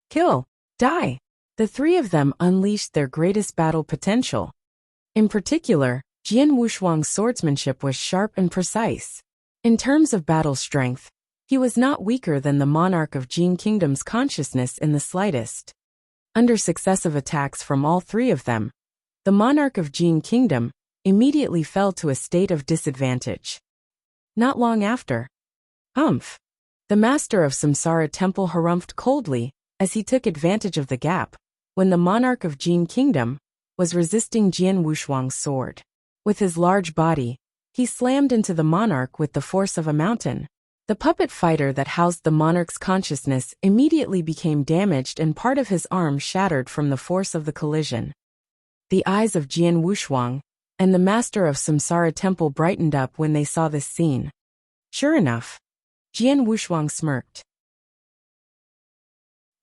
Kill! Die! The 3 of them unleashed their greatest battle potential. In particular, Jian Wushuang's swordsmanship was sharp and precise. In terms of battle strength, he was not weaker than the monarch of Jin Kingdom's consciousness in the slightest. Under successive attacks from all 3 of them, the monarch of Jin Kingdom immediately fell to a state of disadvantage. Not long after, the master of Samsara Temple harumphed coldly as he took advantage of the gap when the monarch of Jin Kingdom was resisting Jian Wushuang's sword. With his large body, he slammed into the monarch with the force of a mountain. The puppet fighter that housed the monarch's consciousness immediately became damaged and part of his arm shattered from the force of the collision. The eyes of Jian Wushuang and the master of Samsara Temple brightened up when they saw this scene. Sure enough, Jian Wushuang smirked.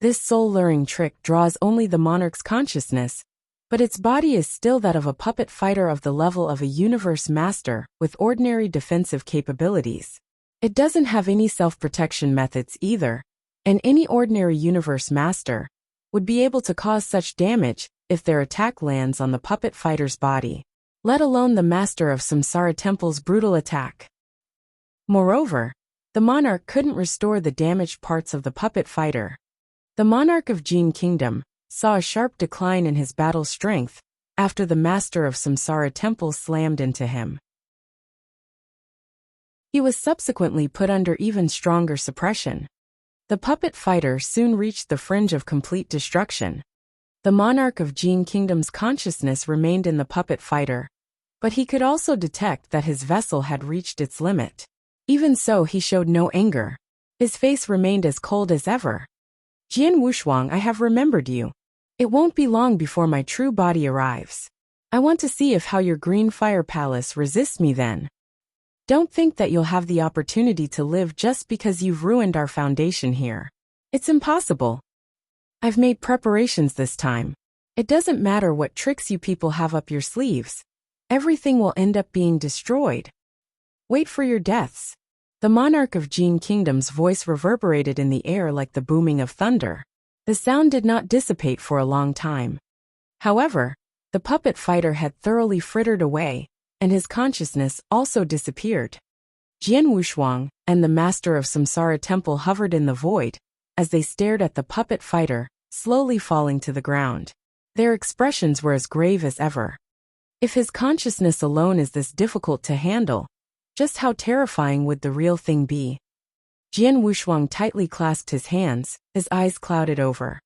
This soul-luring trick draws only the monarch's consciousness, but its body is still that of a puppet fighter of the level of a universe master with ordinary defensive capabilities. It doesn't have any self-protection methods either, and any ordinary universe master would be able to cause such damage if their attack lands on the puppet fighter's body, let alone the master of Samsara Temple's brutal attack. Moreover, the monarch couldn't restore the damaged parts of the puppet fighter. The monarch of Jin Kingdom saw a sharp decline in his battle strength after the master of Samsara Temple slammed into him. He was subsequently put under even stronger suppression. The puppet fighter soon reached the fringe of complete destruction. The monarch of Jin Kingdom's consciousness remained in the puppet fighter, but he could also detect that his vessel had reached its limit. Even so, he showed no anger. His face remained as cold as ever. Jian Wushuang, I have remembered you. It won't be long before my true body arrives. I want to see if how your Green Fire Palace resists me then. Don't think that you'll have the opportunity to live just because you've ruined our foundation here. It's impossible. I've made preparations this time. It doesn't matter what tricks you people have up your sleeves. Everything will end up being destroyed. Wait for your deaths. The monarch of Jin Kingdom's voice reverberated in the air like the booming of thunder. The sound did not dissipate for a long time. However, the puppet fighter had thoroughly frittered away, and his consciousness also disappeared. Jian Wushuang and the master of Samsara Temple hovered in the void as they stared at the puppet fighter, slowly falling to the ground. Their expressions were as grave as ever. If his consciousness alone is this difficult to handle, just how terrifying would the real thing be? Jian Wushuang tightly clasped his hands, his eyes clouded over.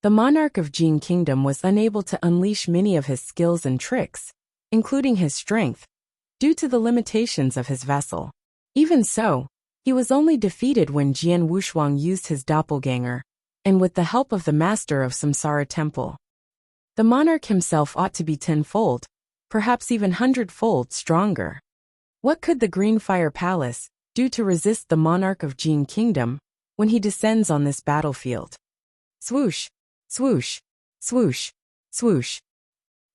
The monarch of Jin Kingdom was unable to unleash many of his skills and tricks, including his strength, due to the limitations of his vessel. Even so, he was only defeated when Jian Wushuang used his doppelganger, and with the help of the master of Samsara Temple. The monarch himself ought to be tenfold, perhaps even hundredfold stronger. What could the Green Fire Palace do to resist the monarch of Jin Kingdom when he descends on this battlefield? Swoosh, swoosh, swoosh, swoosh.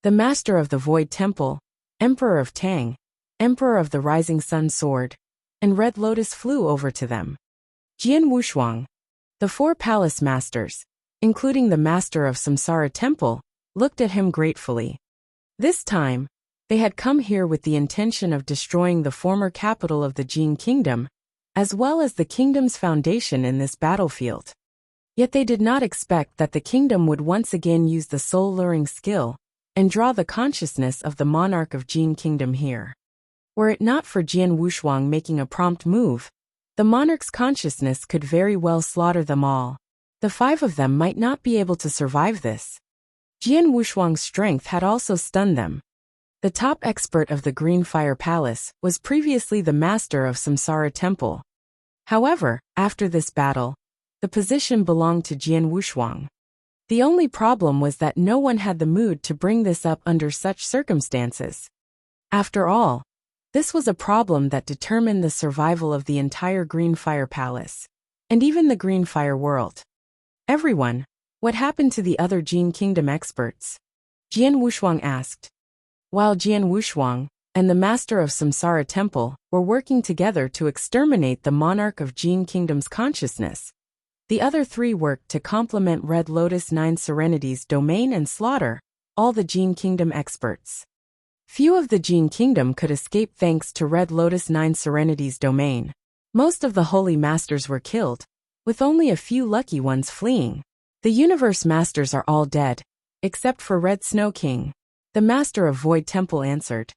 The master of the Void Temple, Emperor of Tang, Emperor of the Rising Sun Sword, and Red Lotus flew over to them. Jian Wushuang, the four palace masters, including the master of Samsara Temple, looked at him gratefully. This time, they had come here with the intention of destroying the former capital of the Jin Kingdom, as well as the kingdom's foundation in this battlefield. Yet they did not expect that the kingdom would once again use the soul-luring skill and draw the consciousness of the monarch of Jin Kingdom here. Were it not for Jian Wushuang making a prompt move, the monarch's consciousness could very well slaughter them all. The five of them might not be able to survive this. Jian Wushuang's strength had also stunned them. The top expert of the Green Fire Palace was previously the master of Samsara Temple. However, after this battle, the position belonged to Jian Wushuang. The only problem was that no one had the mood to bring this up under such circumstances. After all, this was a problem that determined the survival of the entire Green Fire Palace, and even the Green Fire world. Everyone, what happened to the other Jin Kingdom experts? Jian Wushuang asked. While Jian Wushuang and the master of Samsara Temple were working together to exterminate the monarch of Jin Kingdom's consciousness, the other three worked to complement Red Lotus Nine Serenity's domain and slaughter all the Jin Kingdom experts. Few of the Jin Kingdom could escape thanks to Red Lotus Nine Serenity's domain. Most of the holy masters were killed, with only a few lucky ones fleeing. The universe masters are all dead, except for Red Snow King. The master of Void Temple answered.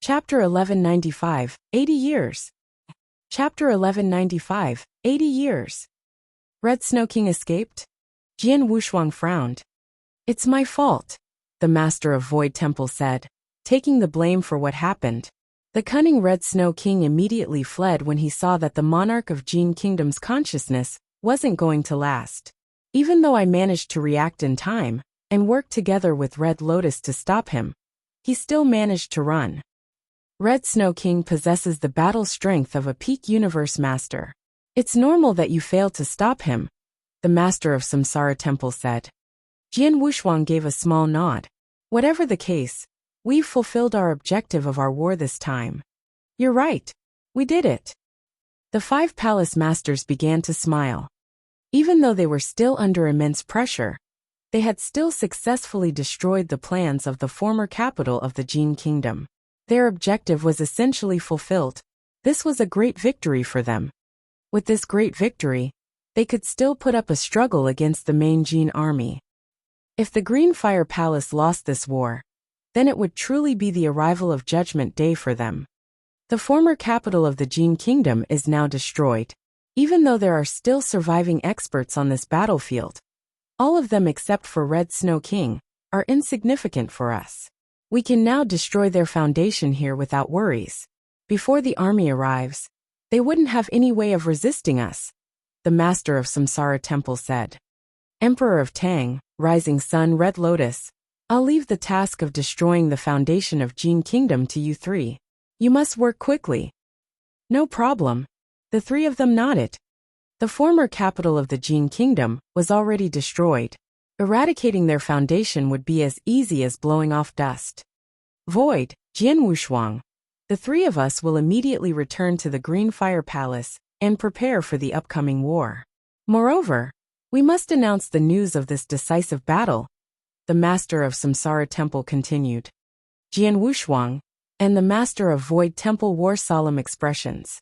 Chapter 1195, 80 years. Chapter 1195, 80 years. Red Snow King escaped? Jian Wushuang frowned. It's my fault, the master of Void Temple said, taking the blame for what happened. The cunning Red Snow King immediately fled when he saw that the monarch of Jin Kingdom's consciousness wasn't going to last. Even though I managed to react in time and work together with Red Lotus to stop him, he still managed to run. Red Snow King possesses the battle strength of a peak universe master. It's normal that you failed to stop him, the master of Samsara Temple said. Jian Wushuang gave a small nod. Whatever the case, we've fulfilled our objective of our war this time. You're right. We did it. The five palace masters began to smile. Even though they were still under immense pressure, they had still successfully destroyed the plans of the former capital of the Jin Kingdom. Their objective was essentially fulfilled. This was a great victory for them. With this great victory, they could still put up a struggle against the main Jin army. If the Green Fire Palace lost this war, then it would truly be the arrival of Judgment Day for them. The former capital of the Jin Kingdom is now destroyed. Even though there are still surviving experts on this battlefield, all of them except for Red Snow King are insignificant for us. We can now destroy their foundation here without worries. Before the army arrives, they wouldn't have any way of resisting us, the master of Samsara Temple said. Emperor of Tang, Rising Sun, Red Lotus, I'll leave the task of destroying the foundation of Jin Kingdom to you three. You must work quickly. No problem. The three of them nodded. The former capital of the Jin Kingdom was already destroyed. Eradicating their foundation would be as easy as blowing off dust. Void, Jian Wushuang, the three of us will immediately return to the Green Fire Palace and prepare for the upcoming war. Moreover, we must announce the news of this decisive battle, the master of Samsara Temple continued. Jian Wushuang and the master of Void Temple wore solemn expressions.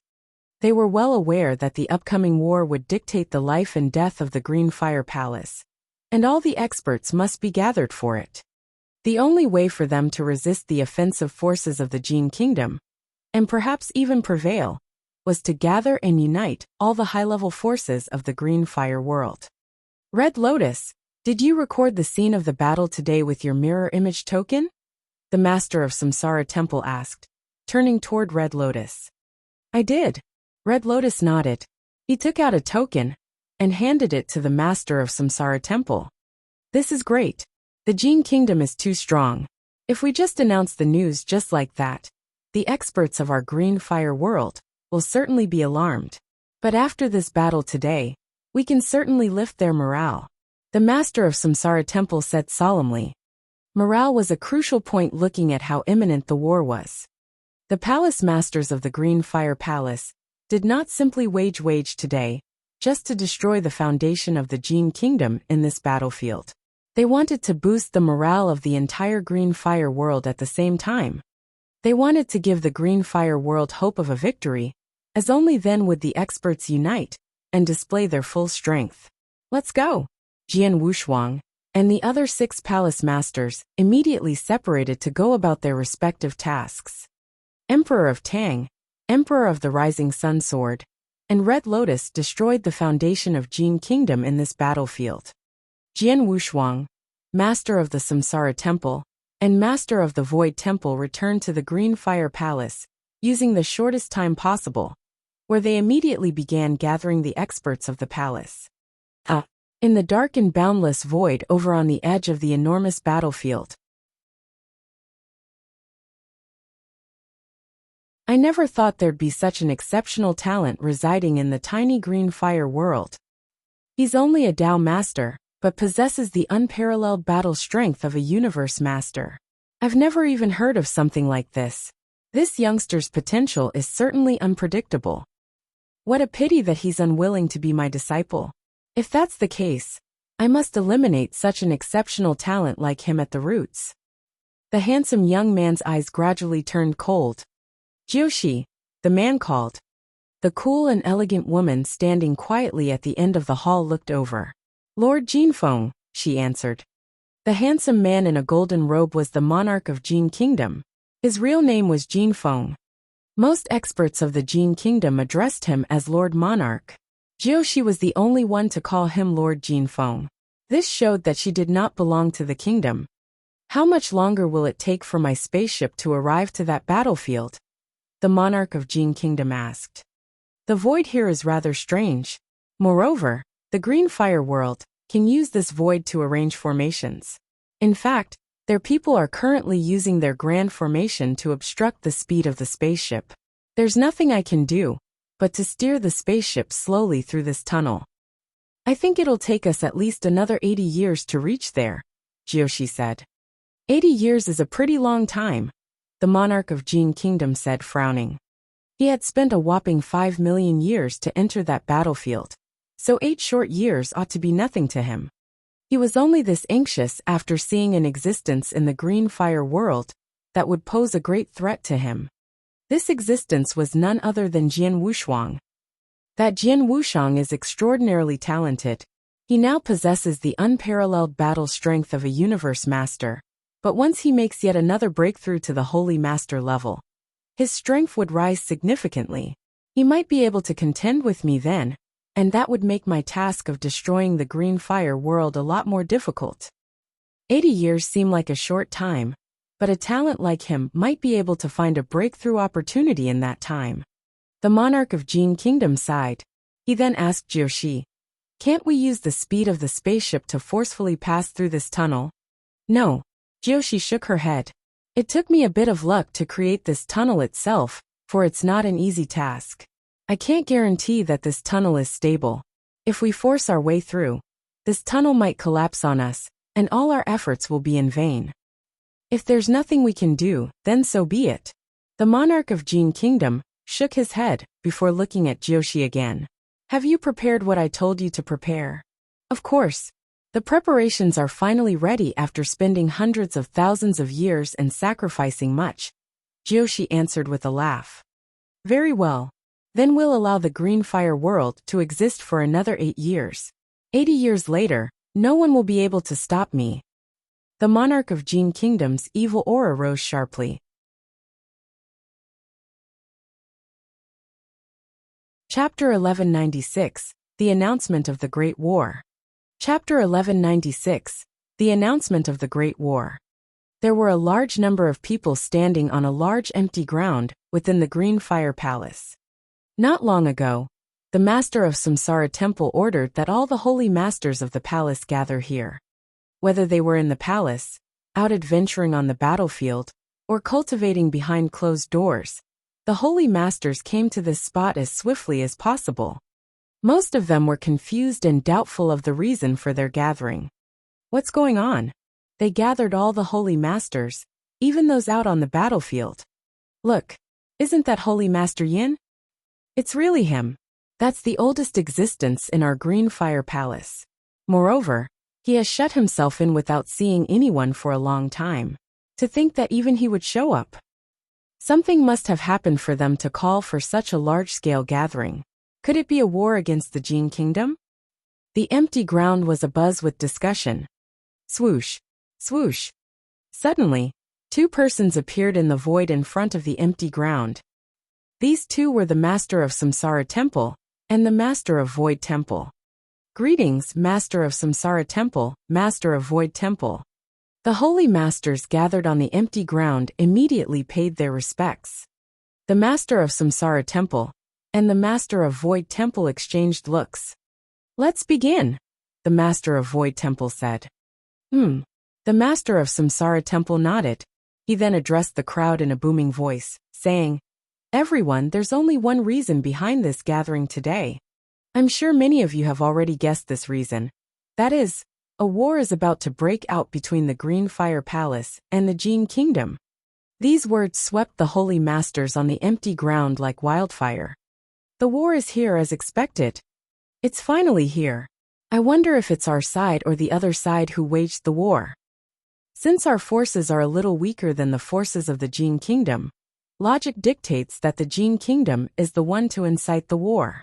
They were well aware that the upcoming war would dictate the life and death of the Green Fire Palace. and all the experts must be gathered for it. The only way for them to resist the offensive forces of the Jin Kingdom, and perhaps even prevail, was to gather and unite all the high-level forces of the Green Fire world. Red Lotus, did you record the scene of the battle today with your mirror image token? The master of Samsara Temple asked, turning toward Red Lotus. I did. Red Lotus nodded. He took out a token and handed it to the master of Samsara Temple. This is great. The Jin Kingdom is too strong. If we just announce the news just like that, the experts of our Green Fire world will certainly be alarmed. But after this battle today, we can certainly lift their morale. The master of Samsara Temple said solemnly. Morale was a crucial point looking at how imminent the war was. The palace masters of the Green Fire Palace did not simply wage today, just to destroy the foundation of the Jin Kingdom in this battlefield. They wanted to boost the morale of the entire Green Fire world at the same time. They wanted to give the Green Fire world hope of a victory, as only then would the experts unite and display their full strength. Let's go! Jian Wushuang and the other 6 palace masters immediately separated to go about their respective tasks. Emperor of Tang, Emperor of the Rising Sun Sword, and Red Lotus destroyed the foundation of Jin Kingdom in this battlefield. Jian Wushuang, Master of the Samsara Temple, and Master of the Void Temple returned to the Green Fire Palace, using the shortest time possible, where they immediately began gathering the experts of the palace. In the dark and boundless void over on the edge of the enormous battlefield. I never thought there'd be such an exceptional talent residing in the tiny Green Fire world. He's only a Dao Master, but possesses the unparalleled battle strength of a Universe Master. I've never even heard of something like this. This youngster's potential is certainly unpredictable. What a pity that he's unwilling to be my disciple. If that's the case, I must eliminate such an exceptional talent like him at the roots. The handsome young man's eyes gradually turned cold. Jiushi, the man called. The cool and elegant woman standing quietly at the end of the hall looked over. Lord Jinfeng, she answered. The handsome man in a golden robe was the monarch of Jin Kingdom. His real name was Jinfeng. Most experts of the Jin Kingdom addressed him as Lord Monarch. Jiushi was the only one to call him Lord Jinfeng. This showed that she did not belong to the kingdom. How much longer will it take for my spaceship to arrive to that battlefield? The monarch of Jin Kingdom asked. The void here is rather strange. Moreover, the Green Fire world can use this void to arrange formations. In fact, their people are currently using their grand formation to obstruct the speed of the spaceship. There's nothing I can do but to steer the spaceship slowly through this tunnel. I think it'll take us at least another 80 years to reach there, Jiushi said. 80 years is a pretty long time, the monarch of Jin Kingdom said, frowning. He had spent a whopping 5 million years to enter that battlefield, so 8 short years ought to be nothing to him. He was only this anxious after seeing an existence in the Green Fire world that would pose a great threat to him. This existence was none other than Jian Wushuang. That Jian Wushuang is extraordinarily talented. He now possesses the unparalleled battle strength of a Universe Master, but once he makes yet another breakthrough to the Holy Master level, his strength would rise significantly. He might be able to contend with me then, and that would make my task of destroying the Green Fire world a lot more difficult. 80 years seem like a short time, but a talent like him might be able to find a breakthrough opportunity in that time. The monarch of Jin Kingdom sighed. He then asked Jiushi, can't we use the speed of the spaceship to forcefully pass through this tunnel? No, Jiushi shook her head. It took me a bit of luck to create this tunnel itself, for it's not an easy task. I can't guarantee that this tunnel is stable. If we force our way through, this tunnel might collapse on us, and all our efforts will be in vain. If there's nothing we can do, then so be it. The monarch of Jin Kingdom shook his head before looking at Jiushi again. Have you prepared what I told you to prepare? Of course. The preparations are finally ready after spending hundreds of thousands of years and sacrificing much, Jiushi answered with a laugh. Very well. Then we'll allow the Green Fire world to exist for another 8 years. 80 years later, No one will be able to stop me. The monarch of Jin Kingdom's evil aura rose sharply. Chapter 1196, The Announcement of the Great War. Chapter 1196, The Announcement of the Great War. There were a large number of people standing on a large empty ground within the Green Fire Palace. Not long ago, the master of Samsara Temple ordered that all the holy masters of the palace gather here. Whether they were in the palace, out adventuring on the battlefield, or cultivating behind closed doors, the holy masters came to this spot as swiftly as possible. Most of them were confused and doubtful of the reason for their gathering. What's going on? They gathered all the holy masters, even those out on the battlefield. Look, isn't that Holy Master Yin? It's really him. That's the oldest existence in our Green Fire Palace. Moreover, he has shut himself in without seeing anyone for a long time. To think that even he would show up. Something must have happened for them to call for such a large-scale gathering. Could it be a war against the Jin Kingdom? The empty ground was abuzz with discussion. Swoosh, swoosh. Suddenly, two persons appeared in the void in front of the empty ground. These two were the Master of Samsara Temple and the Master of Void Temple. Greetings, Master of Samsara Temple, Master of Void Temple. The holy masters gathered on the empty ground immediately paid their respects. The Master of Samsara Temple and the Master of Void Temple exchanged looks. Let's begin, the Master of Void Temple said. The Master of Samsara Temple nodded. He then addressed the crowd in a booming voice, saying, Everyone, there's only one reason behind this gathering today. I'm sure many of you have already guessed this reason. That is, a war is about to break out between the Green Fire Palace and the Jin Kingdom. These words swept the holy masters on the empty ground like wildfire. The war is here as expected. It's finally here. I wonder if it's our side or the other side who waged the war. Since our forces are a little weaker than the forces of the Jin Kingdom, logic dictates that the Jin Kingdom is the one to incite the war.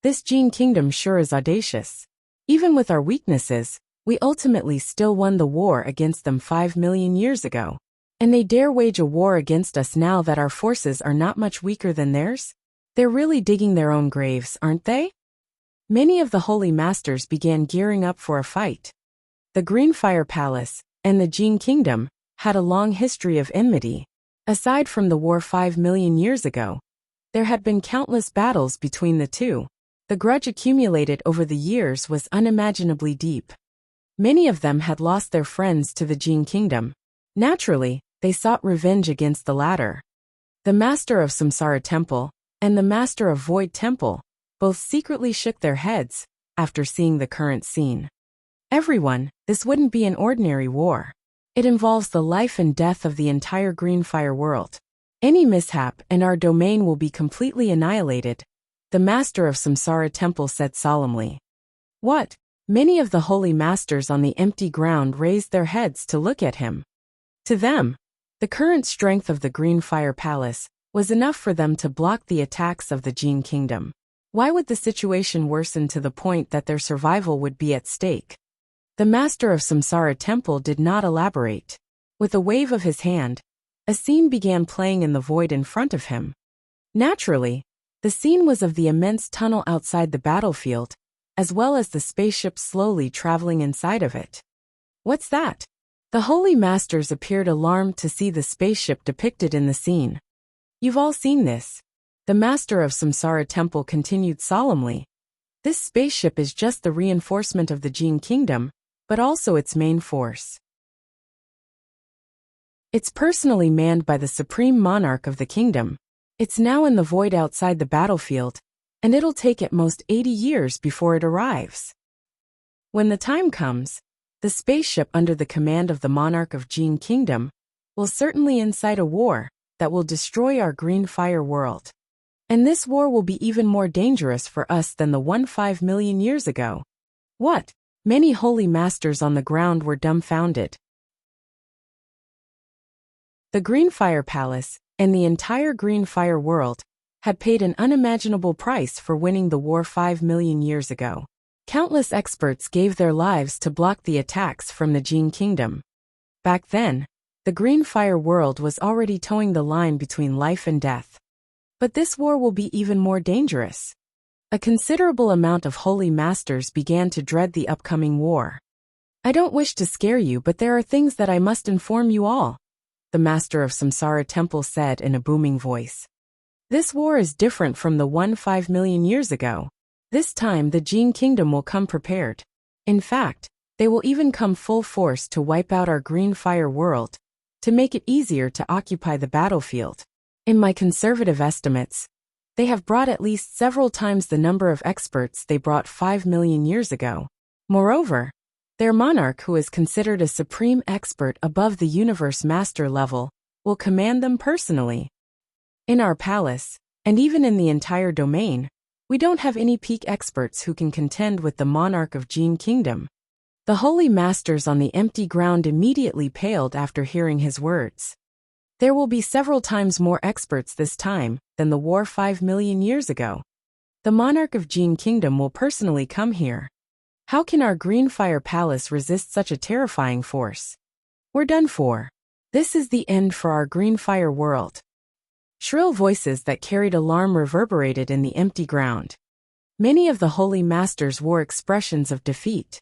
This Jin Kingdom sure is audacious. Even with our weaknesses, we ultimately still won the war against them 5 million years ago. And they dare wage a war against us now that our forces are not much weaker than theirs? They're really digging their own graves, aren't they? Many of the holy masters began gearing up for a fight. The Green Fire Palace and the Jin Kingdom had a long history of enmity. Aside from the war 5 million years ago, there had been countless battles between the two. The grudge accumulated over the years was unimaginably deep. Many of them had lost their friends to the Jin Kingdom. Naturally, they sought revenge against the latter. The Master of Samsara Temple and the Master of Void Temple both secretly shook their heads after seeing the current scene. Everyone, this wouldn't be an ordinary war. It involves the life and death of the entire Green Fire world. Any mishap and our domain will be completely annihilated, the Master of Samsara Temple said solemnly. What? Many of the holy masters on the empty ground raised their heads to look at him. To them, the current strength of the Green Fire Palace was enough for them to block the attacks of the Jin Kingdom. Why would the situation worsen to the point that their survival would be at stake? The Master of Samsara Temple did not elaborate. With a wave of his hand, a scene began playing in the void in front of him. Naturally, the scene was of the immense tunnel outside the battlefield, as well as the spaceship slowly traveling inside of it. What's that? The holy masters appeared alarmed to see the spaceship depicted in the scene. You've all seen this. The Master of Samsara Temple continued solemnly. This spaceship is just the reinforcement of the Jin Kingdom, but also its main force. It's personally manned by the Supreme Monarch of the Kingdom. It's now in the void outside the battlefield, and it'll take at most 80 years before it arrives. When the time comes, the spaceship under the command of the Monarch of Jin Kingdom will certainly incite a war that will destroy our Green Fire world. And this war will be even more dangerous for us than the one 5 million years ago. What? Many holy masters on the ground were dumbfounded. The Green Fire Palace and the entire Green Fire world had paid an unimaginable price for winning the war 5 million years ago. Countless experts gave their lives to block the attacks from the Jin Kingdom. Back then, the Green Fire world was already towing the line between life and death. But this war will be even more dangerous. A considerable amount of holy masters began to dread the upcoming war. I don't wish to scare you, but there are things that I must inform you all, the master of Samsara Temple said in a booming voice. This war is different from the one 5 million years ago. This time the Jin Kingdom will come prepared. In fact, they will even come full force to wipe out our Green Fire world, to make it easier to occupy the battlefield. In my conservative estimates, they have brought at least several times the number of experts they brought 5 million years ago. Moreover, their monarch, who is considered a supreme expert above the universe master level, will command them personally. In our palace, and even in the entire domain, we don't have any peak experts who can contend with the monarch of Jin Kingdom. The holy masters on the empty ground immediately paled after hearing his words. There will be several times more experts this time than the war 5 million years ago. The monarch of Jin Kingdom will personally come here. How can our Green Fire Palace resist such a terrifying force? We're done for. This is the end for our Green Fire world. Shrill voices that carried alarm reverberated in the empty ground. Many of the holy masters wore expressions of defeat.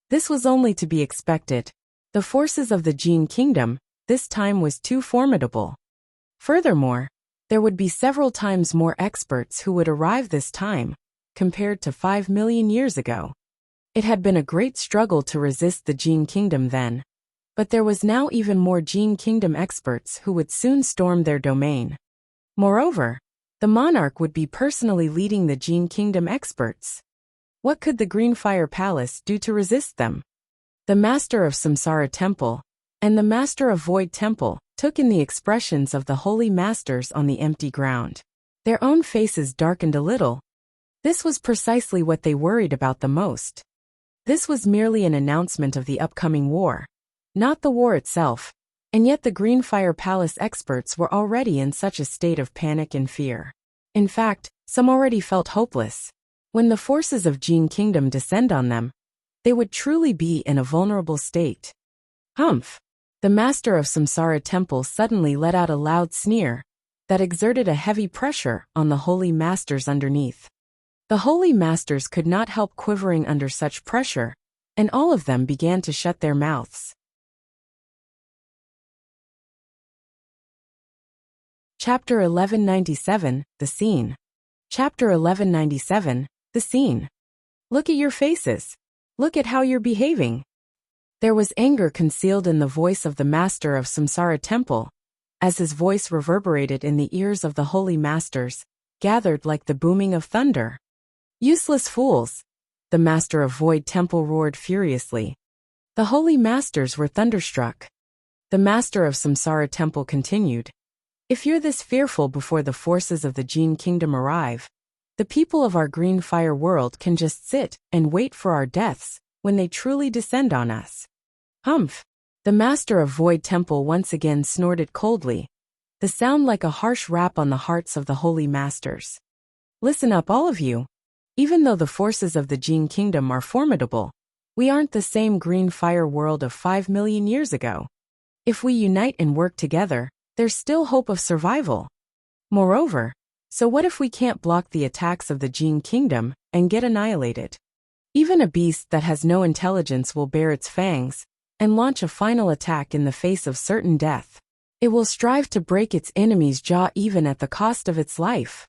This was only to be expected. The forces of the Jin Kingdom, this time, was too formidable. Furthermore, there would be several times more experts who would arrive this time, compared to 5 million years ago. It had been a great struggle to resist the Jin Kingdom then, but there was now even more Jin Kingdom experts who would soon storm their domain. Moreover, the monarch would be personally leading the Jin Kingdom experts. What could the Green Fire Palace do to resist them? The master of Samsara Temple and the master of Void Temple took in the expressions of the holy masters on the empty ground. Their own faces darkened a little. This was precisely what they worried about the most. This was merely an announcement of the upcoming war, not the war itself, and yet the Green Fire Palace experts were already in such a state of panic and fear. In fact, some already felt hopeless. When the forces of Jin Kingdom descend on them, they would truly be in a vulnerable state. Humph! The master of Samsara Temple suddenly let out a loud sneer that exerted a heavy pressure on the holy masters underneath. The holy masters could not help quivering under such pressure, and all of them began to shut their mouths. Chapter 1197, The Scene. Chapter 1197, The Scene. Look at your faces. Look at how you're behaving. There was anger concealed in the voice of the master of Samsara Temple, as his voice reverberated in the ears of the holy masters, gathered like the booming of thunder. Useless fools! The master of Void Temple roared furiously. The holy masters were thunderstruck. The master of Samsara Temple continued. If you're this fearful before the forces of the Jin Kingdom arrive, the people of our Green Fire world can just sit and wait for our deaths when they truly descend on us. Humph! The master of Void Temple once again snorted coldly, the sound like a harsh rap on the hearts of the holy masters. Listen up, all of you. Even though the forces of the Jin Kingdom are formidable, we aren't the same Green Fire world of 5 million years ago. If we unite and work together, there's still hope of survival. Moreover, so what if we can't block the attacks of the Jin Kingdom and get annihilated? Even a beast that has no intelligence will bare its fangs and launch a final attack in the face of certain death. It will strive to break its enemy's jaw even at the cost of its life.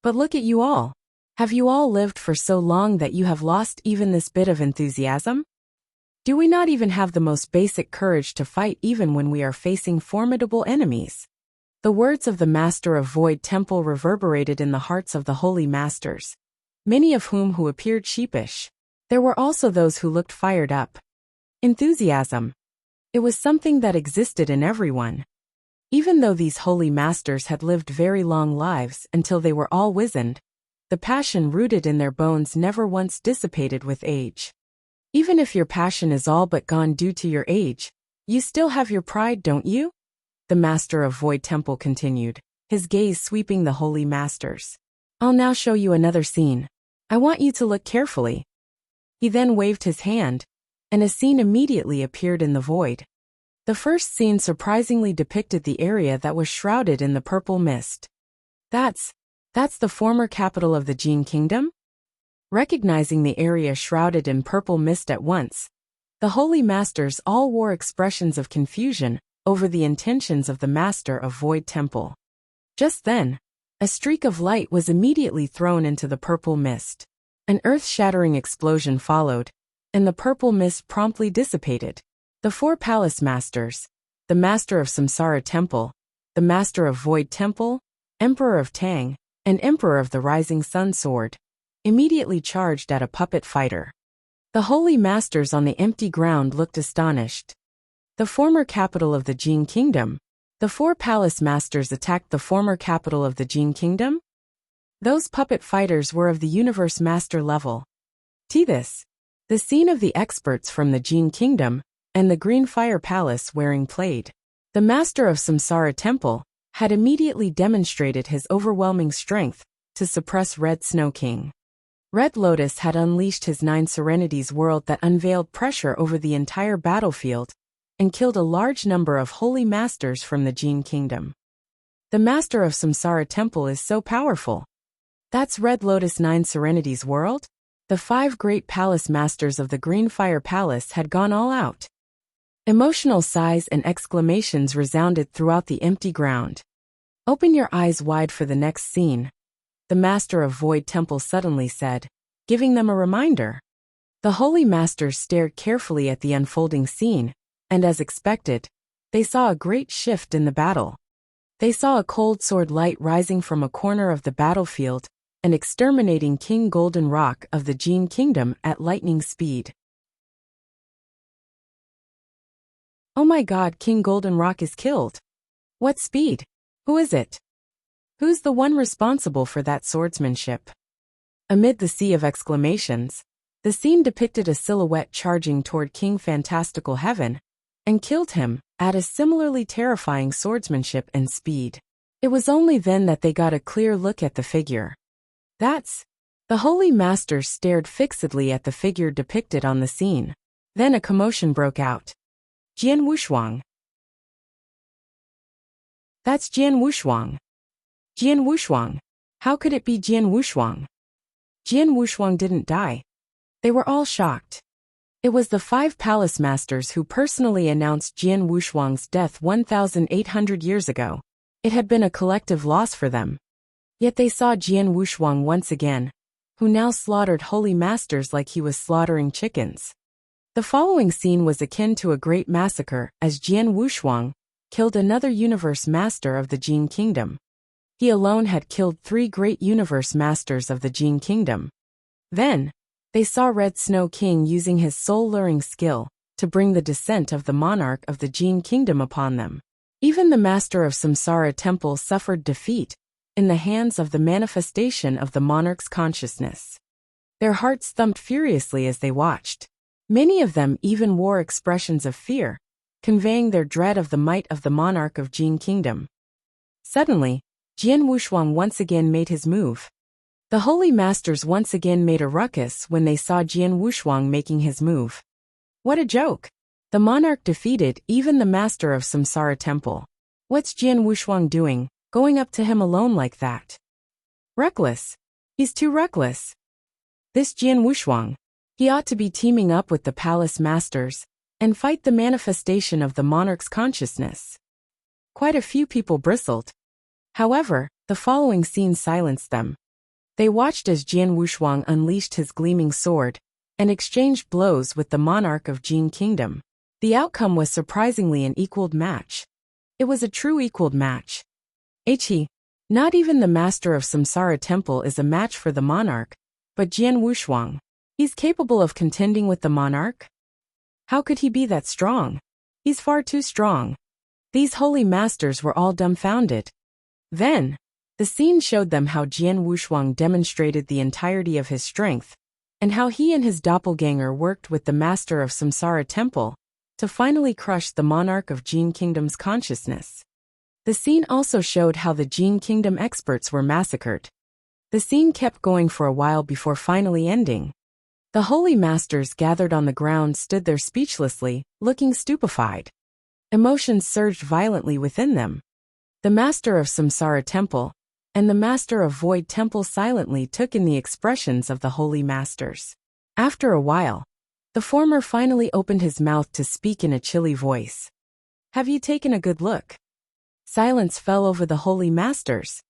But look at you all. Have you all lived for so long that you have lost even this bit of enthusiasm? Do we not even have the most basic courage to fight even when we are facing formidable enemies? The words of the master of Void Temple reverberated in the hearts of the holy masters, many of whom who appeared sheepish. There were also those who looked fired up. Enthusiasm. It was something that existed in everyone. Even though these holy masters had lived very long lives until they were all wizened, the passion rooted in their bones never once dissipated with age. Even if your passion is all but gone due to your age, you still have your pride, don't you? The master of Void Temple continued, his gaze sweeping the holy masters. I'll now show you another scene. I want you to look carefully. He then waved his hand, and a scene immediately appeared in the void. The first scene surprisingly depicted the area that was shrouded in the purple mist. That's the former capital of the Jin Kingdom? Recognizing the area shrouded in purple mist at once, the holy masters all wore expressions of confusion over the intentions of the master of Void Temple. Just then, a streak of light was immediately thrown into the purple mist. An earth-shattering explosion followed, and the purple mist promptly dissipated. The four palace masters, the master of Samsara Temple, the master of Void Temple, Emperor of Tang, and Emperor of the Rising Sun Sword, immediately charged at a puppet fighter. The holy masters on the empty ground looked astonished. The former capital of the Jin Kingdom. The four palace masters attacked the former capital of the Jin Kingdom? Those puppet fighters were of the universe master level. This, the scene of the experts from the Jin Kingdom and the Green Fire Palace wearing plaid. The master of Samsara Temple had immediately demonstrated his overwhelming strength to suppress Red Snow King. Red Lotus had unleashed his 9 Serenities world that unveiled pressure over the entire battlefield and killed a large number of holy masters from the Jin Kingdom. The master of Samsara Temple is so powerful. That's Red Lotus 9 Serenities world? The 5 great palace masters of the Green Fire Palace had gone all out. Emotional sighs and exclamations resounded throughout the empty ground. Open your eyes wide for the next scene, the master of Void Temple suddenly said, giving them a reminder. The holy masters stared carefully at the unfolding scene, and as expected, they saw a great shift in the battle. They saw a cold sword light rising from a corner of the battlefield and exterminating King Golden Rock of the Jin Kingdom at lightning speed. Oh my god, King Golden Rock is killed. What speed? Who is it? Who's the one responsible for that swordsmanship? Amid the sea of exclamations, the scene depicted a silhouette charging toward King Fantastical Heaven and killed him at a similarly terrifying swordsmanship and speed. It was only then that they got a clear look at the figure. The holy masters stared fixedly at the figure depicted on the scene. Then a commotion broke out. Jian Wushuang. That's Jian Wushuang. Jian Wushuang. How could it be Jian Wushuang? Jian Wushuang didn't die. They were all shocked. It was the 5 palace masters who personally announced Jian Wushuang's death 1,800 years ago. It had been a collective loss for them. Yet they saw Jian Wushuang once again, who now slaughtered holy masters like he was slaughtering chickens. The following scene was akin to a great massacre as Jian Wushuang killed another universe master of the Jin Kingdom. He alone had killed 3 great universe masters of the Jin Kingdom. Then, they saw Red Snow King using his soul-luring skill to bring the descent of the monarch of the Jin Kingdom upon them. Even the master of Samsara Temple suffered defeat in the hands of the manifestation of the monarch's consciousness. Their hearts thumped furiously as they watched. Many of them even wore expressions of fear, conveying their dread of the might of the monarch of Jin Kingdom. Suddenly, Jian Wushuang once again made his move. The holy masters once again made a ruckus when they saw Jian Wushuang making his move. What a joke! The monarch defeated even the master of Samsara Temple. What's Jian Wushuang doing, going up to him alone like that? Reckless. He's too reckless. This Jian Wushuang. He ought to be teaming up with the palace masters and fight the manifestation of the monarch's consciousness. Quite a few people bristled. However, the following scene silenced them. They watched as Jian Wushuang unleashed his gleaming sword and exchanged blows with the monarch of Jin Kingdom. The outcome was surprisingly an equaled match. It was a true equaled match. Not even the master of Samsara Temple is a match for the monarch, but Jian Wushuang. He's capable of contending with the monarch? How could he be that strong? He's far too strong. These holy masters were all dumbfounded. Then, the scene showed them how Jian Wushuang demonstrated the entirety of his strength, and how he and his doppelganger worked with the master of Samsara Temple to finally crush the monarch of Jin Kingdom's consciousness. The scene also showed how the Jin Kingdom experts were massacred. The scene kept going for a while before finally ending. The holy masters gathered on the ground stood there speechlessly, looking stupefied. Emotions surged violently within them. The master of Samsara Temple and the master of Void Temple silently took in the expressions of the holy masters. After a while, the former finally opened his mouth to speak in a chilly voice. "Have you taken a good look?" Silence fell over the holy masters.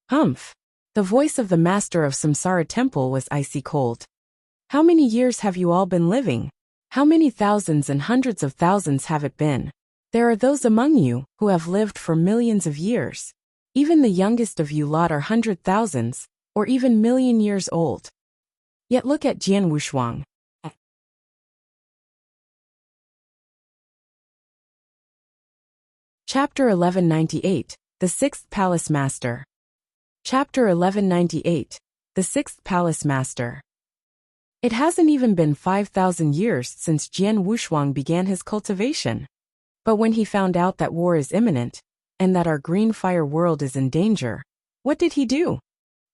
"Humph." The voice of the master of Samsara Temple was icy cold. "How many years have you all been living? How many thousands and hundreds of thousands have it been? There are those among you who have lived for millions of years. Even the youngest of you lot are 100,000s, or even million years old. Yet look at Jian Wushuang. Chapter 1198, The Sixth Palace Master. Chapter 1198, The Sixth Palace Master. It hasn't even been 5,000 years since Jian Wushuang began his cultivation. But when he found out that war is imminent, and that our green fire world is in danger, what did he do?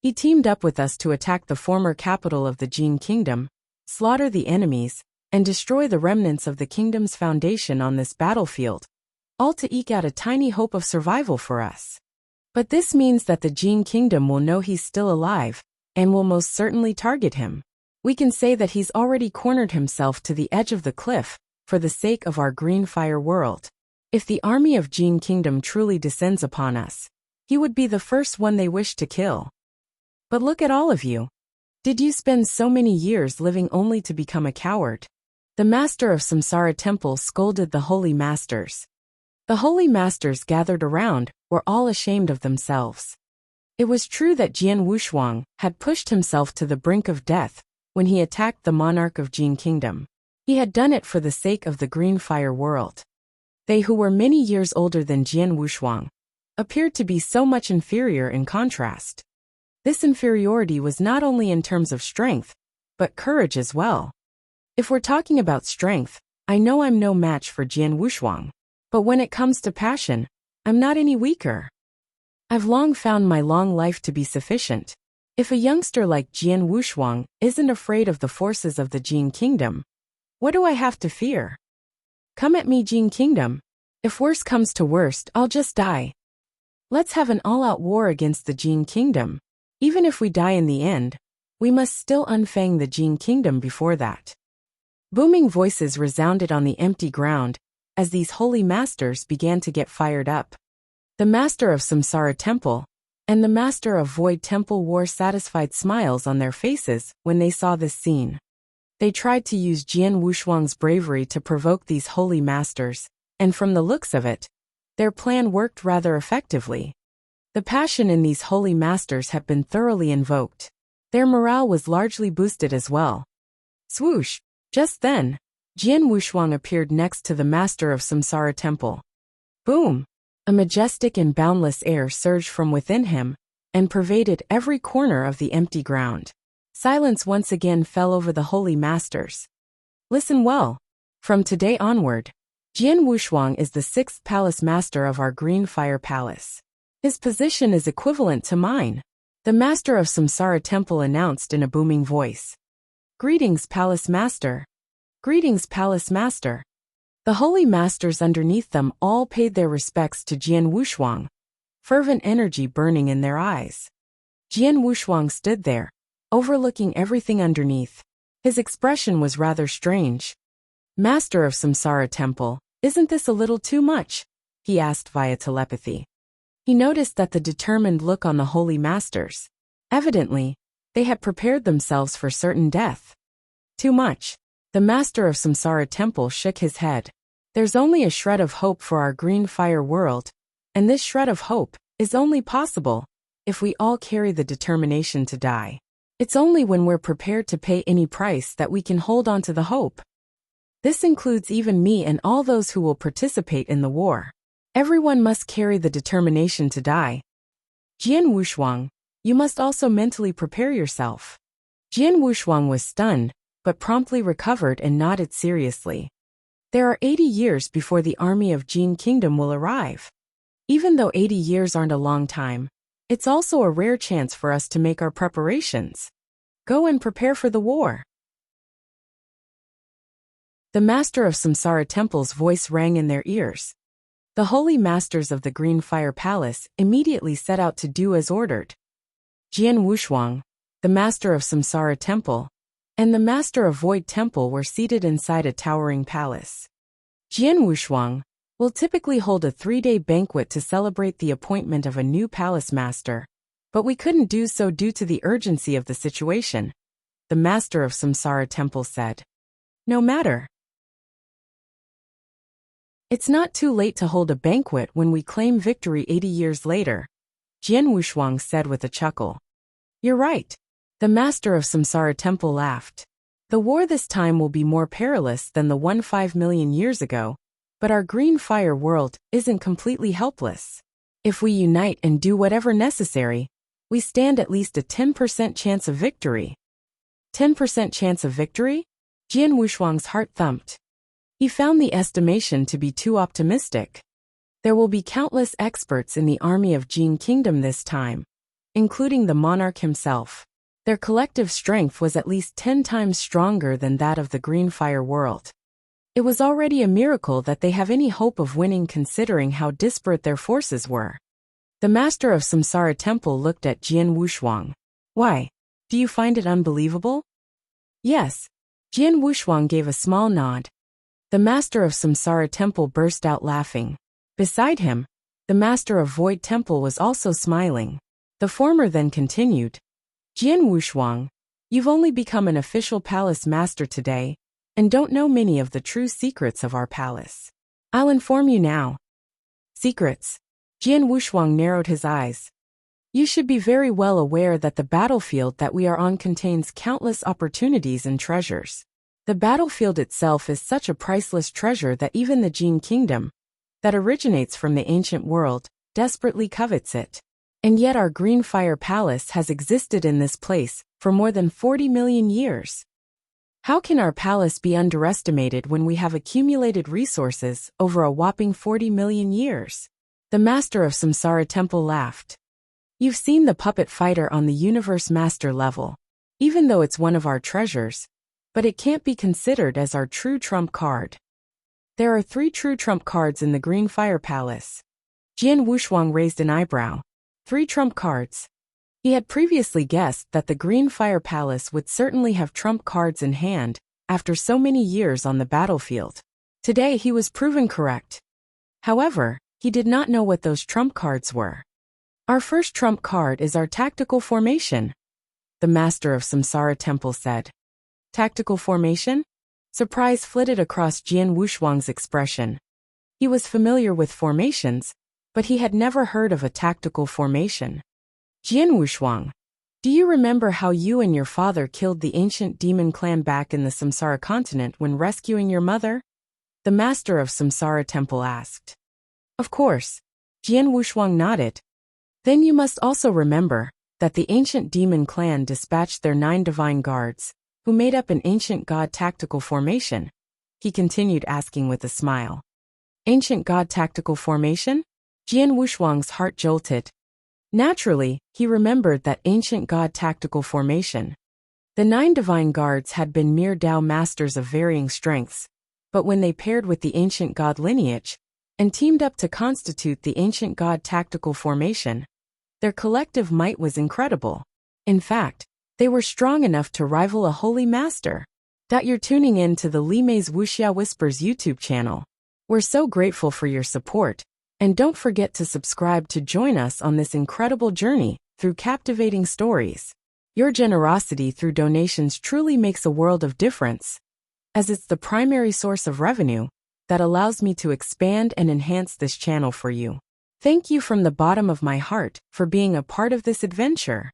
He teamed up with us to attack the former capital of the Jin Kingdom, slaughter the enemies, and destroy the remnants of the kingdom's foundation on this battlefield, all to eke out a tiny hope of survival for us. But this means that the Jin Kingdom will know he's still alive, and will most certainly target him. We can say that he's already cornered himself to the edge of the cliff, for the sake of our green fire world. If the army of Jin Kingdom truly descends upon us, he would be the first one they wish to kill. But look at all of you. Did you spend so many years living only to become a coward? The master of Samsara Temple scolded the holy masters. The holy masters gathered around were all ashamed of themselves. It was true that Jian Wushuang had pushed himself to the brink of death when he attacked the monarch of Jin Kingdom. He had done it for the sake of the green fire world. They who were many years older than Jian Wushuang appeared to be so much inferior in contrast. This inferiority was not only in terms of strength, but courage as well. If we're talking about strength, I know I'm no match for Jian Wushuang. But when it comes to passion, I'm not any weaker. I've long found my long life to be sufficient. If a youngster like Jian Wushuang isn't afraid of the forces of the Jin Kingdom, what do I have to fear? Come at me, Jin Kingdom. If worst comes to worst, I'll just die. Let's have an all-out war against the Jin Kingdom. Even if we die in the end, we must still unfang the Jin Kingdom before that. Booming voices resounded on the empty ground as these holy masters began to get fired up. The master of Samsara Temple and the master of Void Temple wore satisfied smiles on their faces when they saw this scene. They tried to use Jian Wushuang's bravery to provoke these holy masters, and from the looks of it, their plan worked rather effectively. The passion in these holy masters had been thoroughly invoked. Their morale was largely boosted as well. Swoosh! Just then, Jian Wushuang appeared next to the master of Samsara Temple. Boom! A majestic and boundless air surged from within him and pervaded every corner of the empty ground. Silence once again fell over the holy masters. Listen well. From today onward, Jian Wushuang is the sixth palace master of our Green Fire Palace. His position is equivalent to mine, the master of Samsara Temple announced in a booming voice. Greetings, Palace Master. Greetings, Palace Master. The holy masters underneath them all paid their respects to Jian Wushuang, fervent energy burning in their eyes. Jian Wushuang stood there, overlooking everything underneath. His expression was rather strange. Master of Samsara Temple, isn't this a little too much? He asked via telepathy. He noticed that the determined look on the holy masters. Evidently, they had prepared themselves for certain death. Too much. The master of Samsara Temple shook his head. There's only a shred of hope for our green fire world, and this shred of hope is only possible if we all carry the determination to die. It's only when we're prepared to pay any price that we can hold on to the hope. This includes even me and all those who will participate in the war. Everyone must carry the determination to die. Jian Wushuang, you must also mentally prepare yourself. Jian Wushuang was stunned, but promptly recovered and nodded seriously. There are 80 years before the army of Jin Kingdom will arrive. Even though 80 years aren't a long time, it's also a rare chance for us to make our preparations. Go and prepare for the war. The master of Samsara Temple's voice rang in their ears. The holy masters of the Green Fire Palace immediately set out to do as ordered. Jian Wushuang, the master of Samsara Temple, and the master of Void Temple were seated inside a towering palace. Jian Wushuang will typically hold a 3-day banquet to celebrate the appointment of a new palace master, but we couldn't do so due to the urgency of the situation, the master of Samsara Temple said. No matter. It's not too late to hold a banquet when we claim victory 80 years later, Jian Wushuang said with a chuckle. You're right. The master of Samsara Temple laughed. The war this time will be more perilous than the one 5 million years ago, but our Green Fire world isn't completely helpless. If we unite and do whatever necessary, we stand at least a 10% chance of victory. 10% chance of victory? Jian Wushuang's heart thumped. He found the estimation to be too optimistic. There will be countless experts in the army of Jin Kingdom this time, including the monarch himself. Their collective strength was at least 10 times stronger than that of the Green Fire world. It was already a miracle that they have any hope of winning considering how disparate their forces were. The master of Samsara Temple looked at Jian Wushuang. Why? Do you find it unbelievable? Yes. Jian Wushuang gave a small nod. The master of Samsara Temple burst out laughing. Beside him, the master of Void Temple was also smiling. The former then continued. Jian Wushuang, you've only become an official palace master today, and don't know many of the true secrets of our palace. I'll inform you now. Secrets. Jian Wushuang narrowed his eyes. You should be very well aware that the battlefield that we are on contains countless opportunities and treasures. The battlefield itself is such a priceless treasure that even the Jin Kingdom, that originates from the ancient world, desperately covets it. And yet our Green Fire Palace has existed in this place for more than 40 million years. How can our palace be underestimated when we have accumulated resources over a whopping 40 million years? The master of Samsara Temple laughed. You've seen the puppet fighter on the Universe Master level, even though it's one of our treasures, but it can't be considered as our true trump card. There are 3 true trump cards in the Green Fire Palace. Jian Wushuang raised an eyebrow. 3 trump cards. He had previously guessed that the Green Fire Palace would certainly have trump cards in hand after so many years on the battlefield. Today he was proven correct. However, he did not know what those trump cards were. Our first trump card is our tactical formation, the master of Samsara Temple said. Tactical formation? Surprise flitted across Jian Wushuang's expression. He was familiar with formations, but he had never heard of a tactical formation. Jian Wushuang, do you remember how you and your father killed the ancient demon clan back in the Samsara continent when rescuing your mother? The master of Samsara Temple asked. Of course. Jian Wushuang nodded. Then you must also remember that the ancient demon clan dispatched their 9 divine guards, who made up an ancient god tactical formation, he continued asking with a smile. Ancient god tactical formation? Jian Wushuang's heart jolted. Naturally, he remembered that ancient god tactical formation. The 9 divine guards had been mere Dao masters of varying strengths, but when they paired with the ancient god lineage and teamed up to constitute the ancient god tactical formation, their collective might was incredible. In fact, they were strong enough to rival a holy master. You're tuning in to the Li Mei's Wuxia Whispers YouTube channel. We're so grateful for your support, and don't forget to subscribe to join us on this incredible journey through captivating stories. Your generosity through donations truly makes a world of difference, as it's the primary source of revenue that allows me to expand and enhance this channel for you. Thank you from the bottom of my heart for being a part of this adventure.